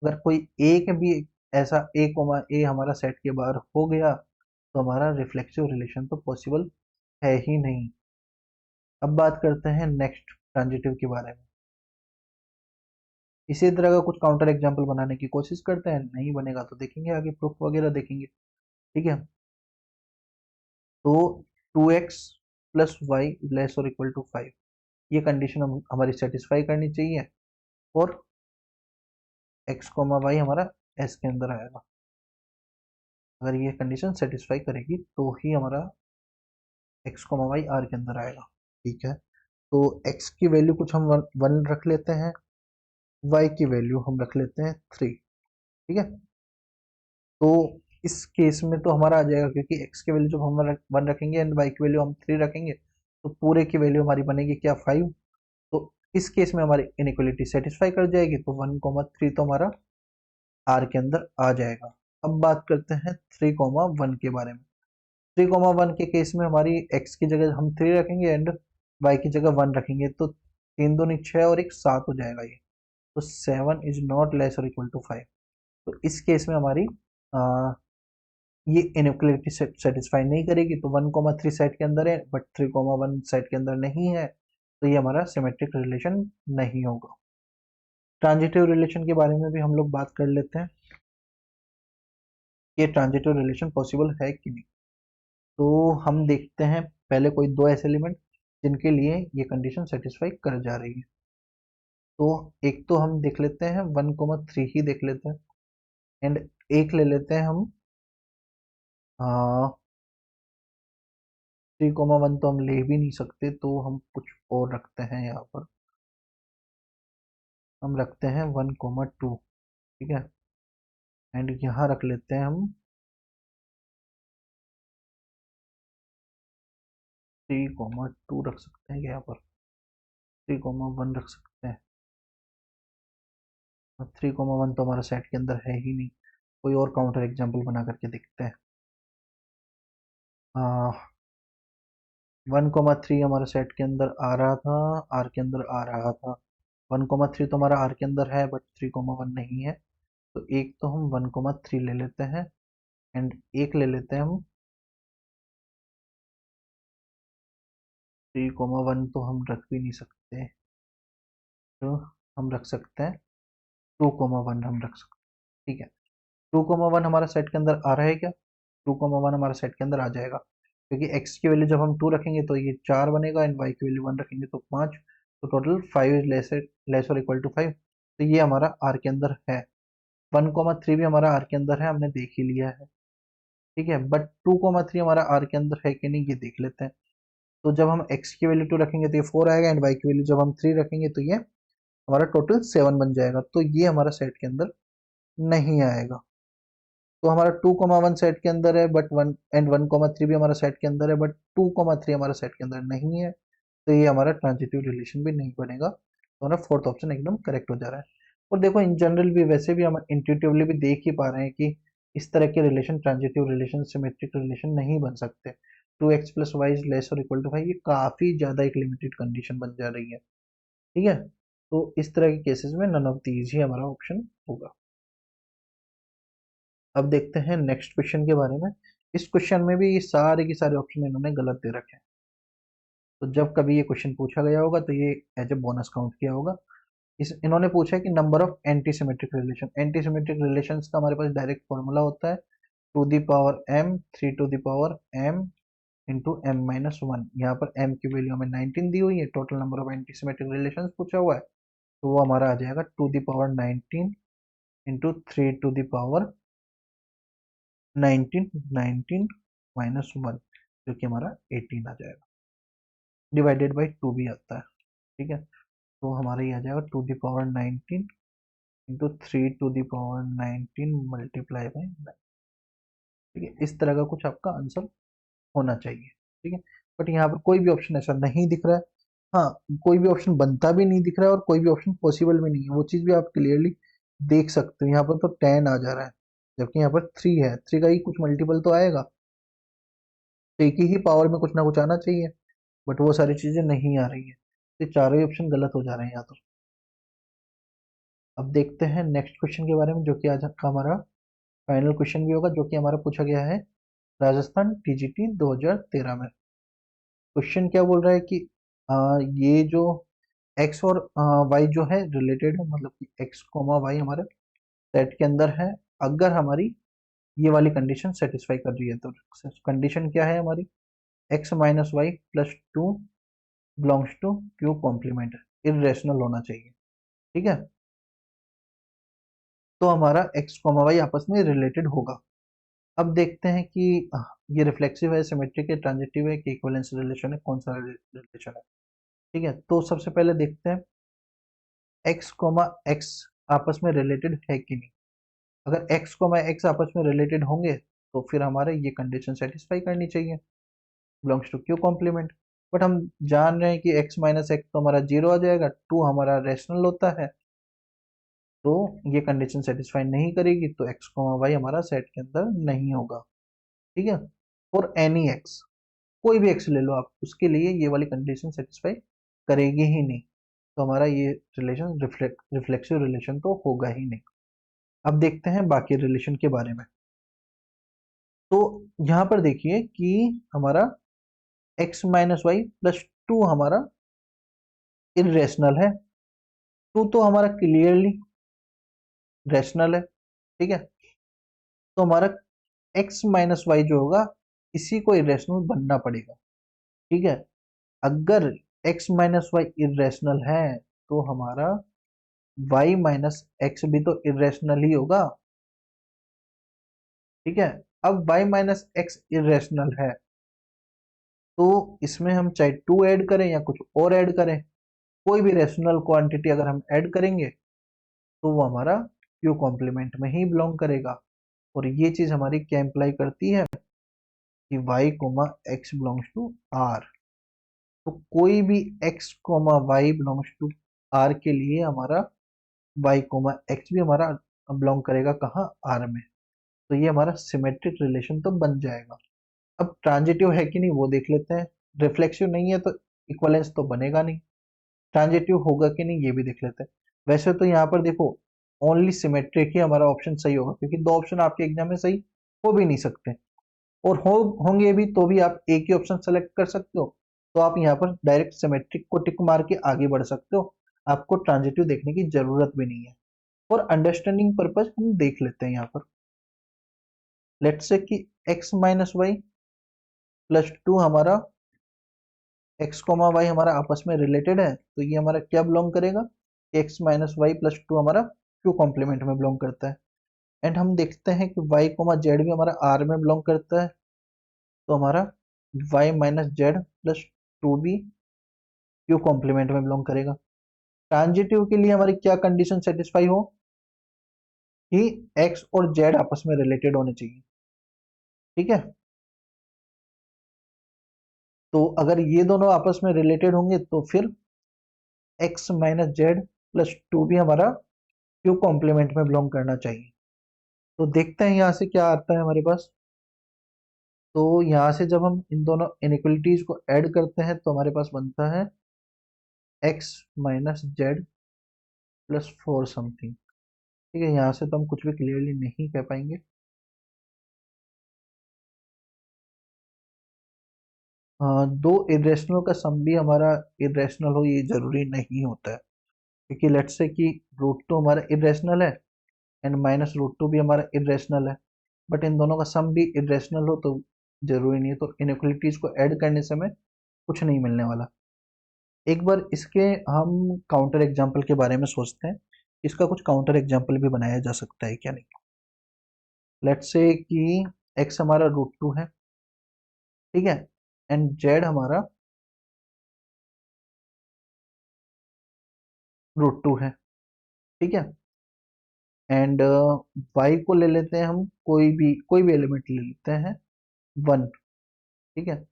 अगर कोई एक भी ऐसा a, हमारा सेट के बाहर हो गया तो हमारा रिफ्लेक्सिव रिलेशन तो पॉसिबल है ही नहीं। अब बात करते हैं नेक्स्ट ट्रांजिटिव के बारे में। इसी तरह का कुछ काउंटर एग्जांपल बनाने की कोशिश करते हैं, नहीं बनेगा तो देखेंगे आगे, प्रूफ वगैरह देखेंगे। ठीक है, तो 2x प्लस वाई लेस और इक्वल टू 5, ये कंडीशन हमारी सेटिस्फाई करनी चाहिए और x कोमा वाई हमारा s के अंदर आएगा। अगर ये कंडीशन सेटिस्फाई करेगी तो ही हमारा x कोमा वाई r के अंदर आएगा। ठीक है, तो x की वैल्यू कुछ हम 1 रख लेते हैं, y की वैल्यू हम रख लेते हैं 3। ठीक है, तो इस केस में तो हमारा आ जाएगा, क्योंकि x की वैल्यू जब हम 1 रखेंगे एंड y की वैल्यू हम 3 रखेंगे तो पूरे की वैल्यू हमारी बनेगी क्या? 5। तो इस केस में हमारी इनइक्वलिटी सेटिस्फाई कर जाएगी, तो 1,3 तो हमारा r के अंदर आ जाएगा। अब बात करते हैं 3,1 के बारे में। 3,1 के केस में हमारी x की जगह हम 3 रखेंगे एंड y की जगह 1 रखेंगे, तो 3 दूनी 6 और एक 7 हो जाएगा ये। तो 7 इज नॉट लेस और इक्वल टू 5। तो इस केस में हमारी ये इनइक्वलिटी सेटिस्फाई नहीं करेगी, तो 1,3 सेट के अंदर है बट 3,1 सेट के अंदर नहीं है, तो ये हमारा सिमेट्रिक रिलेशन नहीं होगा। ट्रांजिटिव रिलेशन के बारे में भी हम लोग बात कर लेते हैं, ये ट्रांजिटिव रिलेशन पॉसिबल है कि नहीं। तो हम देखते हैं पहले कोई दो ऐसे एलिमेंट जिनके लिए ये कंडीशन सेटिस्फाई कर जा रही है। तो एक तो हम देख लेते हैं 1,3 ही देख लेते हैं, एंड एक ले लेते हैं हम 3,1 तो हम ले भी नहीं सकते, तो हम कुछ और रखते हैं यहाँ पर, हम रखते हैं 1,2। ठीक है, एंड यहाँ रख लेते हैं हम 3,2 रख सकते हैं, यहाँ पर 3,1 रख सकते हैं। 3,1 तो हमारा सेट के अंदर है ही नहीं, कोई और काउंटर एग्जाम्पल बना करके देखते हैं। 1,3 हमारे सेट के अंदर आ रहा था, आर के अंदर आ रहा था। 1,3 तो हमारा आर के अंदर है बट 3,1 नहीं है, तो एक तो हम 1,3 ले लेते हैं एंड एक ले लेते हैं हम 3,1 तो हम रख भी नहीं सकते, तो हम रख सकते हैं 2,1 हम रख सकते हैं। ठीक है, 2,1 हमारा सेट के अंदर आ रहा है क्या? 2,1 हमारा सेट के अंदर आ जाएगा, क्योंकि x की वैल्यू जब हम 2 रखेंगे तो ये 4 बनेगा, एंड y की वैल्यू 1 रखेंगे तो 5, तो टोटल 5 इज लेस और इक्वल टू 5, तो ये हमारा R के अंदर है। 1,3 भी हमारा R के अंदर है, हमने देख ही लिया है, ठीक है। बट 2,3 हमारा R के अंदर है कि नहीं ये देख लेते हैं। तो जब हम x की वैल्यू 2 रखेंगे तो ये 4 आएगा, एंड y की वैल्यू जब हम 3 रखेंगे तो ये हमारा टोटल 7 बन जाएगा, तो ये हमारा सेट के अंदर नहीं आएगा। तो हमारा 2,1 सेट के अंदर है, बट 1 भी हमारा सेट के अंदर है, बट 2,3 हमारा सेट के अंदर नहीं है, तो ये हमारा ट्रांजिटिव रिलेशन भी नहीं बनेगा। तो हमारा फोर्थ ऑप्शन एकदम करेक्ट हो जा रहा है। और देखो इन जनरल भी वैसे भी हम इंट्यूटिवली भी देख ही पा रहे हैं कि इस तरह के relation transitive relation symmetric relation नहीं बन सकते। 2x plus Y is less और इक्वल टू 5 ये काफी ज्यादा एक लिमिटेड कंडीशन बन जा रही है, ठीक है। तो इस तरह के केसेस में नन ऑफ दीज ही हमारा ऑप्शन होगा। अब देखते हैं नेक्स्ट क्वेश्चन के बारे में। इस क्वेश्चन में भी ये सारे के सारे ऑप्शन इन्होंने गलत दे रखे हैं, तो जब कभी ये क्वेश्चन पूछा गया होगा तो ये एज ए बोनस काउंट किया होगा। इन्होंने पूछा है कि number of anti symmetric relation. Anti symmetric relation का हमारे पास डायरेक्ट फॉर्मूला होता है 2 दी power m 3 to the power m into m minus 1। यहाँ पर m की वैल्यू हमें 19 दी हुई है, total number of anti symmetric relation पूछा हुआ है, तो वो हमारा आ जाएगा 2 the power 19 into 3 to the power 19 19 minus 1, जो कि हमारा 18 आ जाएगा, डिवाइडेड बाई 2 भी आता है, ठीक है। तो हमारा ये आ जाएगा 2 the power 19 into 3 to the power 19 multiply by 9, ठीक है। इस तरह का कुछ आपका आंसर होना चाहिए, ठीक है। बट यहाँ पर कोई भी ऑप्शन ऐसा नहीं दिख रहा है। हाँ, कोई भी ऑप्शन बनता भी नहीं दिख रहा है और कोई भी ऑप्शन पॉसिबल भी नहीं है, वो चीज़ भी आप क्लियरली देख सकते हो। यहाँ पर तो 10 आ जा रहा है, जबकि यहाँ पर 3 है, 3 का ही कुछ मल्टीपल तो आएगा, तो एक ही पावर में कुछ ना कुछ आना चाहिए, बट वो सारी चीज़ें नहीं आ रही है, तो चारों ही ऑप्शन गलत हो जा रहे हैं यहाँ तो। अब देखते हैं नेक्स्ट क्वेश्चन के बारे में, जो कि आज का हमारा फाइनल क्वेश्चन भी होगा, जो कि हमारा पूछा गया है राजस्थान टीजीटी 2013 में। क्वेश्चन क्या बोल रहा है कि ये जो x और y जो है रिलेटेड है, मतलब कि x कोमा y हमारे सेट के अंदर है, अगर हमारी ये वाली कंडीशन सेटिस्फाई कर रही है, तो कंडीशन क्या है हमारी, x minus Y plus 2 belongs to Q complement, irrational होना चाहिए, ठीक है। तो हमारा x कोमा y आपस में रिलेटेड होगा। अब देखते हैं कि ये रिफ्लेक्सिव है, सिमेट्रिक है, ट्रांजिटिव है, कि इक्विवेलेंस रिलेशन है, कौन सा रिलेशन है, ठीक है। तो सबसे पहले देखते हैं x कोमा x आपस में रिलेटेड है कि नहीं। अगर x कोमा x आपस में रिलेटेड होंगे तो फिर हमारे ये कंडीशन सेटिस्फाई करनी चाहिए, belongs to Q complement. But हम जान रहे हैं कि x माइनस एक्स तो हमारा 0 आ जाएगा, 2 हमारा रेशनल होता है, तो ये कंडीशन सेटिस्फाई नहीं करेगी, तो x कोमा वाई हमारा सेट के अंदर नहीं होगा, ठीक है। और एनी x, कोई भी x ले लो आप, उसके लिए ये वाली कंडीशन सेटिस्फाई करेगी ही नहीं, तो हमारा ये रिलेशन रिफ्लेक्सिव रिलेशन तो होगा ही नहीं। अब देखते हैं बाकी रिलेशन के बारे में। तो यहाँ पर देखिए कि हमारा x माइनस वाई प्लस 2 हमारा इरेशनल है, 2 तो हमारा क्लियरली रैशनल है, ठीक है। तो हमारा x माइनस वाई जो होगा इसी को इरेशनल बनना पड़ेगा, ठीक है। अगर x माइनस वाई इरेशनल है तो हमारा y माइनस एक्स भी तो इरेशनल ही होगा, ठीक है। अब y माइनस एक्स इरेशनल है, तो इसमें हम चाहे 2 ऐड करें या कुछ और ऐड करें, कोई भी रेशनल क्वांटिटी अगर हम ऐड करेंगे तो वो हमारा क्यू कॉम्प्लीमेंट में ही बिलोंग करेगा। और ये चीज हमारी क्या इंप्लाई करती है कि y comma X belongs to r, तो कोई भी x comma Y belongs to r के लिए हमारा y कोमा एक्स भी हमारा बिलोंग करेगा कहाँ, r में, तो ये हमारा सिमेट्रिक रिलेशन तो बन जाएगा। अब ट्रांजिटिव है कि नहीं वो देख लेते हैं। रिफ्लेक्सिव नहीं है तो इक्वलेंस तो बनेगा नहीं, ट्रांजिटिव होगा कि नहीं ये भी देख लेते हैं। वैसे तो यहाँ पर देखो ओनली सिमेट्रिक ही हमारा ऑप्शन सही होगा, क्योंकि दो ऑप्शन आपके एग्जाम में सही हो भी नहीं सकते, और होंगे भी तो भी आप एक ही ऑप्शन सेलेक्ट कर सकते हो, तो आप यहाँ पर डायरेक्ट सिमेट्रिक को टिक मार के आगे बढ़ सकते हो, आपको ट्रांजिटिव देखने की जरूरत भी नहीं है। और अंडरस्टैंडिंग पर्पज हम देख लेते हैं यहाँ पर। लेट्स से कि X minus Y plus two हमारा एक्स कोमा वाई हमारा आपस में रिलेटेड है, तो ये हमारा क्या बिलोंग करेगा, X minus Y plus two हमारा क्यू कॉम्प्लीमेंट में बिलोंग करता है। एंड हम देखते हैं कि वाई कोमा जेड भी हमारा आर में बिलोंग करता है, तो हमारा Y minus Z plus two भी क्यू कॉम्प्लीमेंट में बिलोंग करेगा। ट्रांजिटिव के लिए हमारी क्या कंडीशन सेटिस्फाई हो कि एक्स और जेड आपस में रिलेटेड होने चाहिए, ठीक है। तो अगर ये दोनों आपस में रिलेटेड होंगे तो फिर x minus Z plus two भी हमारा क्यू कॉम्प्लीमेंट में बिलोंग करना चाहिए। तो देखते हैं यहाँ से क्या आता है हमारे पास। तो यहाँ से जब हम इन दोनों इनइक्वलिटीज को ऐड करते हैं तो हमारे पास बनता है x minus Z plus four something, ठीक है। यहाँ से तो हम कुछ भी क्लियरली नहीं कह पाएंगे। दो इरेशनल का सम भी हमारा इरेशनल हो ये जरूरी नहीं होता है, क्योंकि लेट्स से कि रूट टू हमारा इरेशनल है एंड माइनस रूट टू भी हमारा इरेशनल है, बट इन दोनों का सम भी इरेशनल हो तो जरूरी नहीं है। तो इनइक्वलिटीज को ऐड करने से हमें कुछ नहीं मिलने वाला। एक बार इसके हम काउंटर एग्जाम्पल के बारे में सोचते हैं, इसका कुछ काउंटर एग्जाम्पल भी बनाया जा सकता है क्या नहीं। लेट्स से कि एक्स हमारा रूट टू है, ठीक है, एंड जेड हमारा रूट टू है, ठीक है। एंड वाई को ले लेते हैं हम, कोई भी एलिमेंट ले लेते हैं वन, ठीक है,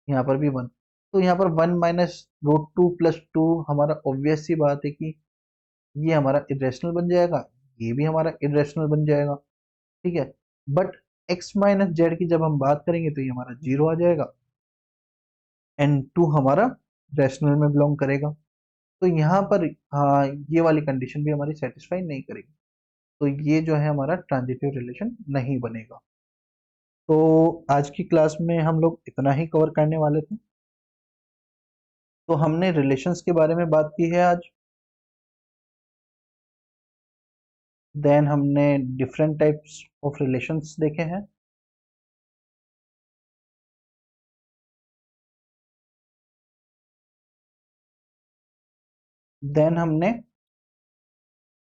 यहाँ पर भी वन। तो यहाँ पर one minus root two plus two हमारा ऑब्वियस सी बात है कि ये हमारा इरेशनल बन जाएगा, ये भी हमारा इरेशनल बन जाएगा, ठीक है। बट एक्स माइनस जेड की जब हम बात करेंगे तो ये हमारा जीरो आ जाएगा एंड टू हमारा रैशनल में बिलोंग करेगा। तो यहाँ पर ये वाली कंडीशन भी हमारी सेटिस्फाई नहीं करेगी, तो ये जो है हमारा ट्रांजिटिव रिलेशन नहीं बनेगा। तो आज की क्लास में हम लोग इतना ही कवर करने वाले थे। तो हमने रिलेशंस के बारे में बात की है आज। देन हमने डिफरेंट टाइप्स ऑफ रिलेशंस देखे हैं। देन हमने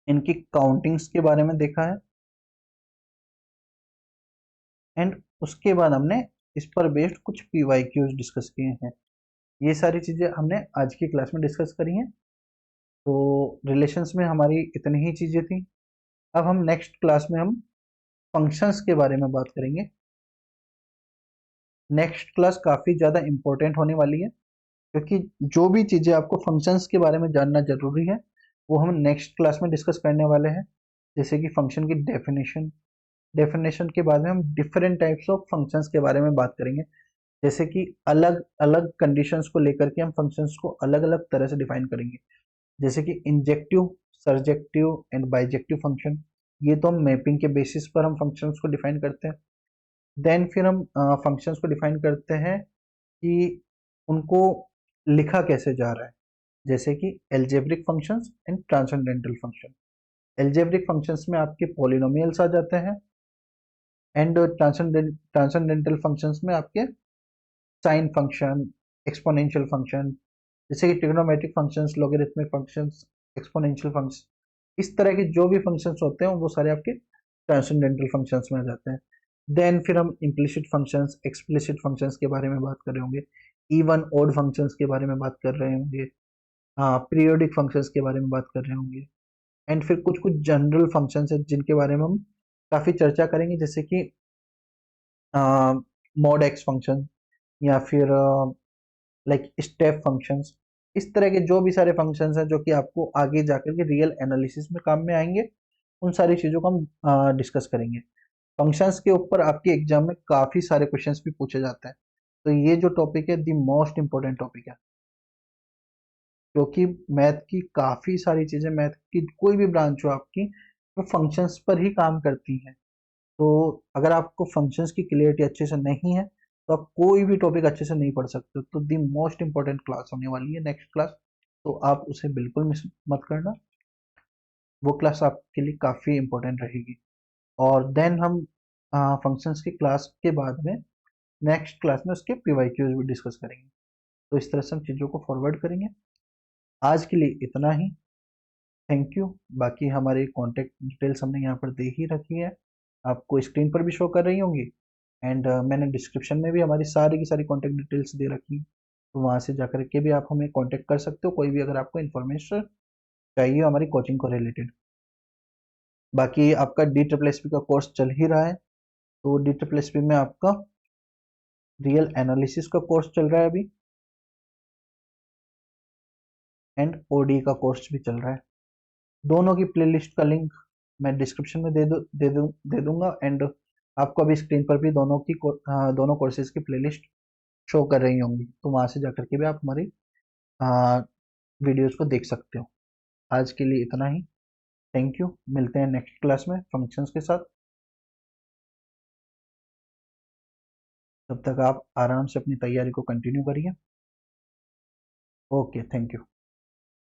इनकी काउंटिंग्स के बारे में देखा है एंड उसके बाद हमने इस पर बेस्ड कुछ PYQs डिस्कस किए हैं। ये सारी चीज़ें हमने आज की क्लास में डिस्कस करी हैं। तो रिलेशंस में हमारी इतनी ही चीज़ें थी। अब हम नेक्स्ट क्लास में हम फंक्शंस के बारे में बात करेंगे। नेक्स्ट क्लास काफ़ी ज़्यादा इम्पोर्टेंट होने वाली है, क्योंकि जो भी चीज़ें आपको फंक्शंस के बारे में जानना जरूरी है वो हम नेक्स्ट क्लास में डिस्कस करने वाले हैं। जैसे कि फंक्शन की डेफिनेशन, डेफिनेशन के बाद में हम डिफरेंट टाइप्स ऑफ फंक्शंस के बारे में बात करेंगे। जैसे कि अलग अलग कंडीशंस को लेकर के हम फंक्शंस को अलग अलग तरह से डिफाइन करेंगे। जैसे कि injective, surjective and bijective function, ये तो हम मैपिंग के बेसिस पर हम फंक्शंस को डिफाइन करते हैं। देन फिर हम फंक्शंस को डिफाइन करते हैं कि उनको लिखा कैसे जा रहा है। जैसे कि algebraic functions and transcendental function. Algebraic functions में आपके पॉलिनोमियल्स आ जाते हैं एंड ट्रांसेंडेंटल फंक्शंस में आपके साइन फंक्शन, एक्सपोनेंशियल फंक्शन, जैसे कि trigonometric functions, logarithmic functions, exponential function, इस तरह के जो भी फंक्शंस होते हैं वो सारे आपके ट्रांसेंडेंटल फंक्शंस में आ जाते हैं। देन फिर हम इम्प्लिसिट फंक्शंस, एक्सप्लिसिट फंक्शंस के बारे में बात कर रहे होंगे, इवन ऑड फंक्शंस के बारे में बात कर रहे होंगे, हाँ, पीरियोडिक फंक्शंस के बारे में बात कर रहे होंगे। एंड फिर कुछ कुछ जनरल फंक्शंस हैं जिनके बारे में हम काफ़ी चर्चा करेंगे, जैसे कि मॉड एक्स फंक्शन या फिर लाइक स्टेप फंक्शंस। इस तरह के जो भी सारे फंक्शंस हैं जो कि आपको आगे जाकर के रियल एनालिसिस में काम में आएंगे, उन सारी चीज़ों को हम डिस्कस करेंगे। फंक्शंस के ऊपर आपके एग्जाम में काफ़ी सारे क्वेश्चंस भी पूछे जाते हैं, तो ये जो टॉपिक है द मोस्ट इंपॉर्टेंट टॉपिक है, क्योंकि मैथ की काफ़ी सारी चीज़ें, मैथ की कोई भी ब्रांच हो आपकी, वो फंक्शंस पर ही काम करती हैं। तो अगर आपको फंक्शंस की क्लियरिटी अच्छे से नहीं है तो आप कोई भी टॉपिक अच्छे से नहीं पढ़ सकते। तो दी मोस्ट इंपॉर्टेंट क्लास होने वाली है नेक्स्ट क्लास, तो आप उसे बिल्कुल मिस मत करना। वो क्लास आपके लिए काफ़ी इंपॉर्टेंट रहेगी। और देन हम फंक्शंस की क्लास के बाद में नेक्स्ट क्लास में उसके पीवाईक्यूज भी डिस्कस करेंगे। तो इस तरह से हम चीज़ों को फॉरवर्ड करेंगे। आज के लिए इतना ही। Thank you. बाकी हमारी कॉन्टैक्ट डिटेल्स हमने यहाँ पर दे ही रखी है, आपको स्क्रीन पर भी शो कर रही होंगी, एंड मैंने डिस्क्रिप्शन में भी हमारी सारी की सारी कॉन्टैक्ट डिटेल्स दे रखी, तो वहाँ से जाकर के भी आप हमें कॉन्टैक्ट कर सकते हो, कोई भी अगर आपको इन्फॉर्मेशन चाहिए हो हमारी कोचिंग को रिलेटेड। बाकी आपका DSSP का कोर्स चल ही रहा है, तो DSSP में आपका रियल एनालिसिस का कोर्स चल रहा है अभी, एंड OD का कोर्स भी चल रहा है। दोनों की प्लेलिस्ट का लिंक मैं डिस्क्रिप्शन में दे दूंगा, एंड आपको अभी स्क्रीन पर भी दोनों कोर्सेज की प्लेलिस्ट शो कर रही होंगी, तो वहां से जाकर के भी आप हमारी वीडियोस को देख सकते हो। आज के लिए इतना ही। Thank you. मिलते हैं नेक्स्ट क्लास में फंक्शंस के साथ। तब तक आप आराम से अपनी तैयारी को कंटिन्यू करिए। Okay, thank you.